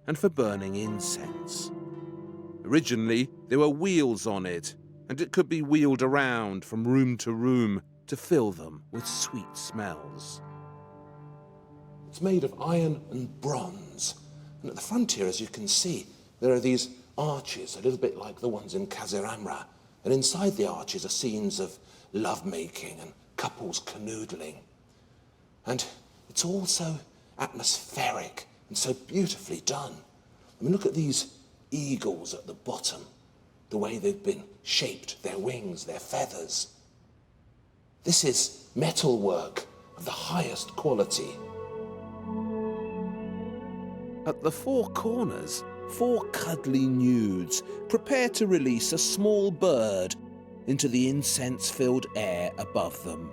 and for burning incense. Originally, there were wheels on it, and it could be wheeled around from room to fill them with sweet smells. It's made of iron and bronze, and at the front here, as you can see, there are these arches, a little bit like the ones in Kaziramra, and inside the arches are scenes of lovemaking and couples canoodling. And it's all so atmospheric and so beautifully done. I mean, look at these eagles at the bottom, the way they've been shaped, their wings, their feathers. This is metalwork of the highest quality. At the four corners, 4 cuddly nudes prepare to release a small bird into the incense-filled air above them.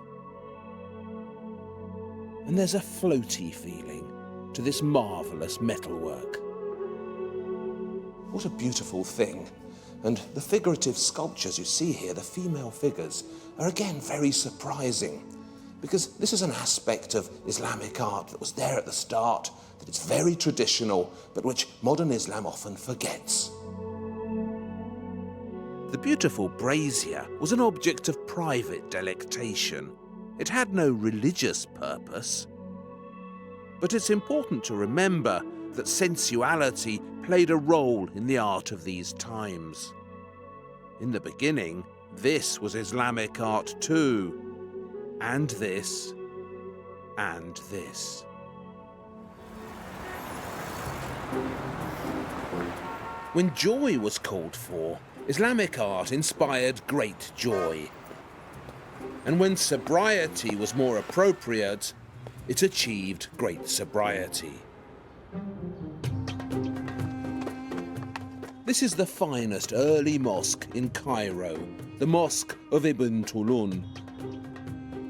And there's a floaty feeling to this marvellous metalwork. What a beautiful thing. And the figurative sculptures you see here, the female figures, are again very surprising, because this is an aspect of Islamic art that was there at the start, that it's very traditional, but which modern Islam often forgets. The beautiful brazier was an object of private delectation. It had no religious purpose. But it's important to remember that sensuality played a role in the art of these times. In the beginning, this was Islamic art too. And this. And this. When joy was called for, Islamic art inspired great joy. And when sobriety was more appropriate, it achieved great sobriety. This is the finest early mosque in Cairo, the Mosque of Ibn Tulun.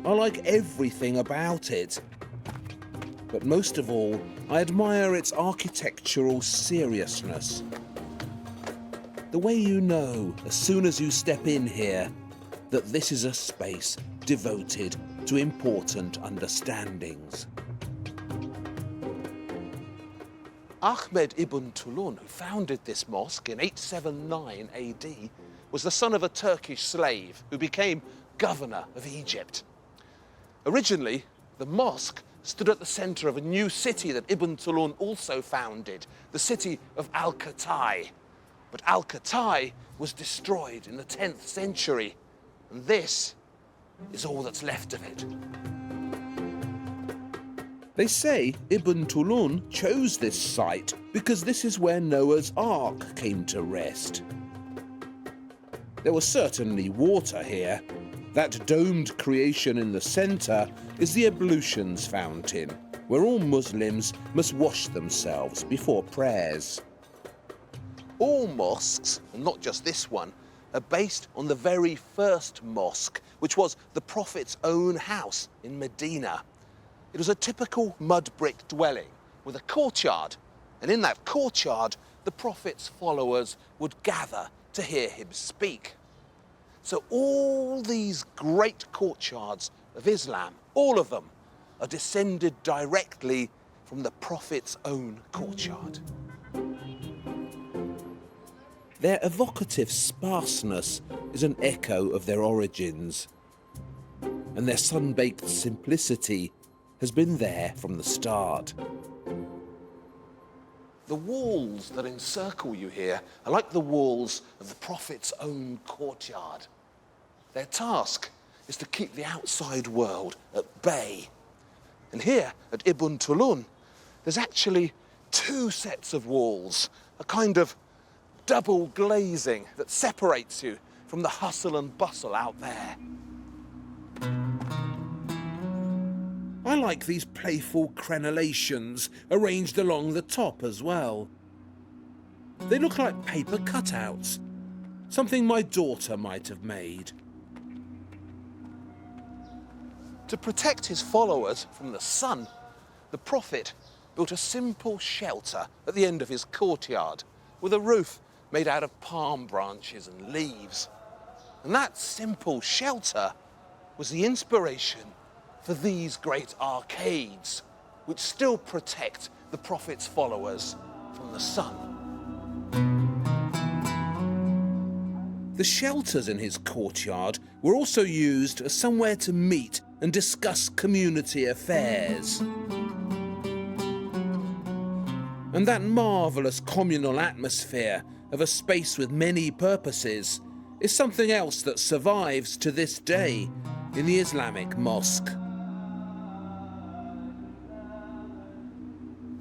I like everything about it, but most of all, I admire its architectural seriousness. The way you know, as soon as you step in here, that this is a space devoted to important understandings. Ahmed ibn Tulun, who founded this mosque in 879 AD, was the son of a Turkish slave who became governor of Egypt. Originally, the mosque stood at the centre of a new city that Ibn Tulun also founded, the city of Al-Khatai. But Al-Khatai was destroyed in the 10th century, and this is all that's left of it. They say Ibn Tulun chose this site because this is where Noah's Ark came to rest. There was certainly water here. That domed creation in the centre is the ablutions fountain, where all Muslims must wash themselves before prayers. All mosques, and not just this one, are based on the very first mosque, which was the Prophet's own house in Medina. It was a typical mud brick dwelling with a courtyard, and in that courtyard, the Prophet's followers would gather to hear him speak. So all these great courtyards of Islam, all of them, are descended directly from the Prophet's own courtyard. Their evocative sparseness is an echo of their origins, and their sun-baked simplicity has been there from the start. The walls that encircle you here are like the walls of the Prophet's own courtyard. Their task is to keep the outside world at bay. And here at Ibn Tulun, there's actually 2 sets of walls, a kind of double glazing that separates you from the hustle and bustle out there. I like these playful crenellations arranged along the top as well. They look like paper cutouts, something my daughter might have made. To protect his followers from the sun, the prophet built a simple shelter at the end of his courtyard with a roof made out of palm branches and leaves. And that simple shelter was the inspiration for these great arcades, which still protect the prophet's followers from the sun. The shelters in his courtyard were also used as somewhere to meet and discuss community affairs. And that marvellous communal atmosphere of a space with many purposes is something else that survives to this day in the Islamic mosque.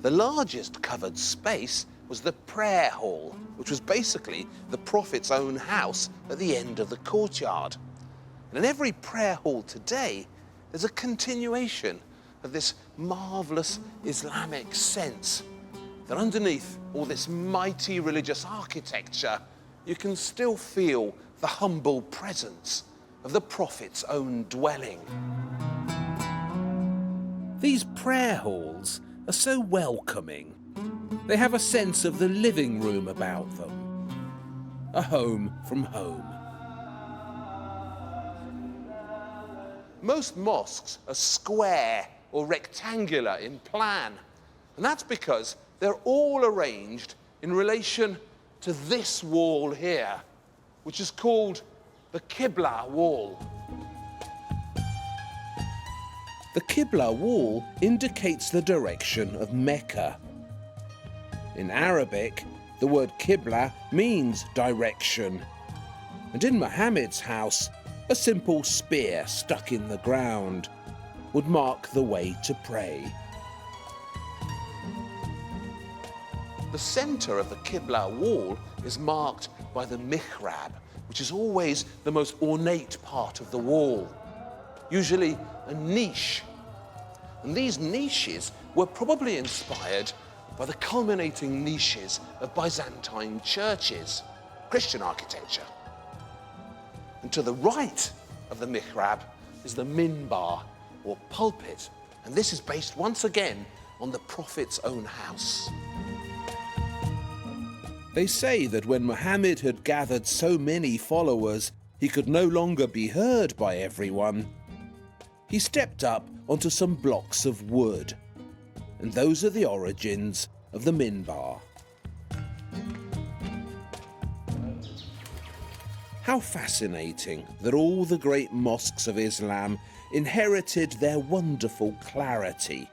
The largest covered space was the prayer hall, which was basically the prophet's own house at the end of the courtyard. And in every prayer hall today, there's a continuation of this marvellous Islamic sense that underneath all this mighty religious architecture, you can still feel the humble presence of the prophet's own dwelling. These prayer halls are so welcoming. They have a sense of the living room about them, a home from home. Most mosques are square or rectangular in plan, and that's because they're all arranged in relation to this wall here, which is called the Qibla wall. The Qibla wall indicates the direction of Mecca. In Arabic, the word Qibla means direction, and in Muhammad's house, a simple spear stuck in the ground would mark the way to pray. The centre of the Qibla wall is marked by the mihrab, which is always the most ornate part of the wall, usually a niche. And these niches were probably inspired by the culminating niches of Byzantine churches, Christian architecture. And to the right of the mihrab is the minbar, or pulpit, and this is based once again on the prophet's own house. They say that when Muhammad had gathered so many followers, he could no longer be heard by everyone. He stepped up onto some blocks of wood, and those are the origins of the minbar. How fascinating that all the great mosques of Islam inherited their wonderful clarity,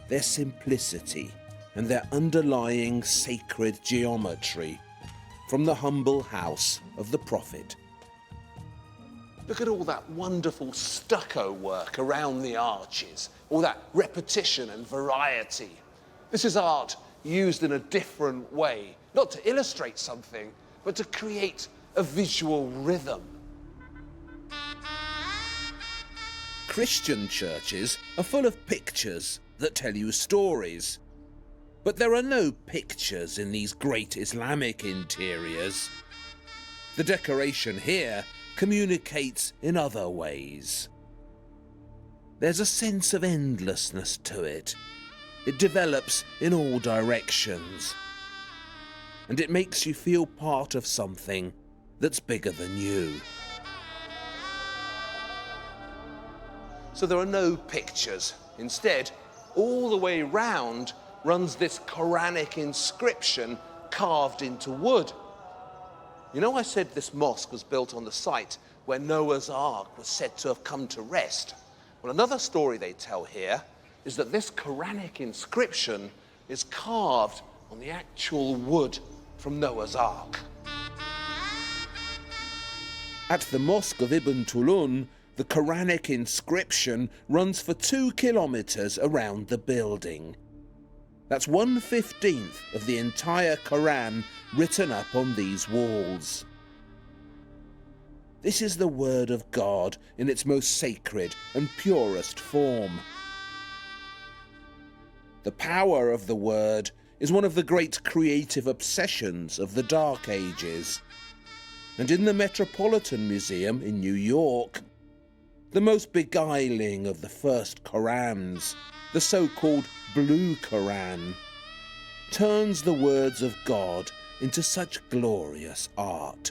their simplicity, and their underlying sacred geometry from the humble house of the Prophet. Look at all that wonderful stucco work around the arches, all that repetition and variety. This is art used in a different way, not to illustrate something, but to create a visual rhythm. Christian churches are full of pictures that tell you stories. But there are no pictures in these great Islamic interiors. The decoration here communicates in other ways. There's a sense of endlessness to it. It develops in all directions. And it makes you feel part of something that's bigger than you. So there are no pictures. Instead, all the way round runs this Quranic inscription carved into wood. You know, I said this mosque was built on the site where Noah's Ark was said to have come to rest. Well, another story they tell here is that this Quranic inscription is carved on the actual wood from Noah's Ark. At the Mosque of Ibn Tulun, the Quranic inscription runs for 2 kilometers around the building. That's 1/15 of the entire Quran written up on these walls. This is the word of God in its most sacred and purest form. The power of the word is one of the great creative obsessions of the Dark Ages. And in the Metropolitan Museum in New York, the most beguiling of the first Korans, the so-called Blue Koran, turns the words of God into such glorious art.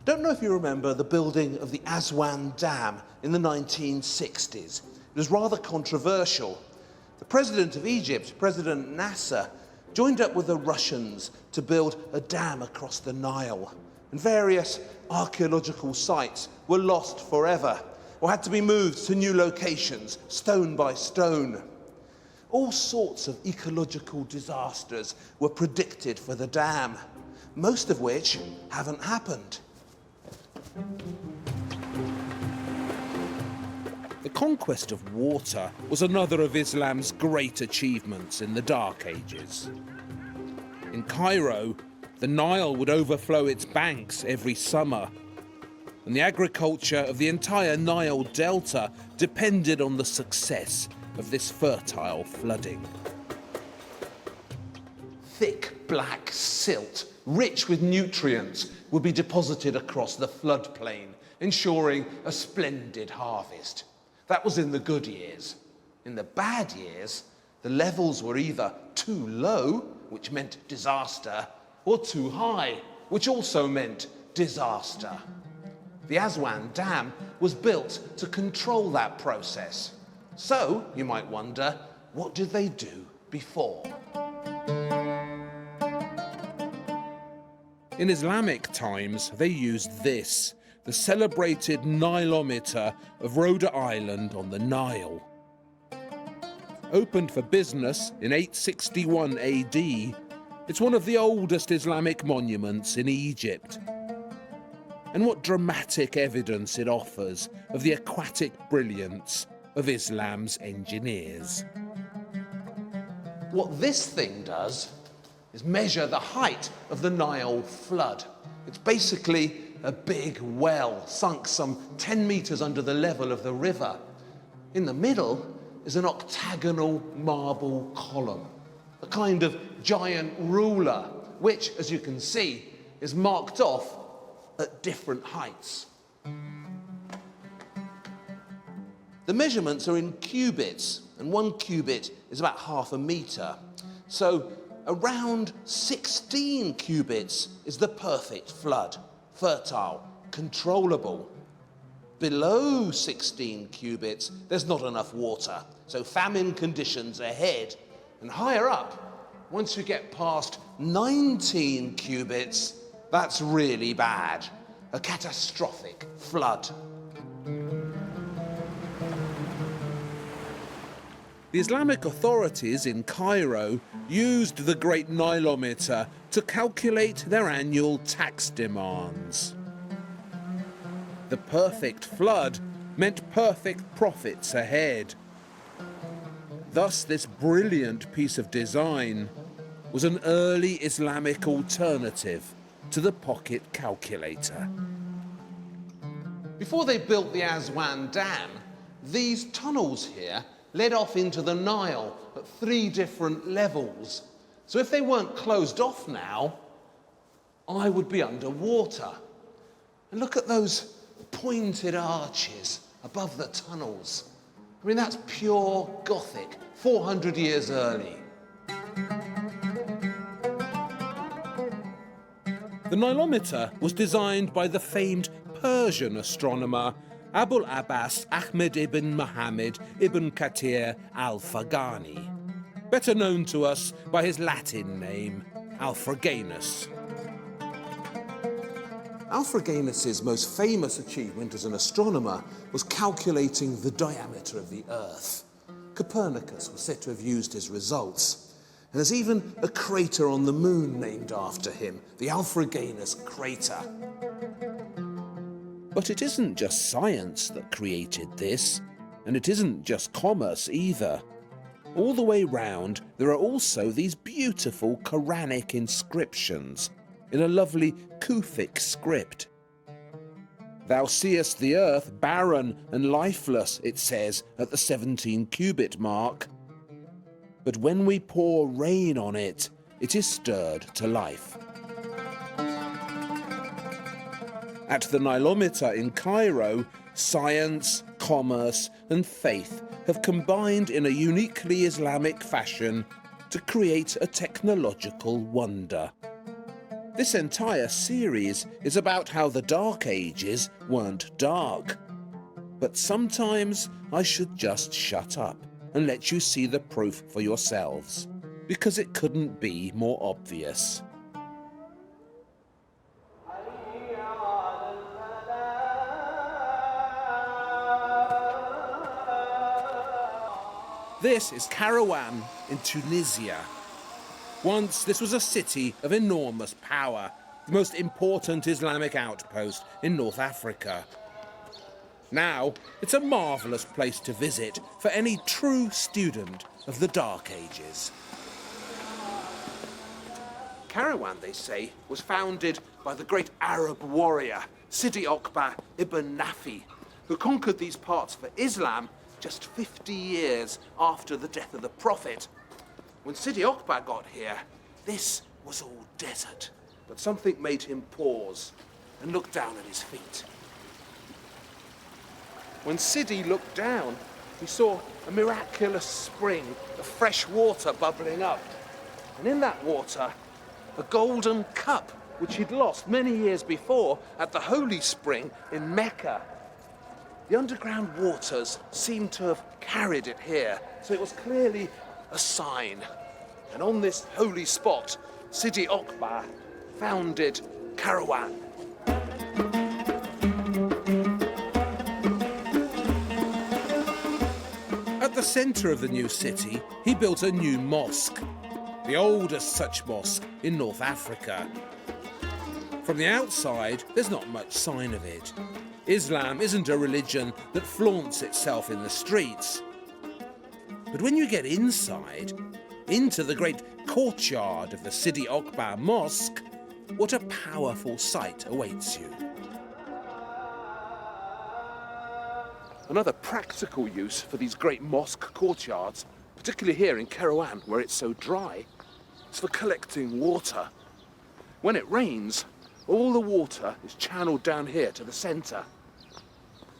Don't know if you remember the building of the Aswan Dam in the 1960s. It was rather controversial. The president of Egypt, President Nasser, joined up with the Russians to build a dam across the Nile, and various archaeological sites were lost forever or had to be moved to new locations, stone by stone. All sorts of ecological disasters were predicted for the dam, most of which haven't happened. The conquest of water was another of Islam's great achievements in the Dark Ages. In Cairo, the Nile would overflow its banks every summer, and the agriculture of the entire Nile Delta depended on the success of this fertile flooding. Thick black silt, rich with nutrients, would be deposited across the floodplain, ensuring a splendid harvest. That was in the good years. In the bad years, the levels were either too low, which meant disaster, or too high, which also meant disaster. The Aswan Dam was built to control that process. So, you might wonder, what did they do before? In Islamic times, they used this, the celebrated Nilometer of Rhode Island on the Nile. Opened for business in 861 AD, it's one of the oldest Islamic monuments in Egypt. And what dramatic evidence it offers of the aquatic brilliance of Islam's engineers. What this thing does is measure the height of the Nile flood. It's basically a big well sunk some 10 meters under the level of the river. In the middle is an octagonal marble column, a kind of giant ruler, which, as you can see, is marked off at different heights. The measurements are in cubits, and 1 cubit is about half a meter. So around 16 cubits is the perfect flood, fertile, controllable. Below 16 cubits, there's not enough water, so famine conditions ahead. And higher up, once you get past 19 cubits, that's really bad, a catastrophic flood. The Islamic authorities in Cairo used the Great Nilometer to calculate their annual tax demands. The perfect flood meant perfect profits ahead. Thus, this brilliant piece of design was an early Islamic alternative to the pocket calculator. Before they built the Aswan Dam, these tunnels here led off into the Nile at 3 different levels. So if they weren't closed off now, I would be underwater. And look at those pointed arches above the tunnels. I mean, that's pure Gothic, 400 years early. The Nilometer was designed by the famed Persian astronomer Abul Abbas Ahmed ibn Muhammad ibn Kathir al-Faghani, better known to us by his Latin name, Alfraganus. Alfraganus's most famous achievement as an astronomer was calculating the diameter of the Earth. Copernicus was said to have used his results, and there's even a crater on the moon named after him, the Alfraganus crater. But it isn't just science that created this, and it isn't just commerce either. All the way round, there are also these beautiful Quranic inscriptions in a lovely Kufic script. Thou seest the earth barren and lifeless, it says at the 17-cubit mark. But when we pour rain on it, it is stirred to life. At the Nilometer in Cairo, science, commerce and faith have combined in a uniquely Islamic fashion to create a technological wonder. This entire series is about how the Dark Ages weren't dark. But sometimes I should just shut up and let you see the proof for yourselves, because it couldn't be more obvious. This is Kairouan in Tunisia. Once this was a city of enormous power, the most important Islamic outpost in North Africa. Now, it's a marvellous place to visit for any true student of the Dark Ages. Kairouan, they say, was founded by the great Arab warrior, Sidi Okba ibn Nafi, who conquered these parts for Islam just 50 years after the death of the Prophet. When Sidi Okba got here, this was all desert. But something made him pause and look down at his feet. When Sidi looked down, he saw a miraculous spring of fresh water bubbling up. And in that water, a golden cup, which he'd lost many years before at the holy spring in Mecca. The underground waters seemed to have carried it here, so it was clearly a sign. And on this holy spot, Sidi Okba founded Kairouan. At the centre of the new city, he built a new mosque, the oldest such mosque in North Africa. From the outside, there's not much sign of it. Islam isn't a religion that flaunts itself in the streets. But when you get inside, into the great courtyard of the Sidi Okba Mosque, what a powerful sight awaits you. Another practical use for these great mosque courtyards, particularly here in Kairouan where it's so dry, is for collecting water. When it rains, all the water is channeled down here to the centre.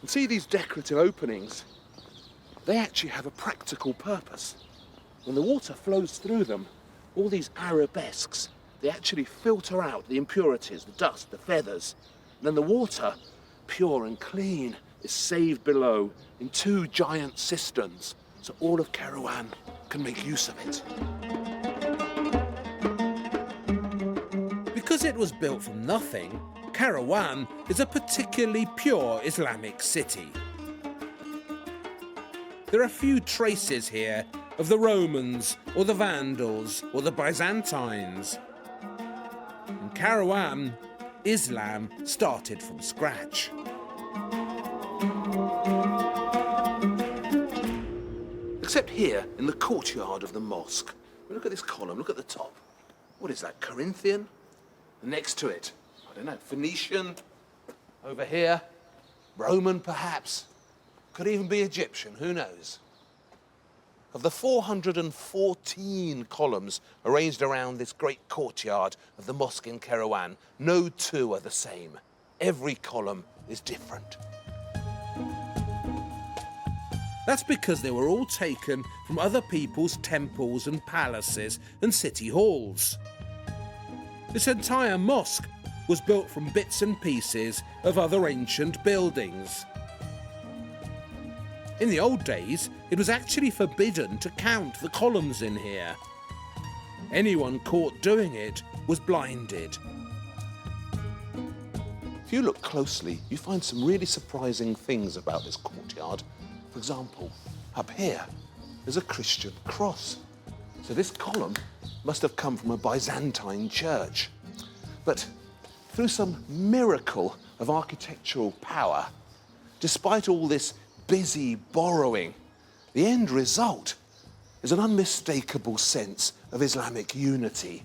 And see these decorative openings? They actually have a practical purpose. When the water flows through them, all these arabesques, they actually filter out the impurities, the dust, the feathers. And then the water, pure and clean, is saved below in 2 giant cisterns, so all of Kairouan can make use of it. Because it was built from nothing, Kairouan is a particularly pure Islamic city. There are few traces here of the Romans or the Vandals or the Byzantines. In Kairouan, Islam started from scratch. Except here in the courtyard of the mosque. Look at this column, look at the top. What is that, Corinthian? And next to it, I don't know, Phoenician? Over here, Roman perhaps? Could even be Egyptian, who knows? Of the 414 columns arranged around this great courtyard of the mosque in Kairouan, no 2 are the same. Every column is different. That's because they were all taken from other people's temples and palaces and city halls. This entire mosque was built from bits and pieces of other ancient buildings. In the old days, it was actually forbidden to count the columns in here. Anyone caught doing it was blinded. If you look closely, you find some really surprising things about this courtyard. For example, up here, there's a Christian cross. So this column must have come from a Byzantine church. But through some miracle of architectural power, despite all this busy borrowing, the end result is an unmistakable sense of Islamic unity.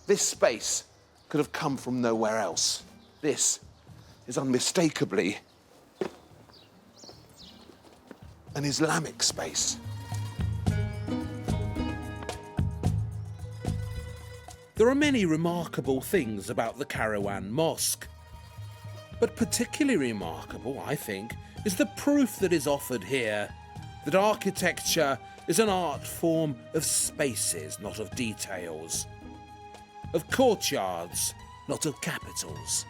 This space could have come from nowhere else. This is unmistakably an Islamic space. There are many remarkable things about the Karawan Mosque. But particularly remarkable, I think, is the proof that is offered here that architecture is an art form of spaces, not of details, of courtyards, not of capitals.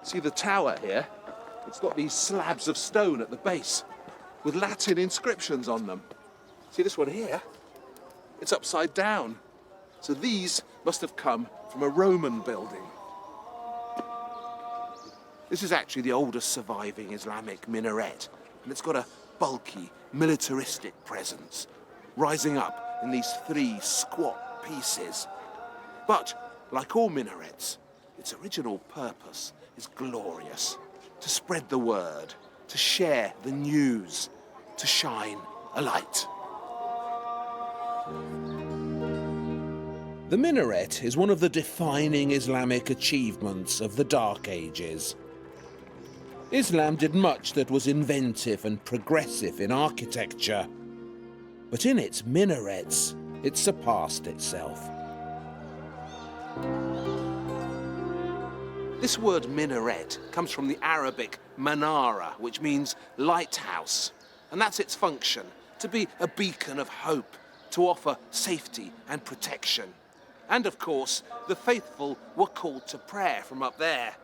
See the tower here? It's got these slabs of stone at the base with Latin inscriptions on them. See this one here? It's upside down. So these must have come from a Roman building. This is actually the oldest surviving Islamic minaret, and it's got a bulky, militaristic presence, rising up in these three squat pieces. But, like all minarets, its original purpose is glorious: to spread the word, to share the news, to shine a light. The minaret is one of the defining Islamic achievements of the Dark Ages. Islam did much that was inventive and progressive in architecture, but in its minarets, it surpassed itself. This word minaret comes from the Arabic manara, which means lighthouse, and that's its function, to be a beacon of hope, to offer safety and protection. And of course, the faithful were called to prayer from up there.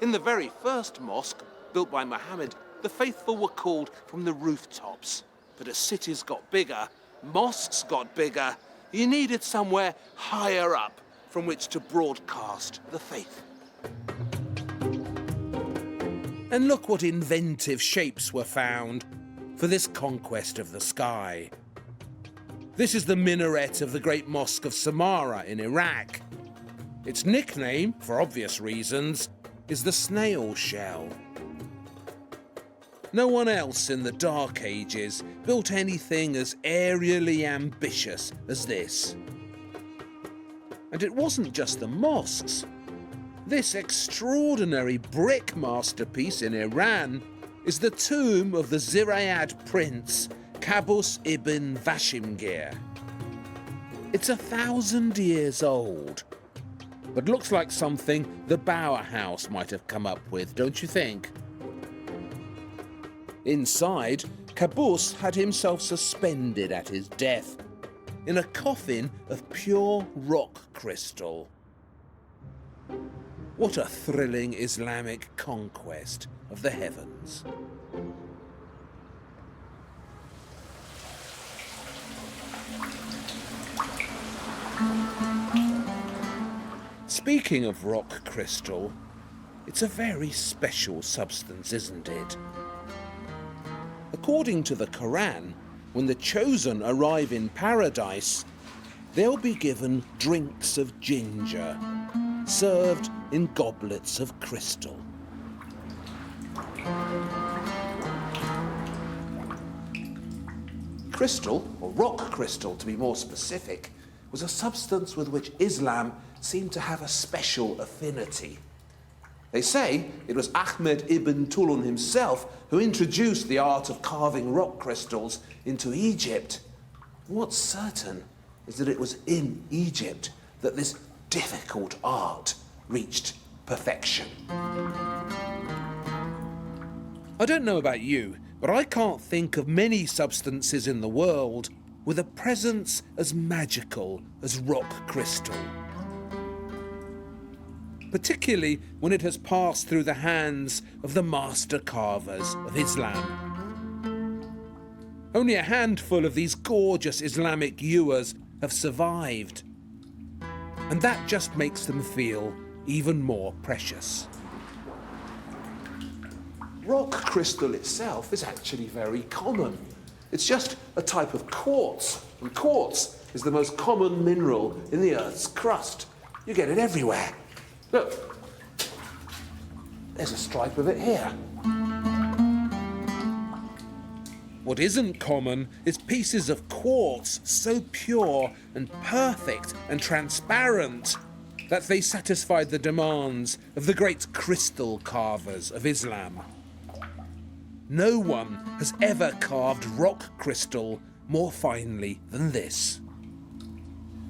In the very first mosque, built by Muhammad, the faithful were called from the rooftops. But as cities got bigger, mosques got bigger, you needed somewhere higher up from which to broadcast the faith. And look what inventive shapes were found for this conquest of the sky. This is the minaret of the great Mosque of Samarra in Iraq. Its nickname, for obvious reasons, is the snail shell. No one else in the Dark Ages built anything as aerially ambitious as this. And it wasn't just the mosques. This extraordinary brick masterpiece in Iran is the tomb of the Zirayad prince Qaboos ibn Vashimgir. It's 1,000 years old, but looks like something the Bower House might have come up with, don't you think? Inside, Qaboos had himself suspended at his death in a coffin of pure rock crystal. What a thrilling Islamic conquest of the heavens. Speaking of rock crystal, it's a very special substance, isn't it? According to the Quran, when the chosen arrive in paradise, they'll be given drinks of ginger, served in goblets of crystal. Crystal, or rock crystal to be more specific, was a substance with which Islam seemed to have a special affinity. They say it was Ahmed ibn Tulun himself who introduced the art of carving rock crystals into Egypt. What's certain is that it was in Egypt that this difficult art reached perfection. I don't know about you, but I can't think of many substances in the world with a presence as magical as rock crystal. Particularly when it has passed through the hands of the master carvers of Islam. Only a handful of these gorgeous Islamic ewers have survived, and that just makes them feel even more precious. Rock crystal itself is actually very common. It's just a type of quartz, and quartz is the most common mineral in the Earth's crust. You get it everywhere. Look, there's a stripe of it here. What isn't common is pieces of quartz so pure and perfect and transparent that they satisfied the demands of the great crystal carvers of Islam. No one has ever carved rock crystal more finely than this.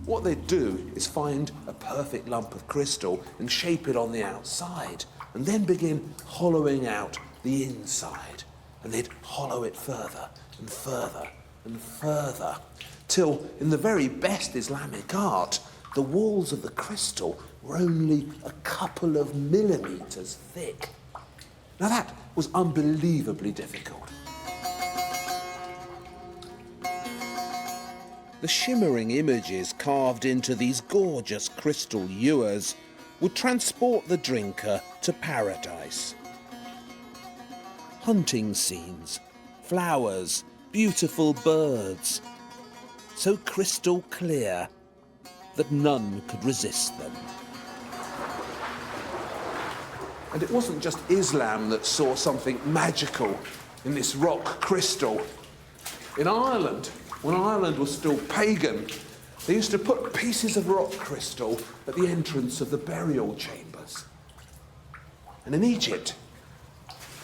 What they do is find a perfect lump of crystal and shape it on the outside, and then begin hollowing out the inside. And they'd hollow it further and further and further, till in the very best Islamic art, the walls of the crystal were only a couple of millimeters thick. Now that was unbelievably difficult. The shimmering images carved into these gorgeous crystal ewers would transport the drinker to paradise. Hunting scenes, flowers, beautiful birds, so crystal clear that none could resist them. And it wasn't just Islam that saw something magical in this rock crystal. In Ireland, when Ireland was still pagan, they used to put pieces of rock crystal at the entrance of the burial chambers. And in Egypt,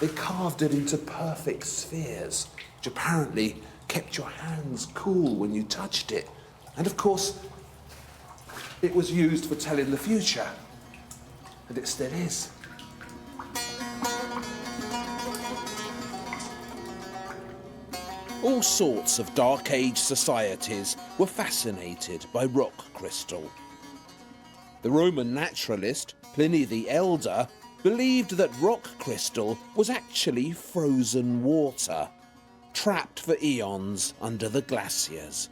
they carved it into perfect spheres, which apparently kept your hands cool when you touched it. And of course, it was used for telling the future. And it still is. All sorts of Dark Age societies were fascinated by rock crystal. The Roman naturalist Pliny the Elder believed that rock crystal was actually frozen water, trapped for eons under the glaciers.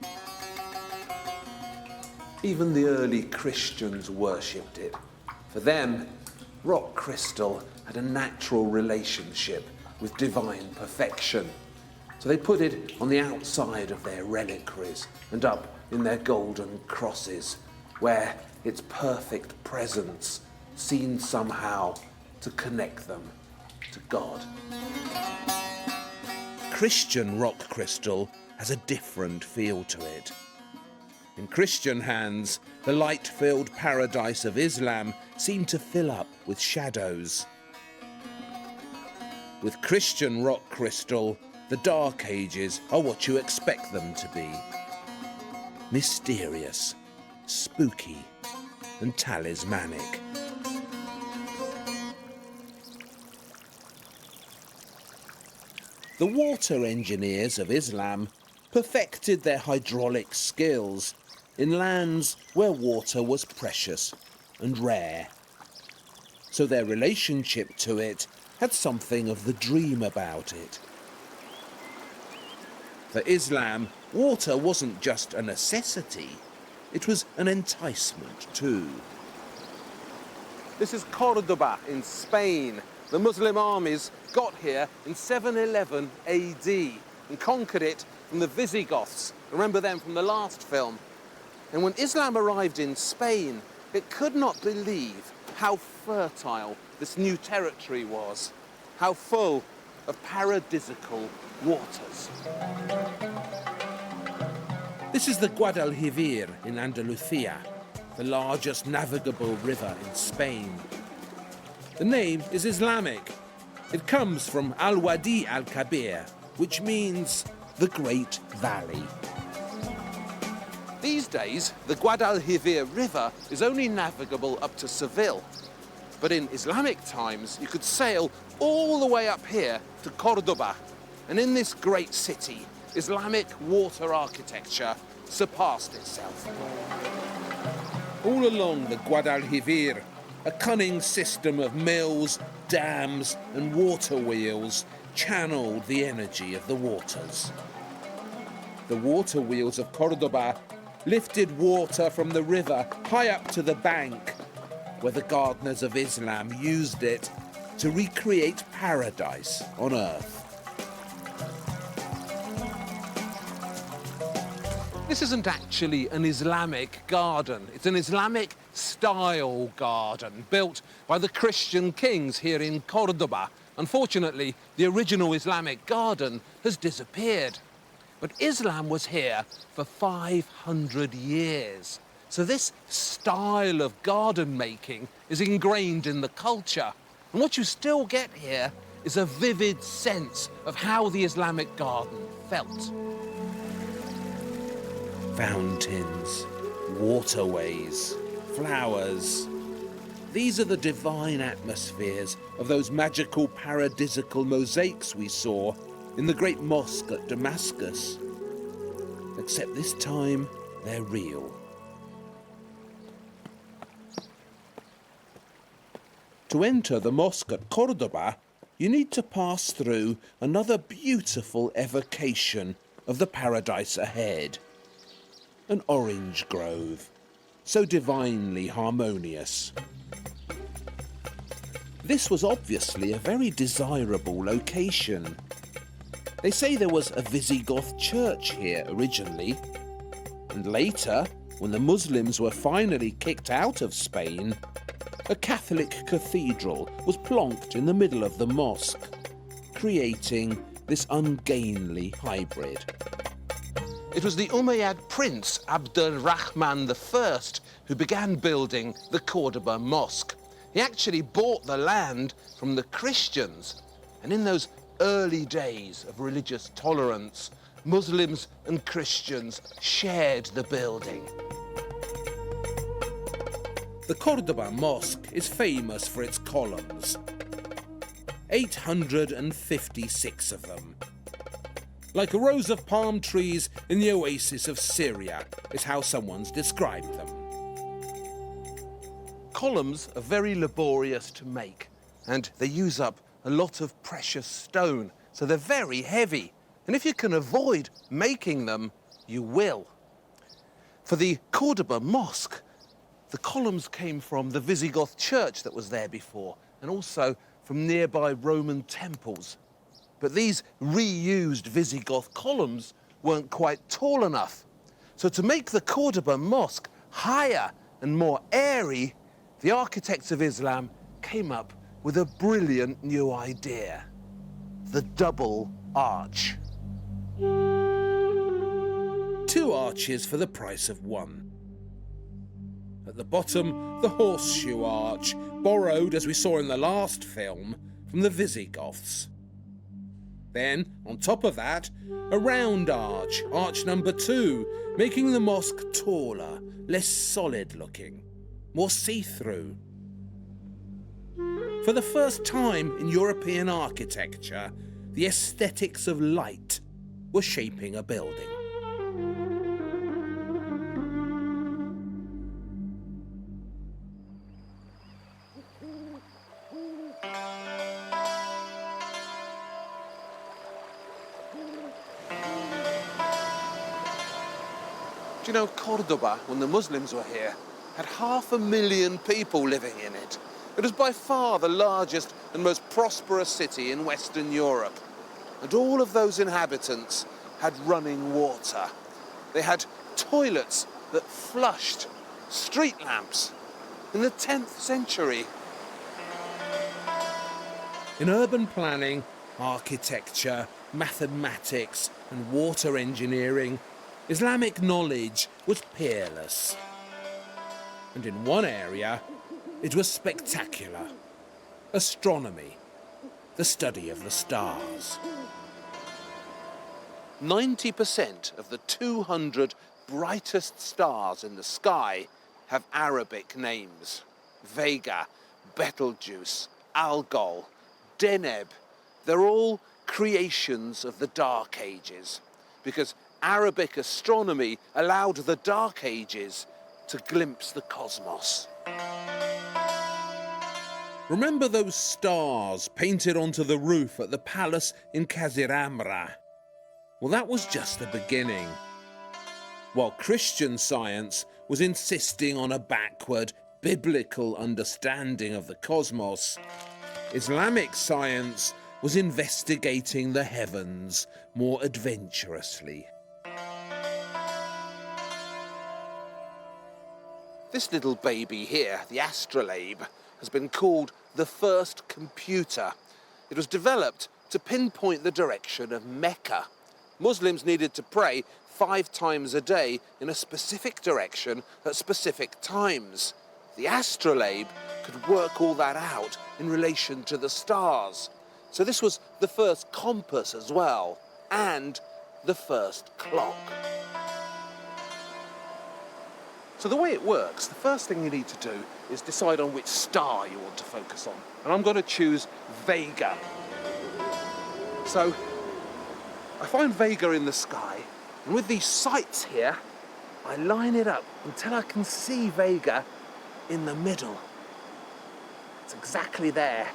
Even the early Christians worshipped it. For them, rock crystal had a natural relationship with divine perfection. So they put it on the outside of their reliquaries and up in their golden crosses, where its perfect presence seemed somehow to connect them to God. Christian rock crystal has a different feel to it. In Christian hands, the light-filled paradise of Islam seemed to fill up with shadows. With Christian rock crystal, the Dark Ages are what you expect them to be. Mysterious, spooky, and talismanic. The water engineers of Islam perfected their hydraulic skills in lands where water was precious and rare. So their relationship to it had something of the dream about it. For Islam, water wasn't just a necessity, it was an enticement too. This is Cordoba in Spain. The Muslim armies got here in 711 AD and conquered it from the Visigoths. Remember them from the last film. And when Islam arrived in Spain, it could not believe how fertile this new territory was, how full of paradisical waters. This is the Guadalquivir in Andalusia, the largest navigable river in Spain. The name is Islamic. It comes from Al-Wadi al-Kabir, which means the Great Valley. These days, the Guadalquivir River is only navigable up to Seville. But in Islamic times, you could sail all the way up here to Cordoba. And in this great city, Islamic water architecture surpassed itself. All along the Guadalquivir, a cunning system of mills, dams, and water wheels channeled the energy of the waters. The water wheels of Cordoba lifted water from the river high up to the bank, where the gardeners of Islam used it to recreate paradise on earth. This isn't actually an Islamic garden. It's an Islamic-style garden built by the Christian kings here in Cordoba. Unfortunately, the original Islamic garden has disappeared. But Islam was here for 500 years. So this style of garden making is ingrained in the culture. And what you still get here is a vivid sense of how the Islamic garden felt. Fountains, waterways, flowers. These are the divine atmospheres of those magical paradisical mosaics we saw in the great mosque at Damascus. Except this time, they're real. To enter the mosque at Cordoba, you need to pass through another beautiful evocation of the paradise ahead. An orange grove, so divinely harmonious. This was obviously a very desirable location. They say there was a Visigoth church here originally, and later, when the Muslims were finally kicked out of Spain, a Catholic cathedral was plonked in the middle of the mosque, creating this ungainly hybrid. It was the Umayyad prince Abd al-Rahman I who began building the Cordoba Mosque. He actually bought the land from the Christians, and in those early days of religious tolerance, Muslims and Christians shared the building. The Cordoba Mosque is famous for its columns. 856 of them. Like rows of palm trees in the oasis of Syria is how someone's described them. Columns are very laborious to make, and they use up a lot of precious stone, so they're very heavy. And if you can avoid making them, you will. For the Cordoba Mosque, the columns came from the Visigoth church that was there before, and also from nearby Roman temples. But these reused Visigoth columns weren't quite tall enough. So to make the Cordoba Mosque higher and more airy, the architects of Islam came up with a brilliant new idea: the double arch. 2 arches for the price of 1. At the bottom, the horseshoe arch, borrowed, as we saw in the last film, from the Visigoths. Then, on top of that, a round arch, arch number 2, making the mosque taller, less solid-looking, more see-through. For the first time in European architecture, the aesthetics of light were shaping a building. Do you know, Cordoba, when the Muslims were here, had 500,000 people living in it. It was by far the largest and most prosperous city in Western Europe. And all of those inhabitants had running water. They had toilets that flushed, street lamps, in the 10th century. In urban planning, architecture, mathematics, and water engineering, Islamic knowledge was peerless. And in one area, it was spectacular: astronomy, the study of the stars. 90% of the 200 brightest stars in the sky have Arabic names: Vega, Betelgeuse, Algol, Deneb. They're all creations of the Dark Ages, because Arabic astronomy allowed the Dark Ages to glimpse the cosmos. Remember those stars painted onto the roof at the palace in Kaziramra? Well, that was just the beginning. While Christian science was insisting on a backward, biblical understanding of the cosmos, Islamic science was investigating the heavens more adventurously. This little baby here, the astrolabe, has been called the first computer. It was developed to pinpoint the direction of Mecca. Muslims needed to pray 5 times a day in a specific direction at specific times. The astrolabe could work all that out in relation to the stars. So this was the first compass as well, and the first clock. So the way it works, the first thing you need to do is decide on which star you want to focus on. And I'm going to choose Vega. So I find Vega in the sky, and with these sights here, I line it up until I can see Vega in the middle. It's exactly there.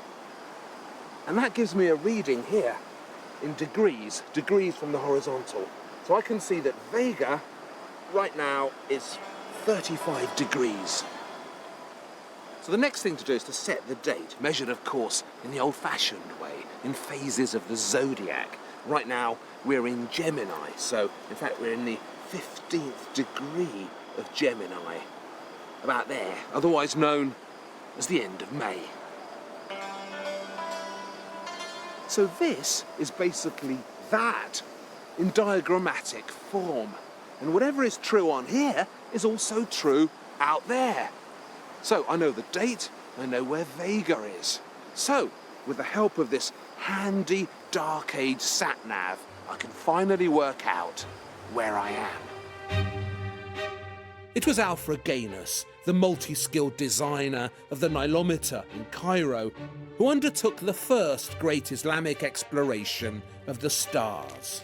And that gives me a reading here in degrees from the horizontal. So I can see that Vega right now is 35 degrees. So the next thing to do is to set the date, measured of course in the old-fashioned way, in phases of the zodiac. Right now we're in Gemini, so in fact we're in the 15th degree of Gemini, about there, otherwise known as the end of May. So this is basically that in diagrammatic form. And whatever is true on here is also true out there. So I know the date, I know where Vega is. So, with the help of this handy Dark Age sat-nav, I can finally work out where I am. It was Alfraganus, the multi-skilled designer of the nilometer in Cairo, who undertook the first great Islamic exploration of the stars.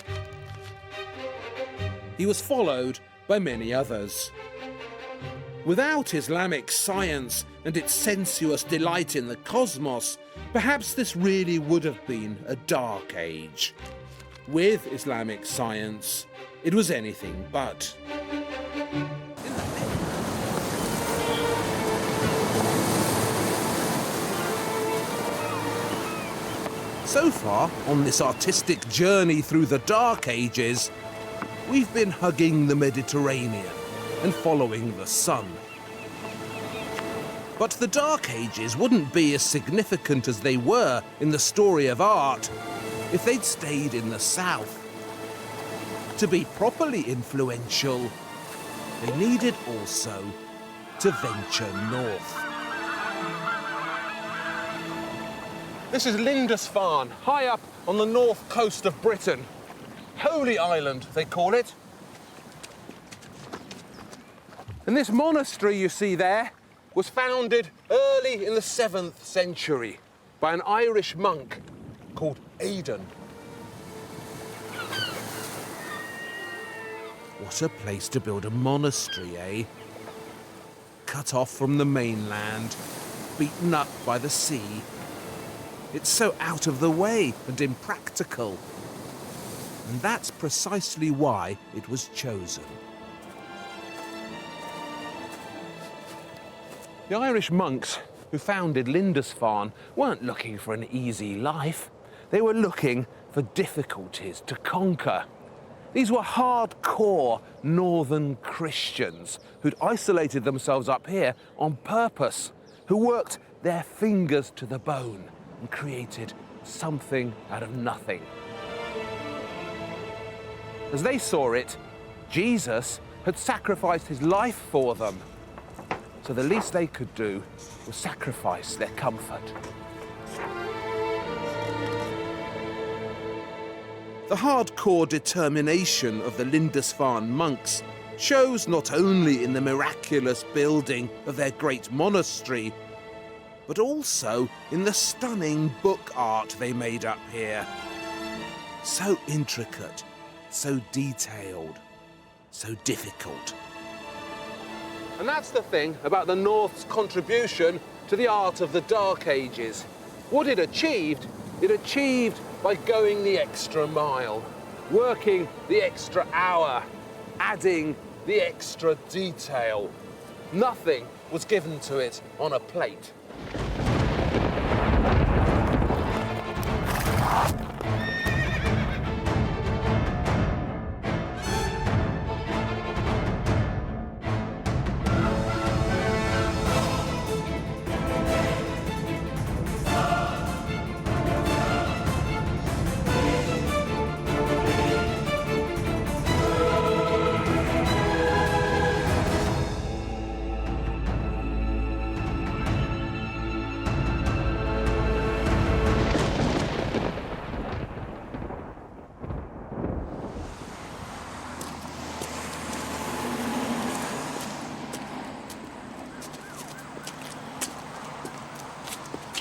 He was followed by many others. Without Islamic science and its sensuous delight in the cosmos, perhaps this really would have been a dark age. With Islamic science, it was anything but. So far, on this artistic journey through the Dark Ages, we've been hugging the Mediterranean and following the sun. But the Dark Ages wouldn't be as significant as they were in the story of art if they'd stayed in the south. To be properly influential, they needed also to venture north. This is Lindisfarne, high up on the north coast of Britain. Holy Island, they call it. And this monastery you see there was founded early in the 7th century by an Irish monk called Aidan. What a place to build a monastery, eh? Cut off from the mainland, beaten up by the sea. It's so out of the way and impractical. And that's precisely why it was chosen. The Irish monks who founded Lindisfarne weren't looking for an easy life. They were looking for difficulties to conquer. These were hardcore northern Christians who'd isolated themselves up here on purpose, who worked their fingers to the bone and created something out of nothing. As they saw it, Jesus had sacrificed his life for them. So the least they could do was sacrifice their comfort. The hardcore determination of the Lindisfarne monks shows not only in the miraculous building of their great monastery, but also in the stunning book art they made up here. So intricate, so detailed, so difficult. And that's the thing about the North's contribution to the art of the Dark Ages. What it achieved by going the extra mile, working the extra hour, adding the extra detail. Nothing was given to it on a plate.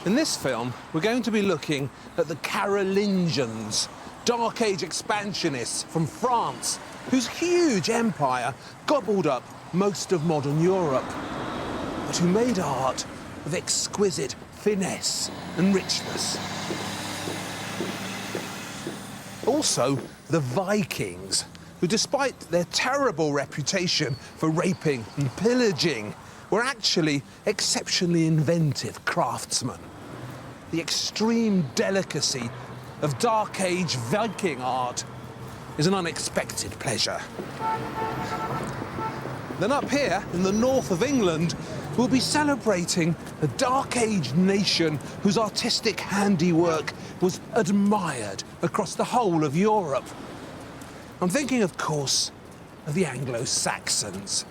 In this film, we're going to be looking at the Carolingians, Dark Age expansionists from France, whose huge empire gobbled up most of modern Europe, but who made art of exquisite finesse and richness. Also, the Vikings, who despite their terrible reputation for raping and pillaging, were actually exceptionally inventive craftsmen. The extreme delicacy of Dark Age Viking art is an unexpected pleasure. Then up here, in the north of England, we'll be celebrating a Dark Age nation whose artistic handiwork was admired across the whole of Europe. I'm thinking, of course, of the Anglo-Saxons.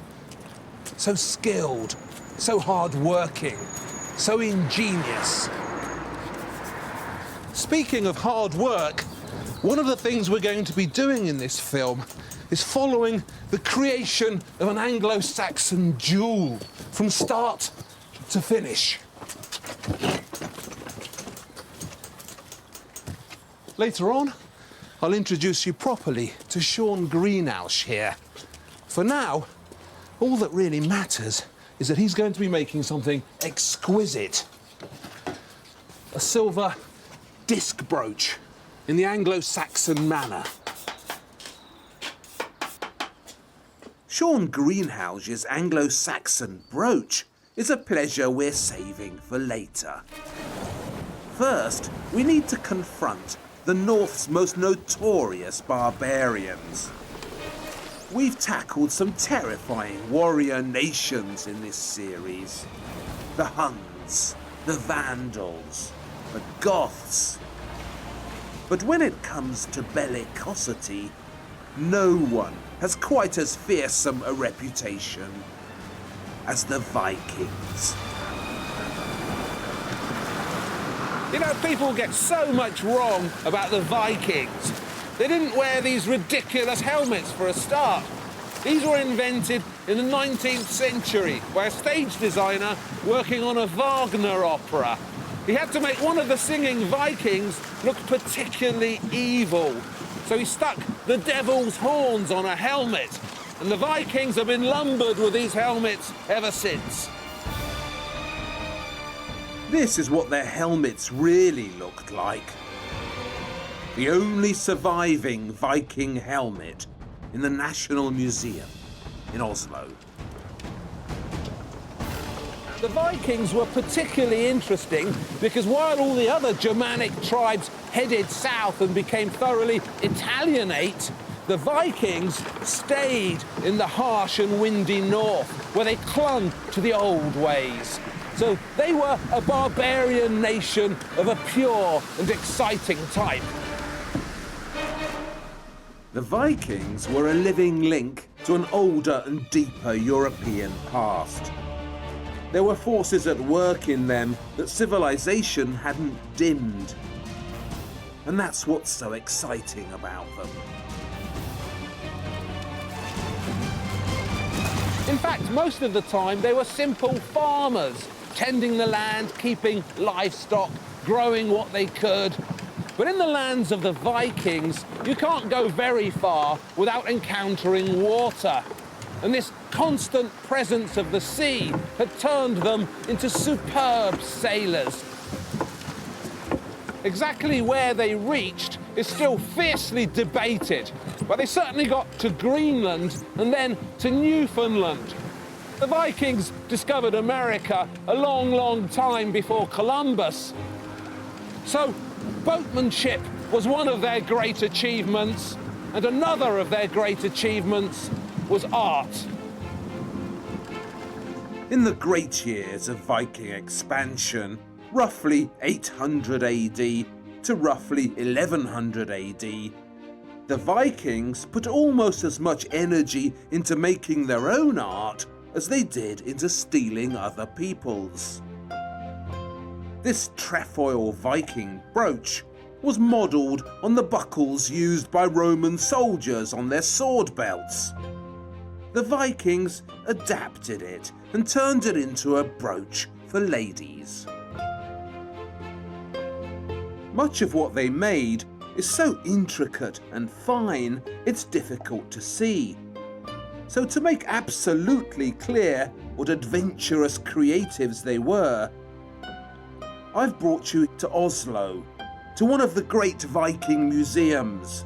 So skilled, so hard-working, so ingenious. Speaking of hard work, one of the things we're going to be doing in this film is following the creation of an Anglo-Saxon jewel from start to finish. Later on, I'll introduce you properly to Sean Greenhouse here. For now, all that really matters is that he's going to be making something exquisite. A silver disc brooch in the Anglo-Saxon manner. Sean Greenhouse's Anglo-Saxon brooch is a pleasure we're saving for later. First, we need to confront the North's most notorious barbarians. We've tackled some terrifying warrior nations in this series. The Huns, the Vandals, the Goths. But when it comes to bellicosity, no one has quite as fearsome a reputation as the Vikings. You know, people get so much wrong about the Vikings. They didn't wear these ridiculous helmets for a start. These were invented in the 19th century by a stage designer working on a Wagner opera. He had to make one of the singing Vikings look particularly evil. So he stuck the devil's horns on a helmet, and the Vikings have been lumbered with these helmets ever since. This is what their helmets really looked like. The only surviving Viking helmet in the National Museum in Oslo. The Vikings were particularly interesting because while all the other Germanic tribes headed south and became thoroughly Italianate, the Vikings stayed in the harsh and windy north, where they clung to the old ways. So they were a barbarian nation of a pure and exciting type. The Vikings were a living link to an older and deeper European past. There were forces at work in them that civilization hadn't dimmed. And that's what's so exciting about them. In fact, most of the time they were simple farmers, tending the land, keeping livestock, growing what they could. But in the lands of the Vikings, you can't go very far without encountering water. And this constant presence of the sea had turned them into superb sailors. Exactly where they reached is still fiercely debated, but they certainly got to Greenland and then to Newfoundland. The Vikings discovered America a long, long time before Columbus. So boatmanship was one of their great achievements, and another of their great achievements was art. In the great years of Viking expansion, roughly 800 AD to roughly 1100 AD, the Vikings put almost as much energy into making their own art as they did into stealing other people's. This trefoil Viking brooch was modelled on the buckles used by Roman soldiers on their sword belts. The Vikings adapted it and turned it into a brooch for ladies. Much of what they made is so intricate and fine, it's difficult to see. So to make absolutely clear what adventurous creatives they were, I've brought you to Oslo, to one of the great Viking museums,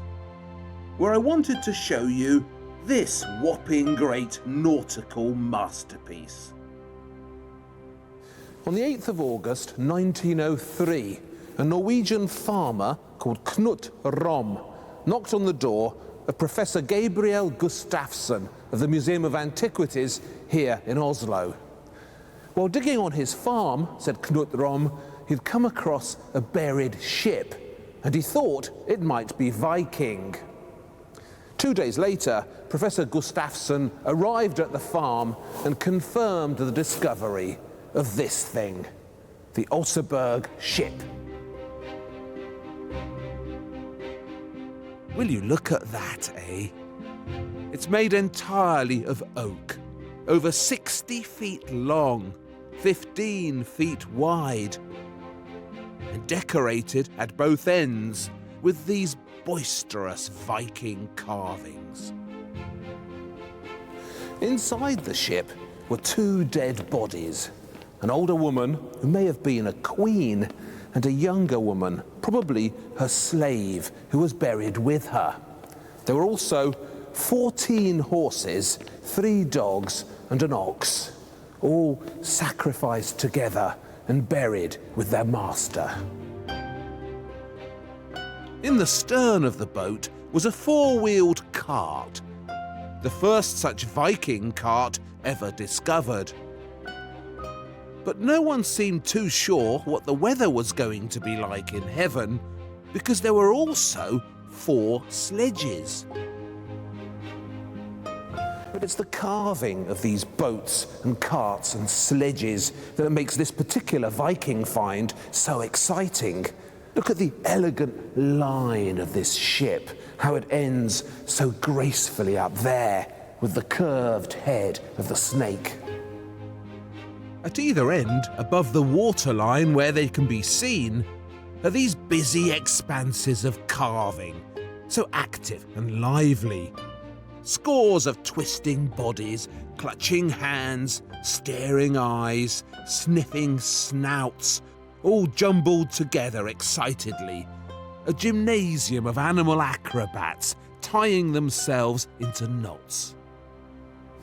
where I wanted to show you this whopping great nautical masterpiece. On the 8th of August 1903, a Norwegian farmer called Knut Rom knocked on the door of Professor Gabriel Gustafsson of the Museum of Antiquities here in Oslo. While digging on his farm, said Knut Rom, he'd come across a buried ship, and he thought it might be Viking. 2 days later, Professor Gustafsson arrived at the farm and confirmed the discovery of this thing, the Oseberg ship. Will you look at that, eh? It's made entirely of oak, over 60 feet long, 15 feet wide, and decorated at both ends with these boisterous Viking carvings. Inside the ship were 2 dead bodies, an older woman who may have been a queen, and a younger woman, probably her slave, who was buried with her. There were also 14 horses, 3 dogs, and an ox, all sacrificed together and buried with their master. In the stern of the boat was a 4-wheeled cart, the first such Viking cart ever discovered. But no one seemed too sure what the weather was going to be like in heaven, because there were also 4 sledges. But it's the carving of these boats and carts and sledges that makes this particular Viking find so exciting. Look at the elegant line of this ship, how it ends so gracefully up there with the curved head of the snake. At either end, above the waterline where they can be seen, are these busy expanses of carving, so active and lively. Scores of twisting bodies, clutching hands, staring eyes, sniffing snouts, all jumbled together excitedly. A gymnasium of animal acrobats tying themselves into knots.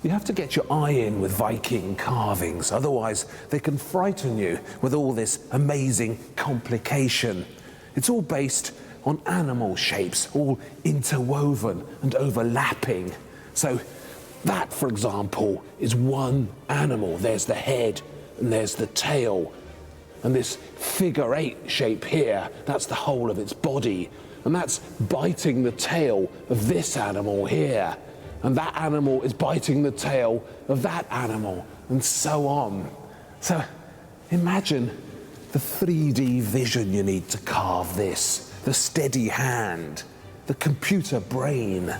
You have to get your eye in with Viking carvings, otherwise they can frighten you with all this amazing complication. It's all based on animal shapes, all interwoven and overlapping. So that, for example, is one animal. There's the head and there's the tail. And this figure 8 shape here, that's the whole of its body. And that's biting the tail of this animal here. And that animal is biting the tail of that animal, and so on. So imagine the 3D vision you need to carve this, the steady hand, the computer brain.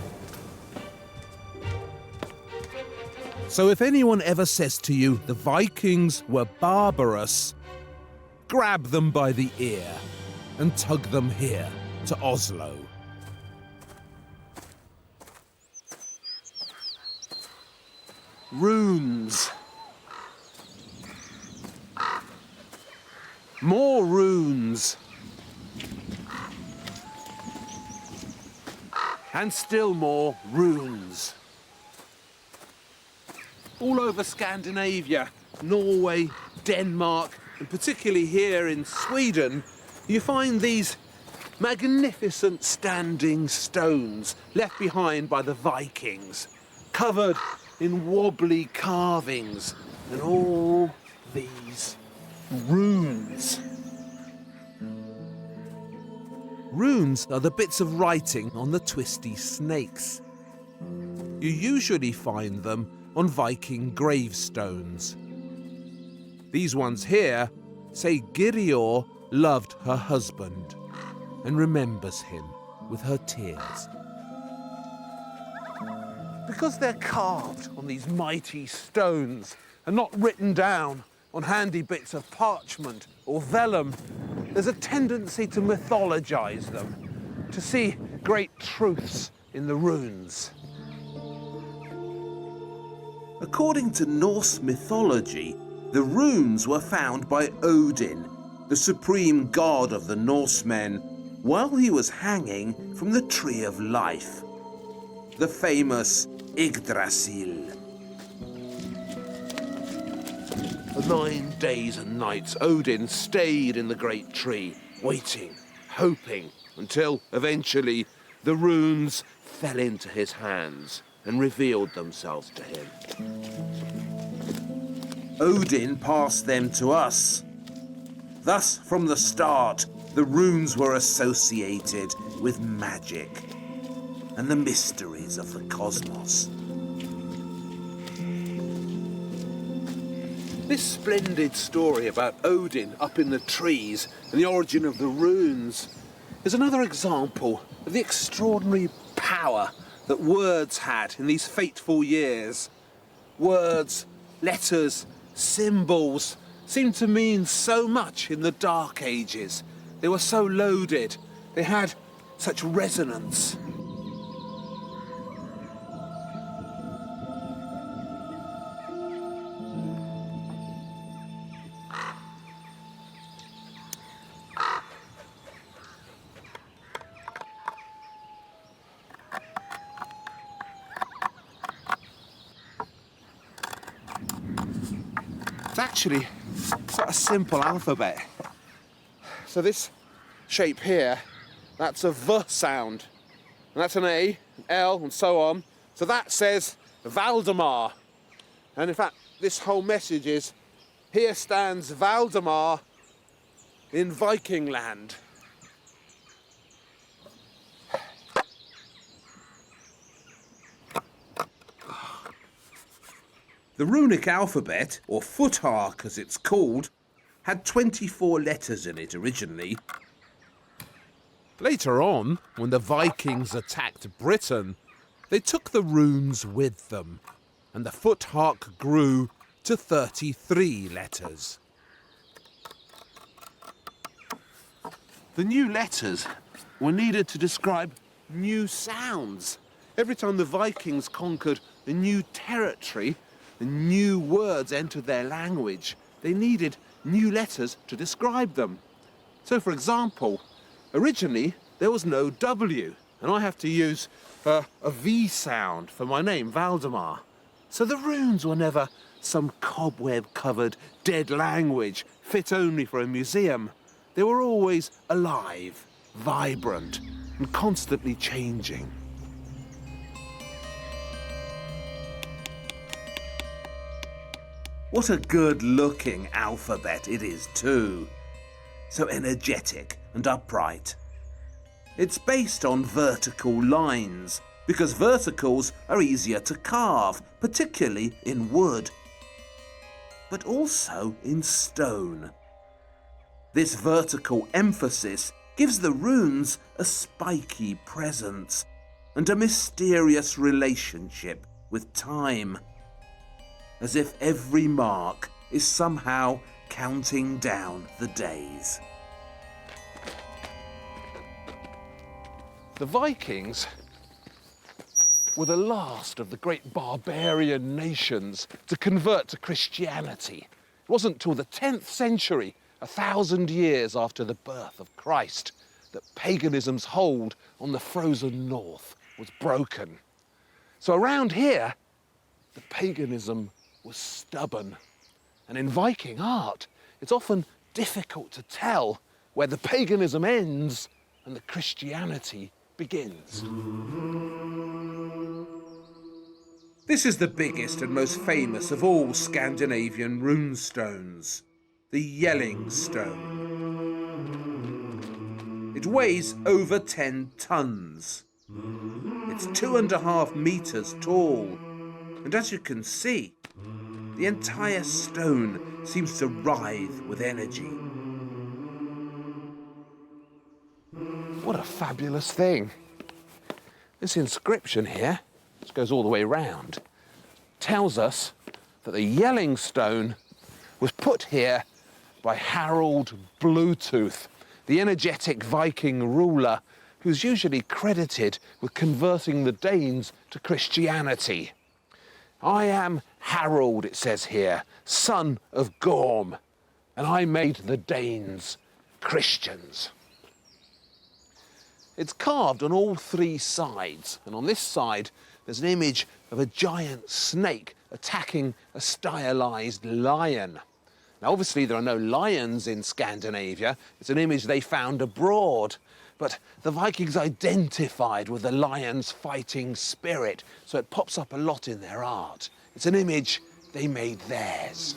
So if anyone ever says to you the Vikings were barbarous, grab them by the ear and tug them here to Oslo. Runes. More runes. And still more runes. All over Scandinavia, Norway, Denmark, and particularly here in Sweden, you find these magnificent standing stones left behind by the Vikings, covered in wobbly carvings and all these runes. Runes are the bits of writing on the twisty snakes. You usually find them on Viking gravestones. These ones here say Girior loved her husband and remembers him with her tears. Because they're carved on these mighty stones and not written down on handy bits of parchment or vellum, there's a tendency to mythologize them, to see great truths in the runes. According to Norse mythology, the runes were found by Odin, the supreme god of the Norsemen, while he was hanging from the Tree of Life, the famous Yggdrasil. For 9 days and nights, Odin stayed in the great tree, waiting, hoping, until eventually the runes fell into his hands and revealed themselves to him. Odin passed them to us. Thus, from the start, the runes were associated with magic and the mysteries of the cosmos. This splendid story about Odin up in the trees and the origin of the runes is another example of the extraordinary power that words had in these fateful years. Words, letters, symbols seemed to mean so much in the Dark Ages. They were so loaded, they had such resonance. It's actually quite a simple alphabet. So this shape here, that's a V sound. And that's an A, an L, and so on. So that says Waldemar. And in fact, this whole message is, here stands Waldemar in Viking land. The runic alphabet, or foothark as it's called, had 24 letters in it originally. Later on, when the Vikings attacked Britain, they took the runes with them, and the foothark grew to 33 letters. The new letters were needed to describe new sounds. Every time the Vikings conquered a new territory, and new words entered their language, they needed new letters to describe them. So, for example, originally there was no W, and I have to use a V sound for my name, Waldemar. So the runes were never some cobweb-covered dead language fit only for a museum. They were always alive, vibrant, and constantly changing. What a good-looking alphabet it is, too. So energetic and upright. It's based on vertical lines, because verticals are easier to carve, particularly in wood, but also in stone. This vertical emphasis gives the runes a spiky presence and a mysterious relationship with time, as if every mark is somehow counting down the days. The Vikings were the last of the great barbarian nations to convert to Christianity. It wasn't till the 10th century, 1,000 years after the birth of Christ, that paganism's hold on the frozen north was broken. So around here, the paganism was stubborn. And in Viking art, it's often difficult to tell where the paganism ends and the Christianity begins. This is the biggest and most famous of all Scandinavian runestones, the Yelling stone. It weighs over 10 tons. It's 2.5 meters tall, and as you can see, the entire stone seems to writhe with energy. What a fabulous thing. This inscription here, which goes all the way round, tells us that the Yelling stone was put here by Harold Bluetooth the energetic Viking ruler who's usually credited with converting the Danes to Christianity. I am Harold, it says here, son of Gorm, and I made the Danes Christians. It's carved on all three sides, and on this side there's an image of a giant snake attacking a stylized lion. Now, obviously, there are no lions in Scandinavia. It's an image they found abroad. But the Vikings identified with the lion's fighting spirit, so it pops up a lot in their art. It's an image they made theirs.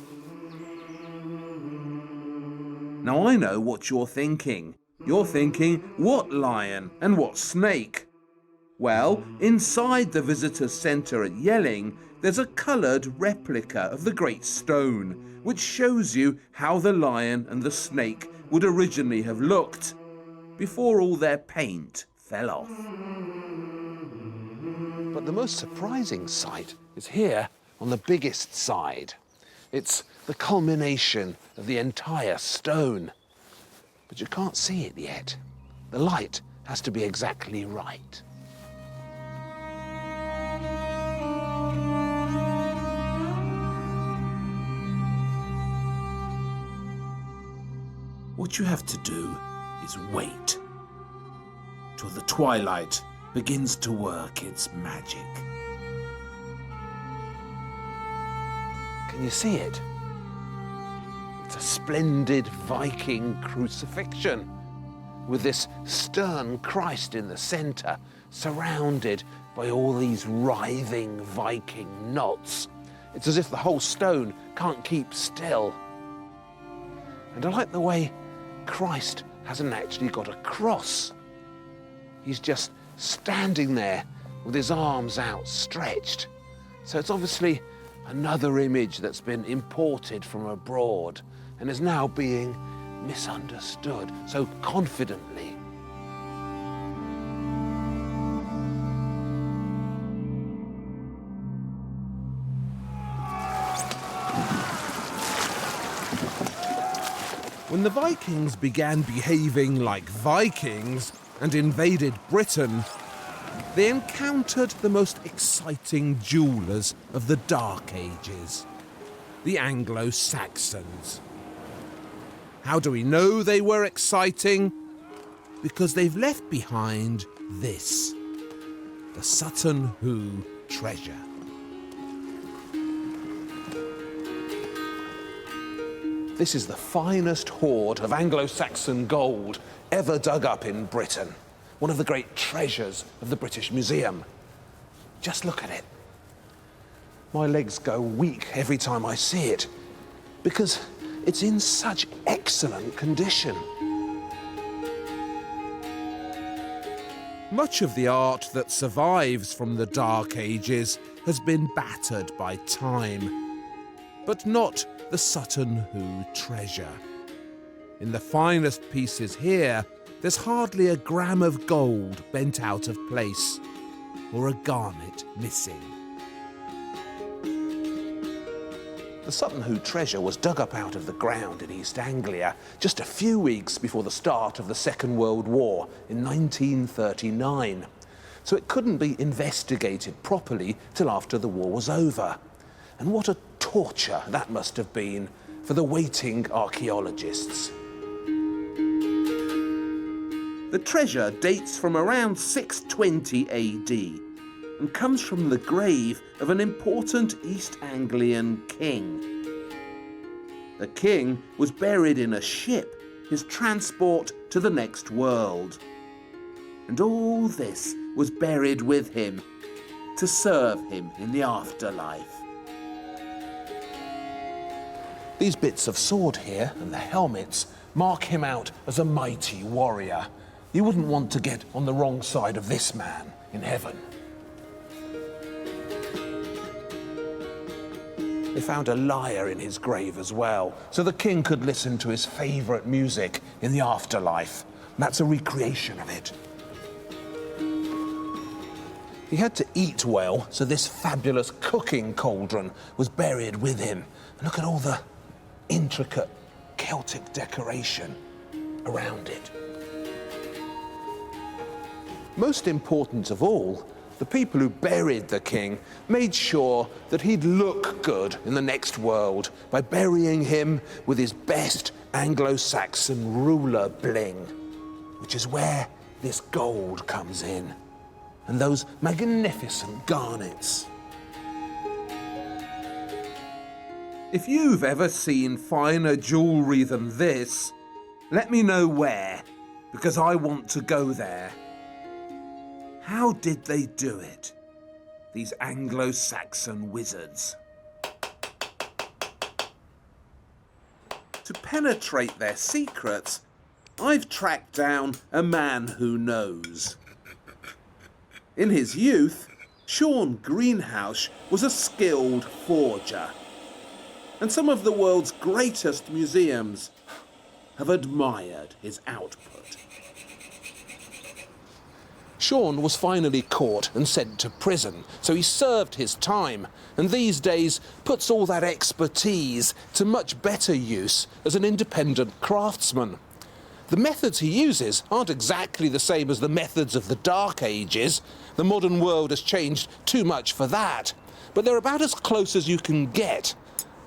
Now, I know what you're thinking. You're thinking, what lion and what snake? Well, inside the visitor centre at Yelling, there's a coloured replica of the Great Stone, which shows you how the lion and the snake would originally have looked before all their paint fell off. But the most surprising sight is here on the biggest side. It's the culmination of the entire stone. But you can't see it yet. The light has to be exactly right. What you have to do is wait till the twilight begins to work its magic. Can you see it? It's a splendid Viking crucifixion with this stern Christ in the centre, surrounded by all these writhing Viking knots. It's as if the whole stone can't keep still. And I like the way Christ hasn't actually got a cross. He's just standing there with his arms outstretched. So it's obviously another image that's been imported from abroad and is now being misunderstood so confidently. When the Vikings began behaving like Vikings and invaded Britain, they encountered the most exciting jewelers of the Dark Ages, the Anglo-Saxons. How do we know they were exciting? Because they've left behind this, the Sutton Hoo treasure. This is the finest hoard of Anglo-Saxon gold ever dug up in Britain. One of the great treasures of the British Museum. Just look at it. My legs go weak every time I see it because it's in such excellent condition. Much of the art that survives from the Dark Ages has been battered by time, but not the Sutton Hoo treasure. In the finest pieces here, there's hardly a gram of gold bent out of place, or a garnet missing. The Sutton Hoo treasure was dug up out of the ground in East Anglia just a few weeks before the start of the Second World War in 1939. So it couldn't be investigated properly till after the war was over. And what a torture that must have been for the waiting archaeologists. The treasure dates from around 620 AD and comes from the grave of an important East Anglian king. The king was buried in a ship, his transport to the next world. And all this was buried with him to serve him in the afterlife. These bits of sword here and the helmets mark him out as a mighty warrior. You wouldn't want to get on the wrong side of this man in heaven. They found a lyre in his grave as well, so the king could listen to his favourite music in the afterlife. That's a recreation of it. He had to eat well, so this fabulous cooking cauldron was buried with him. Look at all the intricate Celtic decoration. around it. Most important of all, the people who buried the king made sure that he'd look good in the next world by burying him with his best Anglo-Saxon ruler bling, which is where this gold comes in, and those magnificent garnets. If you've ever seen finer jewellery than this, let me know where, because I want to go there. How did they do it, these Anglo-Saxon wizards? To penetrate their secrets, I've tracked down a man who knows. In his youth, Sean Greenhouse was a skilled forger, and some of the world's greatest museums have admired his output. Sean was finally caught and sent to prison, so he served his time, and these days puts all that expertise to much better use as an independent craftsman. The methods he uses aren't exactly the same as the methods of the Dark Ages. The modern world has changed too much for that, but they're about as close as you can get.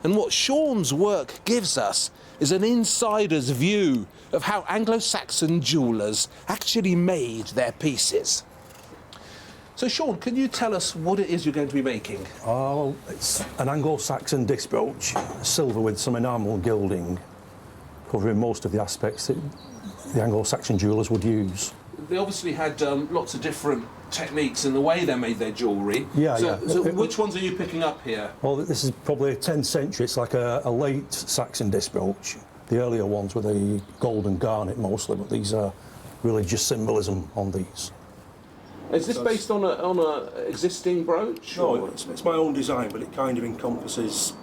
And what Sean's work gives us is an insider's view of how Anglo-Saxon jewellers actually made their pieces. So Sean, can you tell us what it is you're going to be making? Oh, it's an Anglo-Saxon disc brooch, silver with some enamel gilding, covering most of the aspects that the Anglo-Saxon jewellers would use. They obviously had lots of different techniques in the way they made their jewellery. So which ones are you picking up here? Well, this is probably a 10th century. It's like a late Saxon disc brooch. The earlier ones were the gold and garnet mostly, but these are religious symbolism on these. Is this based on a existing brooch? No, it's my own design, but it kind of encompasses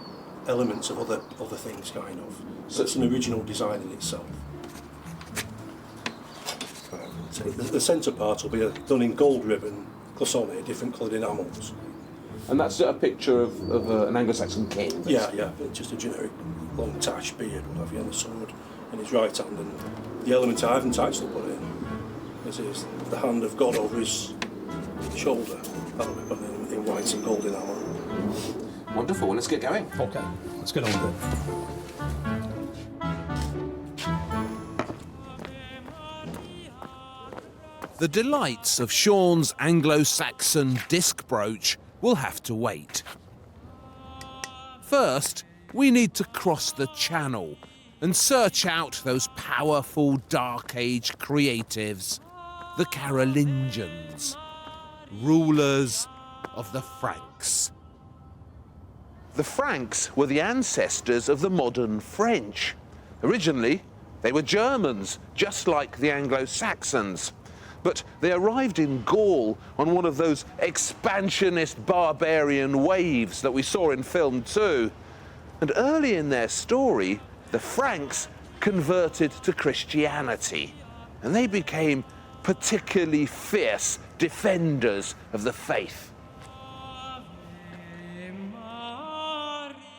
elements of other things, kind of. So it's an original design in itself. The centre part will be done in gold ribbon, plus on it different coloured enamels. And that's a picture of an Anglo-Saxon king? Yeah, just a generic long tash, beard, what have you, and a sword in his right hand. And the element I haven't actually put in is the hand of God over his shoulder. That'll be put in white and gold enamel. Wonderful, well, let's get going. Okay, let's get on with it. The delights of Sean's Anglo-Saxon disc brooch will have to wait. First, we need to cross the Channel and search out those powerful Dark Age creatives, the Carolingians, rulers of the Franks. The Franks were the ancestors of the modern French. Originally, they were Germans, just like the Anglo-Saxons. But they arrived in Gaul on one of those expansionist barbarian waves that we saw in film 2. And early in their story, the Franks converted to Christianity, and they became particularly fierce defenders of the faith.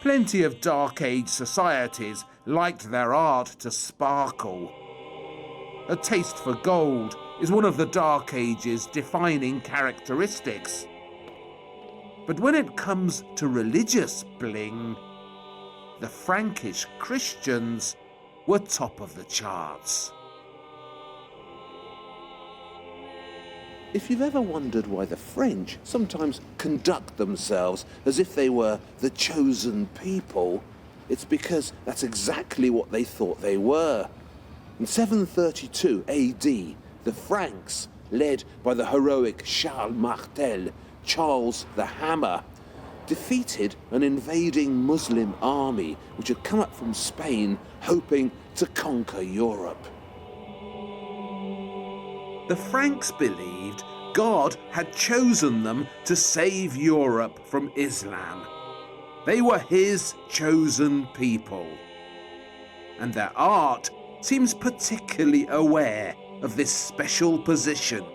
Plenty of Dark Age societies liked their art to sparkle. A taste for gold is one of the Dark Age's defining characteristics. But when it comes to religious bling, the Frankish Christians were top of the charts. If you've ever wondered why the French sometimes conduct themselves as if they were the chosen people, it's because that's exactly what they thought they were. In 732 AD, the Franks, led by the heroic Charles Martel, Charles the Hammer, defeated an invading Muslim army which had come up from Spain hoping to conquer Europe. The Franks believed God had chosen them to save Europe from Islam. They were his chosen people. And their art seems particularly aware of this special position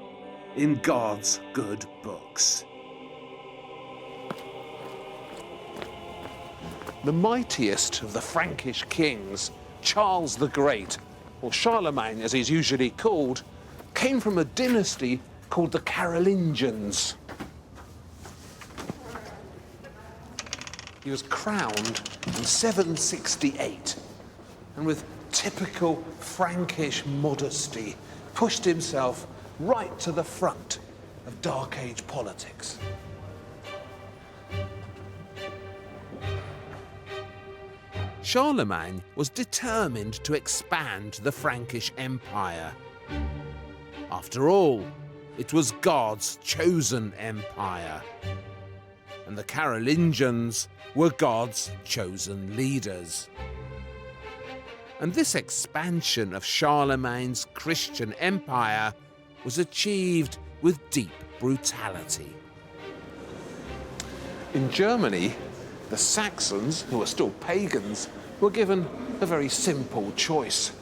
in God's good books. The mightiest of the Frankish kings, Charles the Great, or Charlemagne as he's usually called, came from a dynasty called the Carolingians. He was crowned in 768 and with typical Frankish modesty pushed himself right to the front of Dark Age politics. Charlemagne was determined to expand the Frankish Empire. After all, it was God's chosen empire, and the Carolingians were God's chosen leaders. And this expansion of Charlemagne's Christian empire was achieved with deep brutality. In Germany, the Saxons, who were still pagans, were given a very simple choice: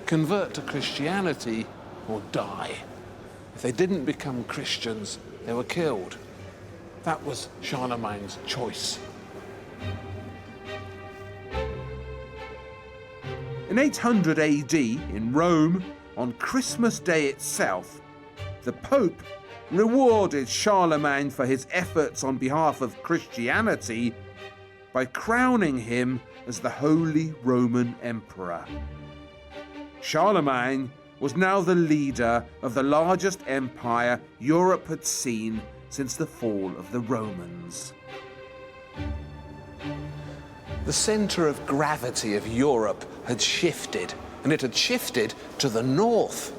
convert to Christianity or die. If they didn't become Christians, they were killed. That was Charlemagne's choice. In 800 AD, in Rome, on Christmas Day itself, the Pope rewarded Charlemagne for his efforts on behalf of Christianity by crowning him as the Holy Roman Emperor. Charlemagne was now the leader of the largest empire Europe had seen since the fall of the Romans. The centre of gravity of Europe had shifted, and it had shifted to the north.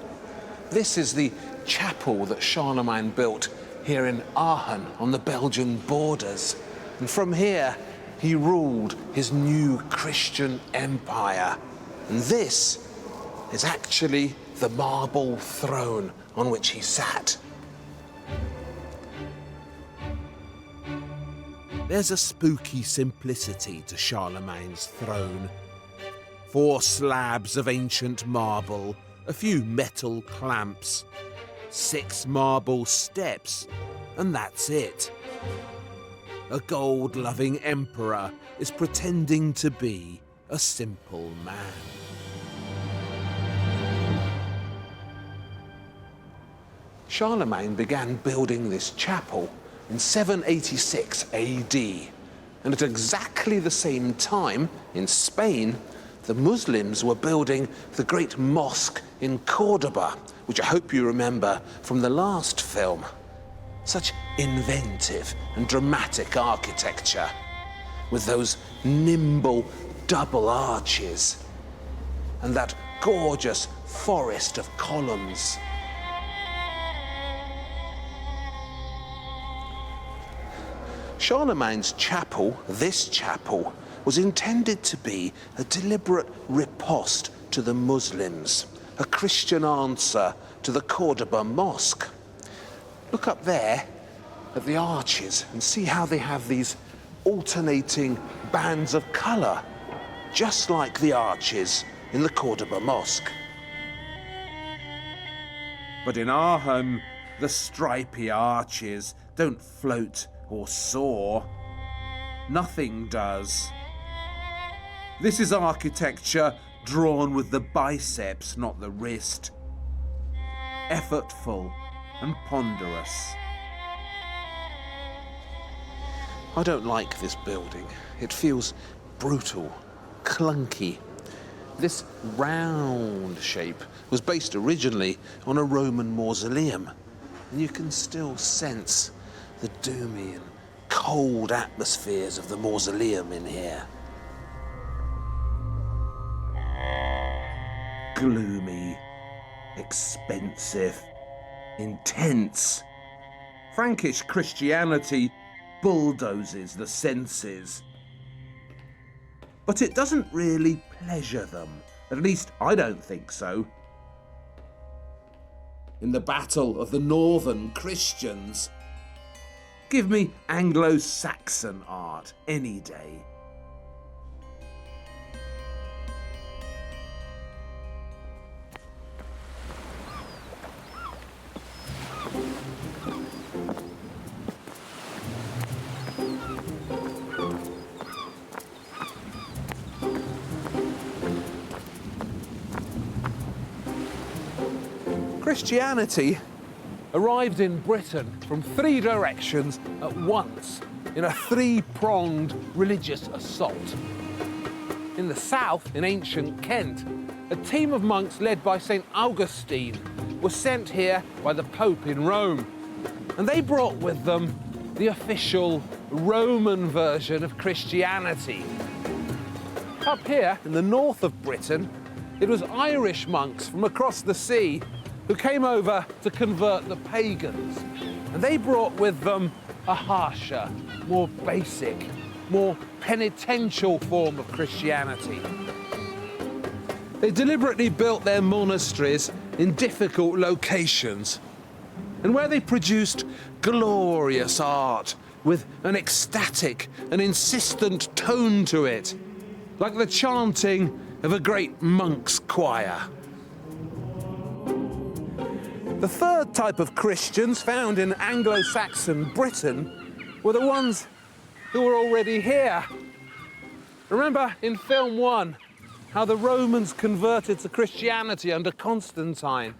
This is the chapel that Charlemagne built here in Aachen on the Belgian borders. And from here, he ruled his new Christian empire. And this is actually the marble throne on which he sat. There's a spooky simplicity to Charlemagne's throne. 4 slabs of ancient marble, a few metal clamps, 6 marble steps, and that's it. A gold-loving emperor is pretending to be a simple man. Charlemagne began building this chapel in 786 AD, and at exactly the same time, in Spain, the Muslims were building the great mosque in Cordoba, which I hope you remember from the last film. Such inventive and dramatic architecture, with those nimble double arches and that gorgeous forest of columns. Charlemagne's chapel, this chapel, was intended to be a deliberate riposte to the Muslims, a Christian answer to the Cordoba Mosque. Look up there at the arches and see how they have these alternating bands of colour, just like the arches in the Cordoba Mosque. But in Aachen, the stripy arches don't float or soar. Nothing does. This is architecture drawn with the biceps, not the wrist. Effortful and ponderous. I don't like this building. It feels brutal, clunky. This round shape was based originally on a Roman mausoleum, and you can still sense the doomy and cold atmospheres of the mausoleum in here. Gloomy, expensive, intense. Frankish Christianity bulldozes the senses. But it doesn't really pleasure them. At least I don't think so. In the battle of the northern Christians, give me Anglo-Saxon art any day. Christianity arrived in Britain from 3 directions at once in a 3-pronged religious assault. In the south, in ancient Kent, a team of monks led by St. Augustine was sent here by the Pope in Rome, and they brought with them the official Roman version of Christianity. Up here, in the north of Britain, it was Irish monks from across the sea who came over to convert the pagans. And they brought with them a harsher, more basic, more penitential form of Christianity. They deliberately built their monasteries in difficult locations, and where they produced glorious art with an ecstatic and insistent tone to it, like the chanting of a great monk's choir. The third type of Christians found in Anglo-Saxon Britain were the ones who were already here. Remember in film 1 how the Romans converted to Christianity under Constantine,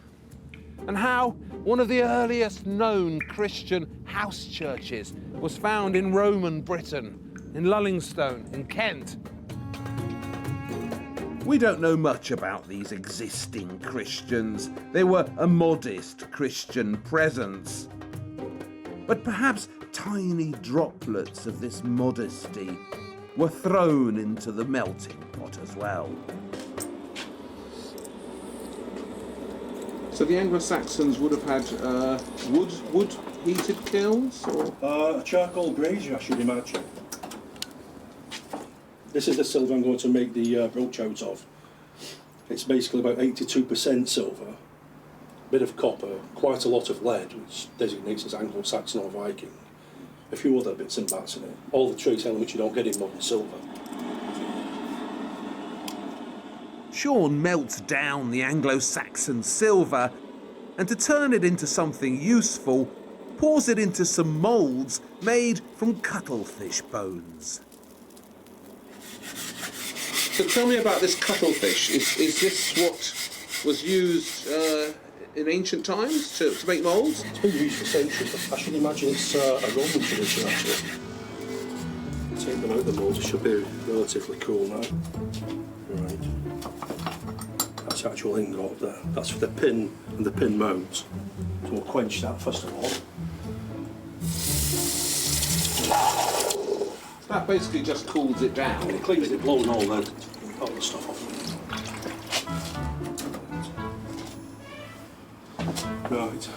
and how one of the earliest known Christian house churches was found in Roman Britain, in Lullingstone, in Kent. We don't know much about these existing Christians. They were a modest Christian presence. But perhaps tiny droplets of this modesty were thrown into the melting pot as well. So the Anglo-Saxons would have had wood-heated kilns, or A charcoal brazier, I should imagine. This is the silver I'm going to make the brooch out of. It's basically about 82% silver, a bit of copper, quite a lot of lead, which designates as Anglo-Saxon or Viking, a few other bits and bats in it. All the trace elements you don't get in modern silver. Sean melts down the Anglo-Saxon silver, and to turn it into something useful, pours it into some moulds made from cuttlefish bones. So tell me about this cuttlefish. Is this what was used in ancient times to make moulds? It's been used for centuries, but I should imagine it's a Roman tradition actually. Take them out of the mould, it should be relatively cool now. Right. That's the actual ingot there. That's for the pin and the pin mounts. So we'll quench that first of all. That basically just cools it down. And it cleans it, blowing all the stuff off. Right.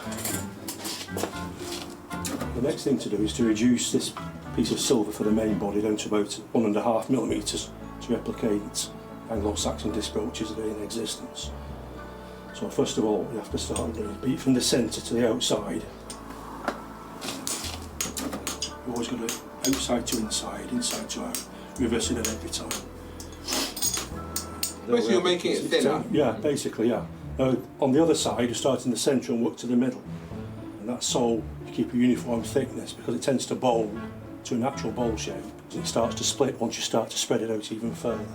The next thing to do is to reduce this piece of silver for the main body down to about 1.5 millimetres to replicate Anglo-Saxon disc brooches that are in existence. So first of all, we have to start doing a beat from the centre to the outside. We've always got to outside to inside, inside to out, reversing it every time. Basically, you're making it thinner. Yeah, basically, yeah. Now, on the other side, you start in the centre and work to the middle. And that's so you keep a uniform thickness, because it tends to bowl to a natural bowl shape. It starts to split once you start to spread it out even further.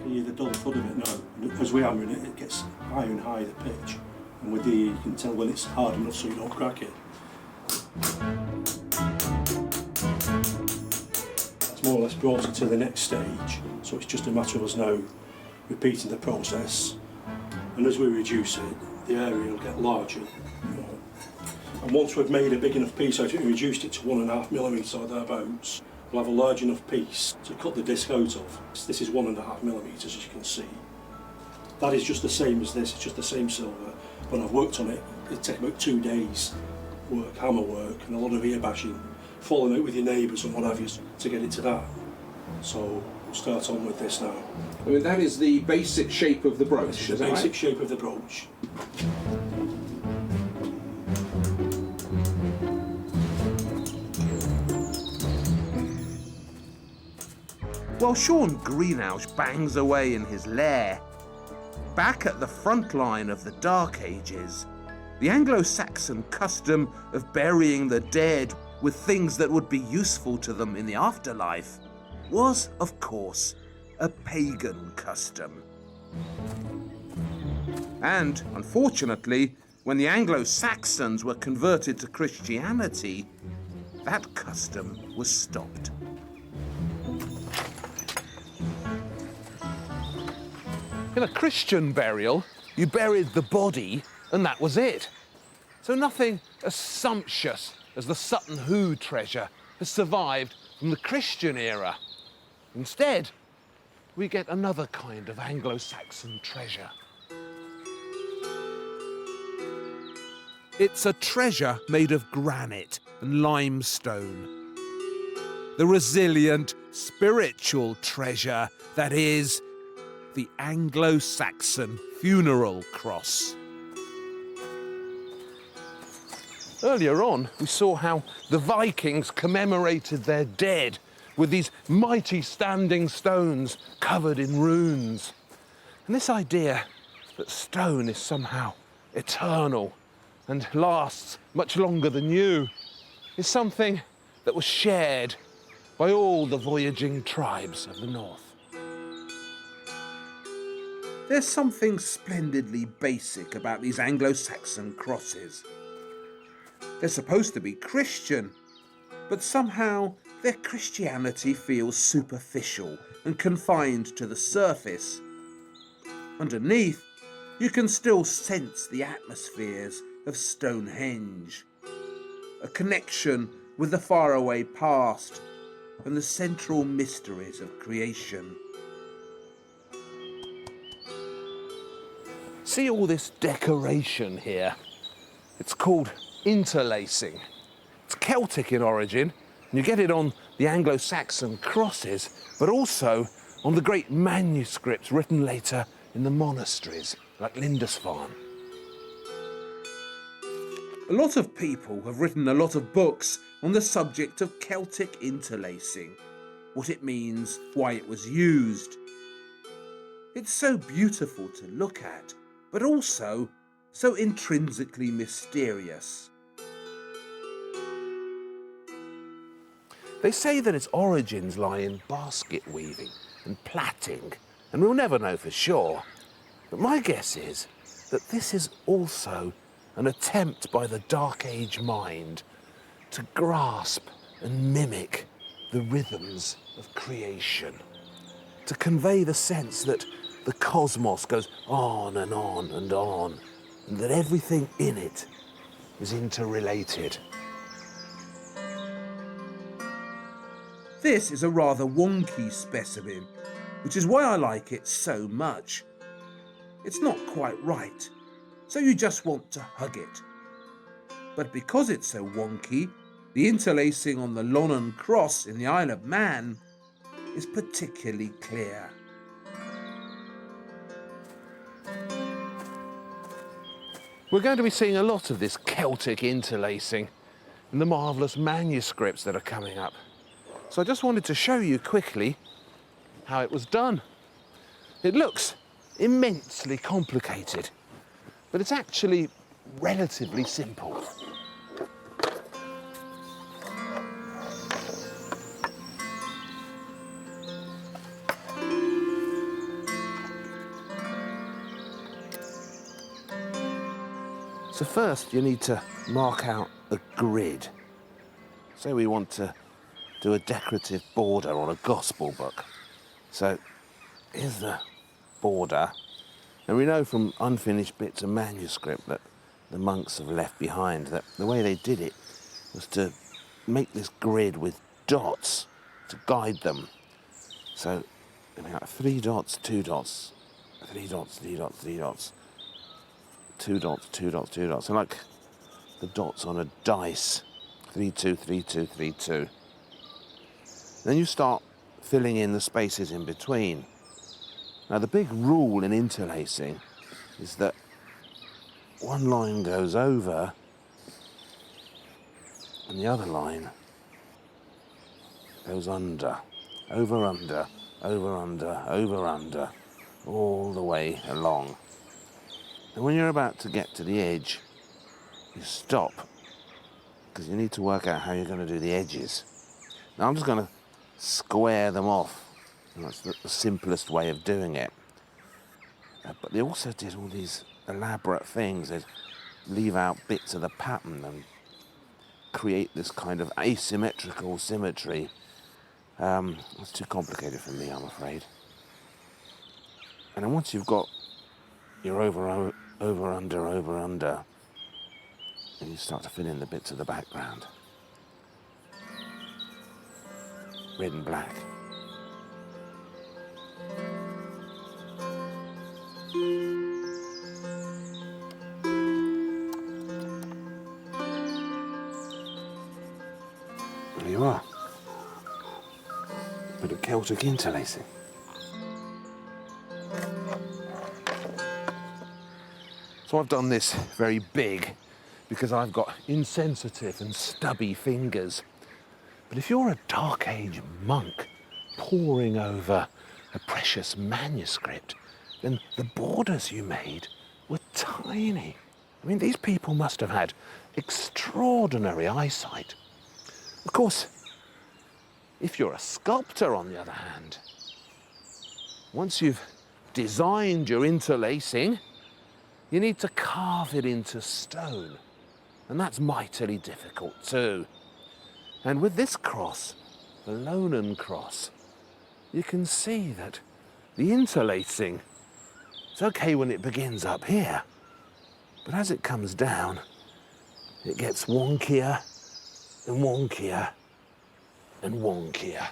You hear the dull thud of it now. As we hammer it, it gets higher and higher the pitch. And with the you can tell when it's hard enough so you don't crack it. That's more or less brought it to the next stage. So it's just a matter of us now repeating the process. And as we reduce it, the area will get larger. And once we've made a big enough piece out of it and reduced it to 1.5 millimetres or thereabouts, we'll have a large enough piece to cut the disc out of. This is 1.5 millimetres, as you can see. That is just the same as this, it's just the same silver. When I've worked on it, it'd take about 2 days work, hammer work, and a lot of ear bashing, falling out with your neighbours and what have you to get it to that. So we'll start on with this now. I mean, that is the basic shape of the brooch, The basic shape of the brooch. While Sean Greenouch bangs away in his lair, back at the front line of the Dark Ages, the Anglo-Saxon custom of burying the dead with things that would be useful to them in the afterlife was, of course, a pagan custom. And, unfortunately, when the Anglo-Saxons were converted to Christianity, that custom was stopped. In a Christian burial, you buried the body and that was it. So nothing as sumptuous as the Sutton Hoo treasure has survived from the Christian era. Instead, we get another kind of Anglo-Saxon treasure. It's a treasure made of granite and limestone. The resilient, spiritual treasure that is the Anglo-Saxon funeral cross. Earlier on, we saw how the Vikings commemorated their dead with these mighty standing stones covered in runes. And this idea that stone is somehow eternal and lasts much longer than you is something that was shared by all the voyaging tribes of the north. There's something splendidly basic about these Anglo-Saxon crosses. They're supposed to be Christian, but somehow their Christianity feels superficial and confined to the surface. Underneath, you can still sense the atmospheres of Stonehenge, a connection with the faraway past and the central mysteries of creation. See all this decoration here? It's called interlacing. It's Celtic in origin, and you get it on the Anglo-Saxon crosses, but also on the great manuscripts written later in the monasteries, like Lindisfarne. A lot of people have written a lot of books on the subject of Celtic interlacing, what it means, why it was used. It's so beautiful to look at, but also so intrinsically mysterious. They say that its origins lie in basket weaving and plaiting, and we'll never know for sure. But my guess is that this is also an attempt by the Dark Age mind to grasp and mimic the rhythms of creation, to convey the sense that the cosmos goes on and on and on, and that everything in it is interrelated. This is a rather wonky specimen, which is why I like it so much. It's not quite right, so you just want to hug it. But because it's so wonky, the interlacing on the Lonnon Cross in the Isle of Man is particularly clear. We're going to be seeing a lot of this Celtic interlacing in the marvellous manuscripts that are coming up. So I just wanted to show you quickly how it was done. It looks immensely complicated, but it's actually relatively simple. So first you need to mark out a grid. Say we want to do a decorative border on a gospel book. So here's the border. And we know from unfinished bits of manuscript that the monks have left behind that the way they did it was to make this grid with dots to guide them. So we got 3 dots, 2 dots, 3 dots, 3 dots, 3 dots, 2 dots, 2 dots, 2 dots. So like the dots on a dice. 3, 2, 3, 2, 3, 2. Then you start filling in the spaces in between. Now the big rule in interlacing is that one line goes over and the other line goes under, over, under, over, under, over, under, all the way along. And when you're about to get to the edge, you stop, because you need to work out how you're going to do the edges. Now I'm just going to square them off. And that's the simplest way of doing it. But they also did all these elaborate things. They'd leave out bits of the pattern and create this kind of asymmetrical symmetry. It's too complicated for me, I'm afraid. And then once you've got your over, under, and you start to fill in the bits of the background. Red and black. There you are. Bit of Celtic interlacing. So I've done this very big because I've got insensitive and stubby fingers. But if you're a Dark Age monk poring over a precious manuscript, then the borders you made were tiny. I mean, these people must have had extraordinary eyesight. Of course, if you're a sculptor, on the other hand, once you've designed your interlacing, you need to carve it into stone. And that's mightily difficult too. And with this cross, the Lonan cross, you can see that the interlacing, it's okay when it begins up here, but as it comes down, it gets wonkier and wonkier and wonkier.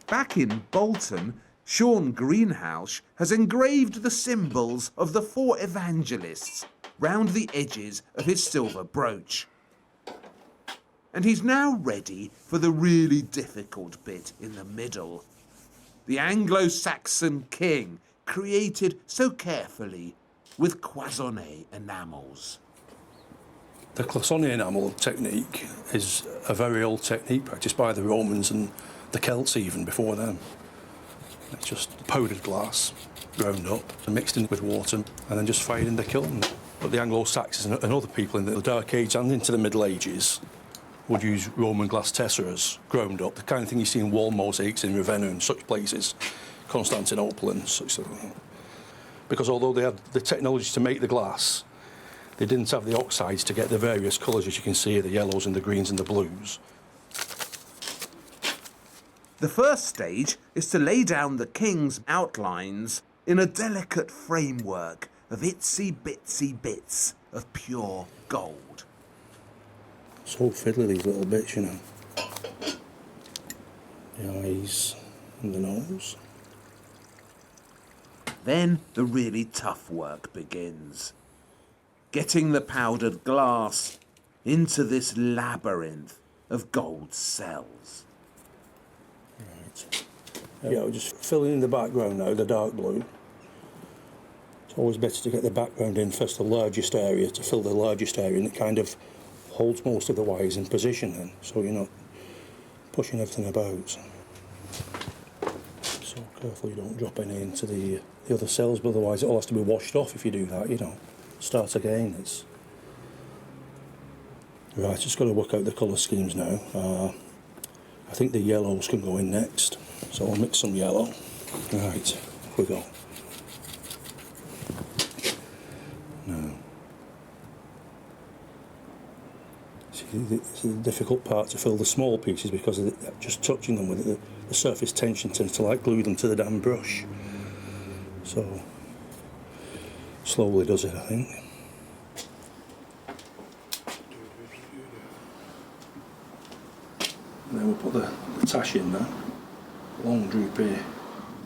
Back in Bolton, Sean Greenhouse has engraved the symbols of the 4 evangelists round the edges of his silver brooch. And he's now ready for the really difficult bit in the middle. The Anglo-Saxon king, created so carefully with cloisonné enamels. The cloisonné enamel technique is a very old technique practiced by the Romans and the Celts even before them. It's just powdered glass, ground up and mixed in with water and then just fired in the kiln. But the Anglo-Saxons and other people in the Dark Age and into the Middle Ages would use Roman glass tesseras, ground up, the kind of thing you see in wall mosaics in Ravenna and such places, Constantinople and such. Because although they had the technology to make the glass, they didn't have the oxides to get the various colours, as you can see, the yellows and the greens and the blues. The first stage is to lay down the king's outlines in a delicate framework of itsy-bitsy bits of pure gold. So fiddly, these little bits, you know. The eyes and the nose. Then the really tough work begins. Getting the powdered glass into this labyrinth of gold cells. Right. Yeah, we're just filling in the background now, the dark blue. It's always better to get the background in first, the largest area, to fill the largest area, and it kind of holds most of the wires in position then, so you're not pushing everything about. So careful you don't drop any into the other cells, but otherwise it all has to be washed off if you do that, you know. Start again. It's right, just got to work out the colour schemes now. I think the yellows can go in next, so I'll mix some yellow. Right, off we go. Now, see, this is the difficult part to fill the small pieces because of just touching them with it, the surface tension tends to like glue them to the damn brush. So, slowly does it, I think. And then we'll put the tash in there. Long droopy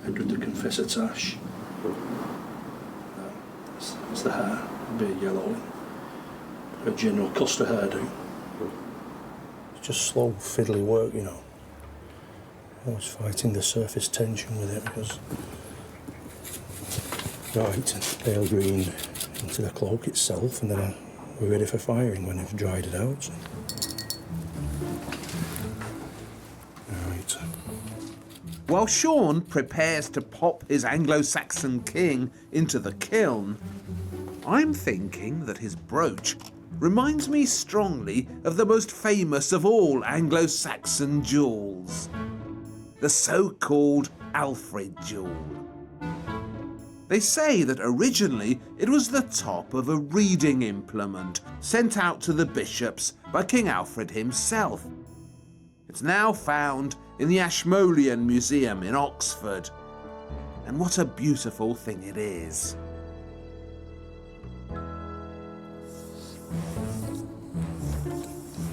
head with the confessor tash. That's the hair, a bit yellow. A general Custer hairdo. It's just slow, fiddly work, you know. Always fighting the surface tension with it because. Right, pale green into the cloak itself, and then we're ready for firing when we've dried it out. So. Right. While Sean prepares to pop his Anglo-Saxon king into the kiln, I'm thinking that his brooch reminds me strongly of the most famous of all Anglo-Saxon jewels, the so-called Alfred jewel. They say that originally it was the top of a reading implement sent out to the bishops by King Alfred himself. It's now found in the Ashmolean Museum in Oxford. And what a beautiful thing it is.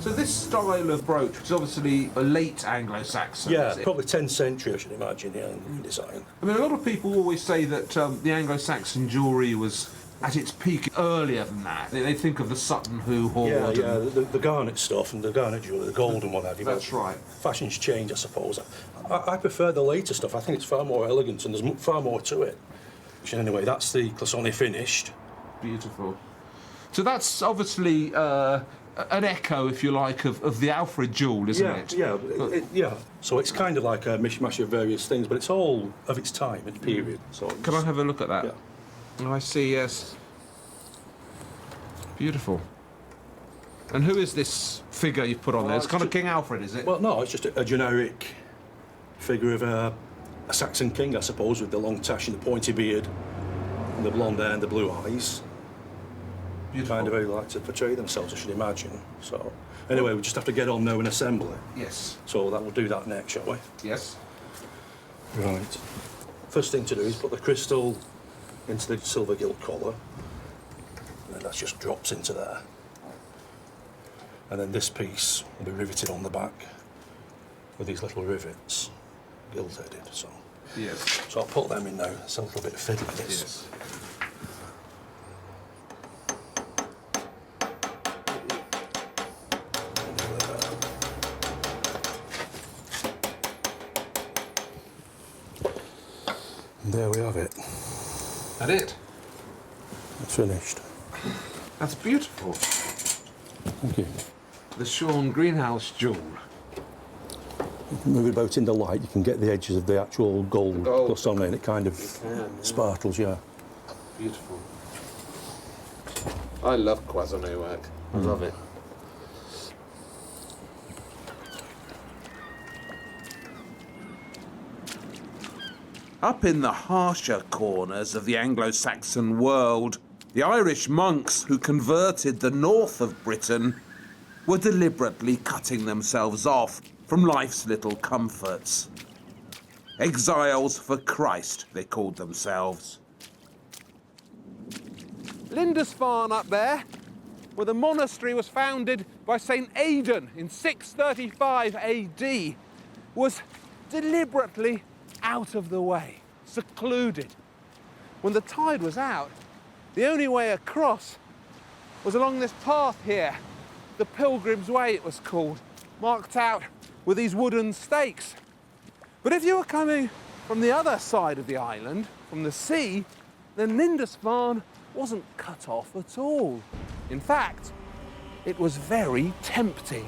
So this style of brooch is obviously a late Anglo-Saxon. Yeah, is it? probably 10th century, I should imagine, yeah, in design. I mean, a lot of people always say that the Anglo-Saxon jewellery was at its peak earlier than that. They think of the Sutton Hoo hoard. Yeah, the garnet stuff and the garnet jewellery, the gold and what have you. That's right. Fashions change, I suppose. I prefer the later stuff. I think it's far more elegant and there's far more to it. Anyway, that's the Clasoni finished. Beautiful. So that's obviously an echo, if you like, of the Alfred jewel, isn't it? Yeah. So it's kind of like a mishmash of various things, but it's all of its time and period. So Can I have a look at that? Yeah. Oh, I see, yes. Beautiful. And who is this figure you've put on there? It's kind of King Alfred, is it? Well, no, it's just a generic figure of a Saxon king, I suppose, with the long tash and the pointy beard, and the blonde hair and the blue eyes. Beautiful. Kind of very like to portray themselves, I should imagine. So, anyway, we just have to get on now and assemble it. Yes. So that we'll do that next, shall we? Yes. Right. First thing to do is put the crystal into the silver gilt collar. And then that just drops into there. And then this piece will be riveted on the back with these little rivets, gilt-headed. So, Yes. so I'll put them in now. It's a little bit fiddly, this. Yes. And there we have it. That it? It's finished. That's beautiful. Thank you. The Sean Greenhouse jewel. You can move it about in the light, you can get the edges of the actual gold plus on it, and it kind of sparkles, yeah. Beautiful. I love cloisonné work. I love it. Up in the harsher corners of the Anglo-Saxon world, the Irish monks who converted the north of Britain were deliberately cutting themselves off from life's little comforts. Exiles for Christ, they called themselves. Lindisfarne up there, where the monastery was founded by St. Aidan in 635 AD, was deliberately out of the way, secluded. When the tide was out, the only way across was along this path here, the Pilgrim's Way it was called, marked out with these wooden stakes. But if you were coming from the other side of the island, from the sea, then Lindisfarne wasn't cut off at all. In fact, it was very tempting.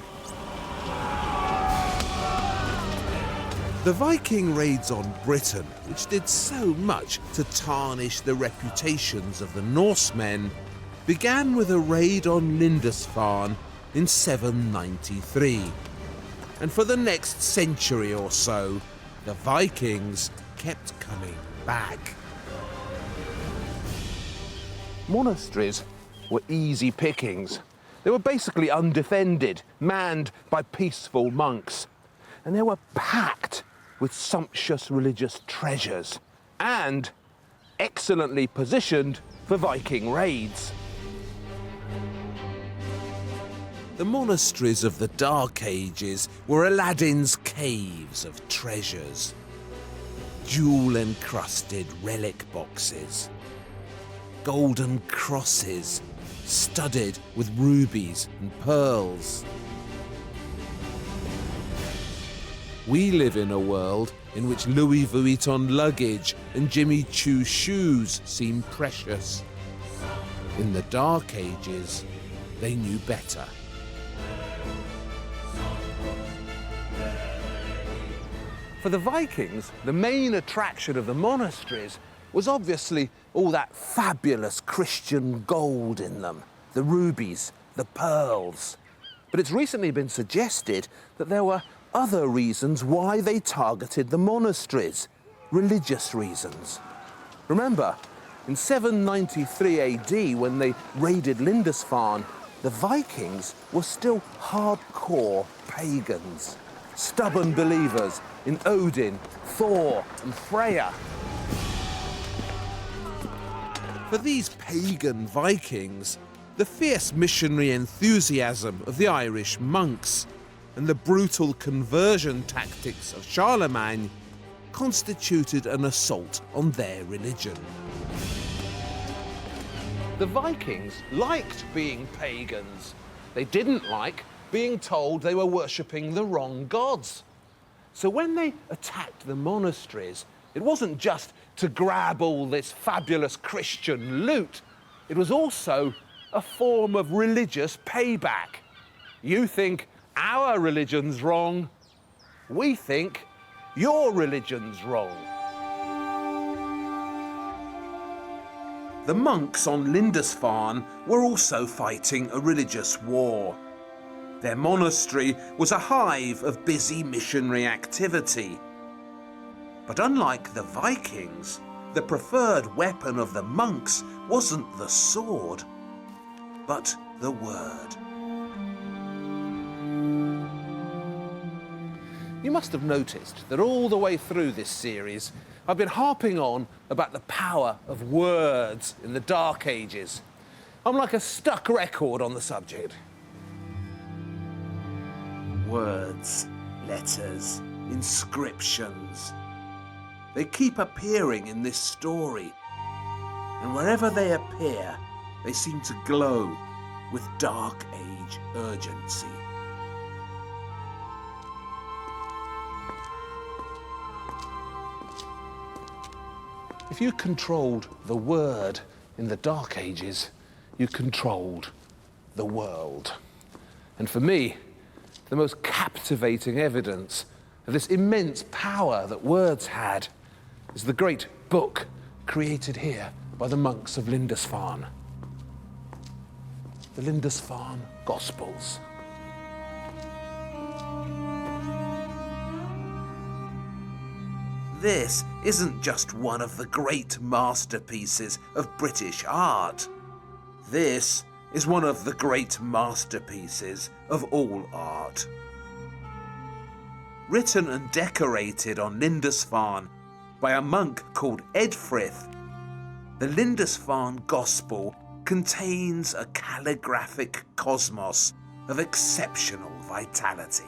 The Viking raids on Britain, which did so much to tarnish the reputations of the Norsemen, began with a raid on Lindisfarne in 793. And for the next century or so, the Vikings kept coming back. Monasteries were easy pickings. They were basically undefended, manned by peaceful monks. And they were packed with sumptuous religious treasures and excellently positioned for Viking raids. The monasteries of the Dark Ages were Aladdin's caves of treasures. Jewel-encrusted relic boxes, golden crosses studded with rubies and pearls. We live in a world in which Louis Vuitton luggage and Jimmy Choo shoes seem precious. In the Dark Ages, they knew better. For the Vikings, the main attraction of the monasteries was obviously all that fabulous Christian gold in them, the rubies the pearls. But it's recently been suggested that there were other reasons why they targeted the monasteries, religious reasons. Remember, in 793 AD, when they raided Lindisfarne, the Vikings were still hardcore pagans, stubborn believers in Odin, Thor, and Freya. For these pagan Vikings, the fierce missionary enthusiasm of the Irish monks and the brutal conversion tactics of Charlemagne constituted an assault on their religion. The Vikings liked being pagans. They didn't like being told they were worshipping the wrong gods. So when they attacked the monasteries, it wasn't just to grab all this fabulous Christian loot. It was also a form of religious payback. You think our religion's wrong. We think your religion's wrong. The monks on Lindisfarne were also fighting a religious war. Their monastery was a hive of busy missionary activity. But unlike the Vikings, the preferred weapon of the monks wasn't the sword, but the word. You must have noticed that all the way through this series, I've been harping on about the power of words in the Dark Ages. I'm like a stuck record on the subject. Words, letters, inscriptions. They keep appearing in this story, and wherever they appear, they seem to glow with Dark Age urgency. If you controlled the word in the Dark Ages, you controlled the world. And for me, the most captivating evidence of this immense power that words had is the great book created here by the monks of Lindisfarne. The Lindisfarne Gospels. This isn't just one of the great masterpieces of British art. This is one of the great masterpieces of all art. Written and decorated on Lindisfarne by a monk called Edfrith, the Lindisfarne Gospel contains a calligraphic cosmos of exceptional vitality.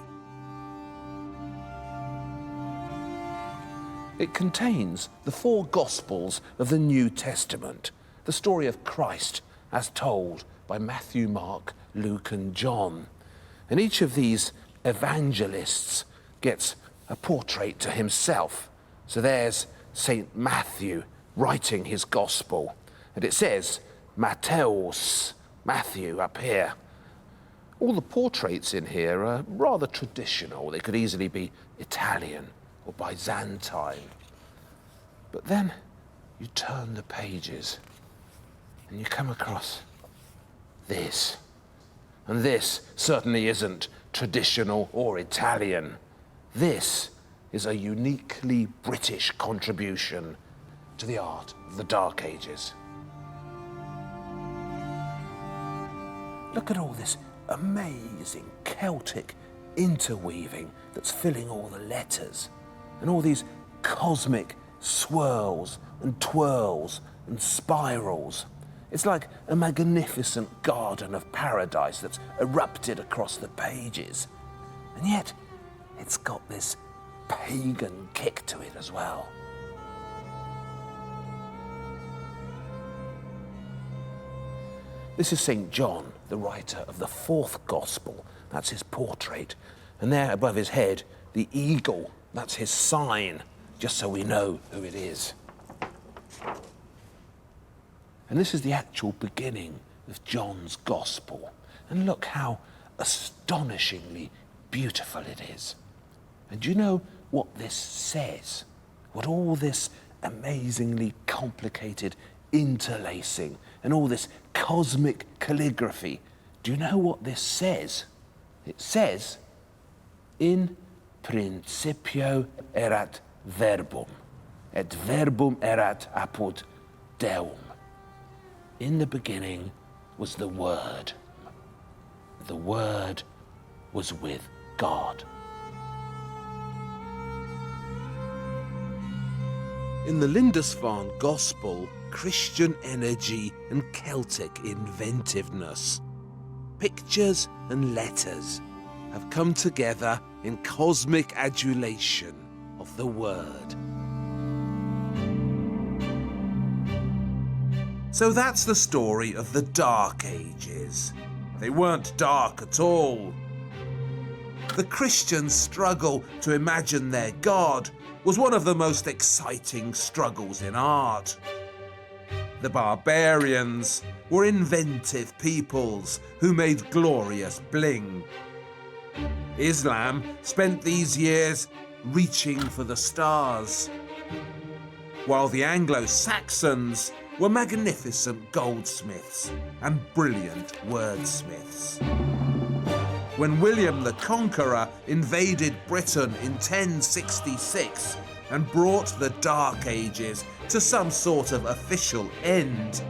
It contains the 4 Gospels of the New Testament, the story of Christ as told by Matthew, Mark, Luke, and John. And each of these evangelists gets a portrait to himself. So there's St. Matthew writing his Gospel, and it says Matthäus, Matthew, up here. All the portraits in here are rather traditional. They could easily be Italian or Byzantine. But then you turn the pages and you come across this. And this certainly isn't traditional or Italian. This is a uniquely British contribution to the art of the Dark Ages. Look at all this amazing Celtic interweaving that's filling all the letters, and all these cosmic swirls and twirls and spirals. It's like a magnificent garden of paradise that's erupted across the pages. And yet, it's got this pagan kick to it as well. This is St. John, the writer of the 4th Gospel. That's his portrait. And there above his head, the eagle. That's his sign, just so we know who it is. And this is the actual beginning of John's Gospel. And look how astonishingly beautiful it is. And do you know what this says? What all this amazingly complicated interlacing and all this cosmic calligraphy Do you know what this says? It says, in principio erat verbum, et verbum erat apud Deum. In the beginning was the Word. The Word was with God. In the Lindisfarne Gospel, Christian energy and Celtic inventiveness, pictures and letters have come together in cosmic adulation of the Word. So that's the story of the Dark Ages. They weren't dark at all. The Christians' struggle to imagine their God was one of the most exciting struggles in art. The barbarians were inventive peoples who made glorious bling. Islam spent these years reaching for the stars, while the Anglo-Saxons were magnificent goldsmiths and brilliant wordsmiths. When William the Conqueror invaded Britain in 1066 and brought the Dark Ages to some sort of official end,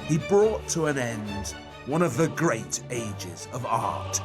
he brought to an end one of the great ages of art.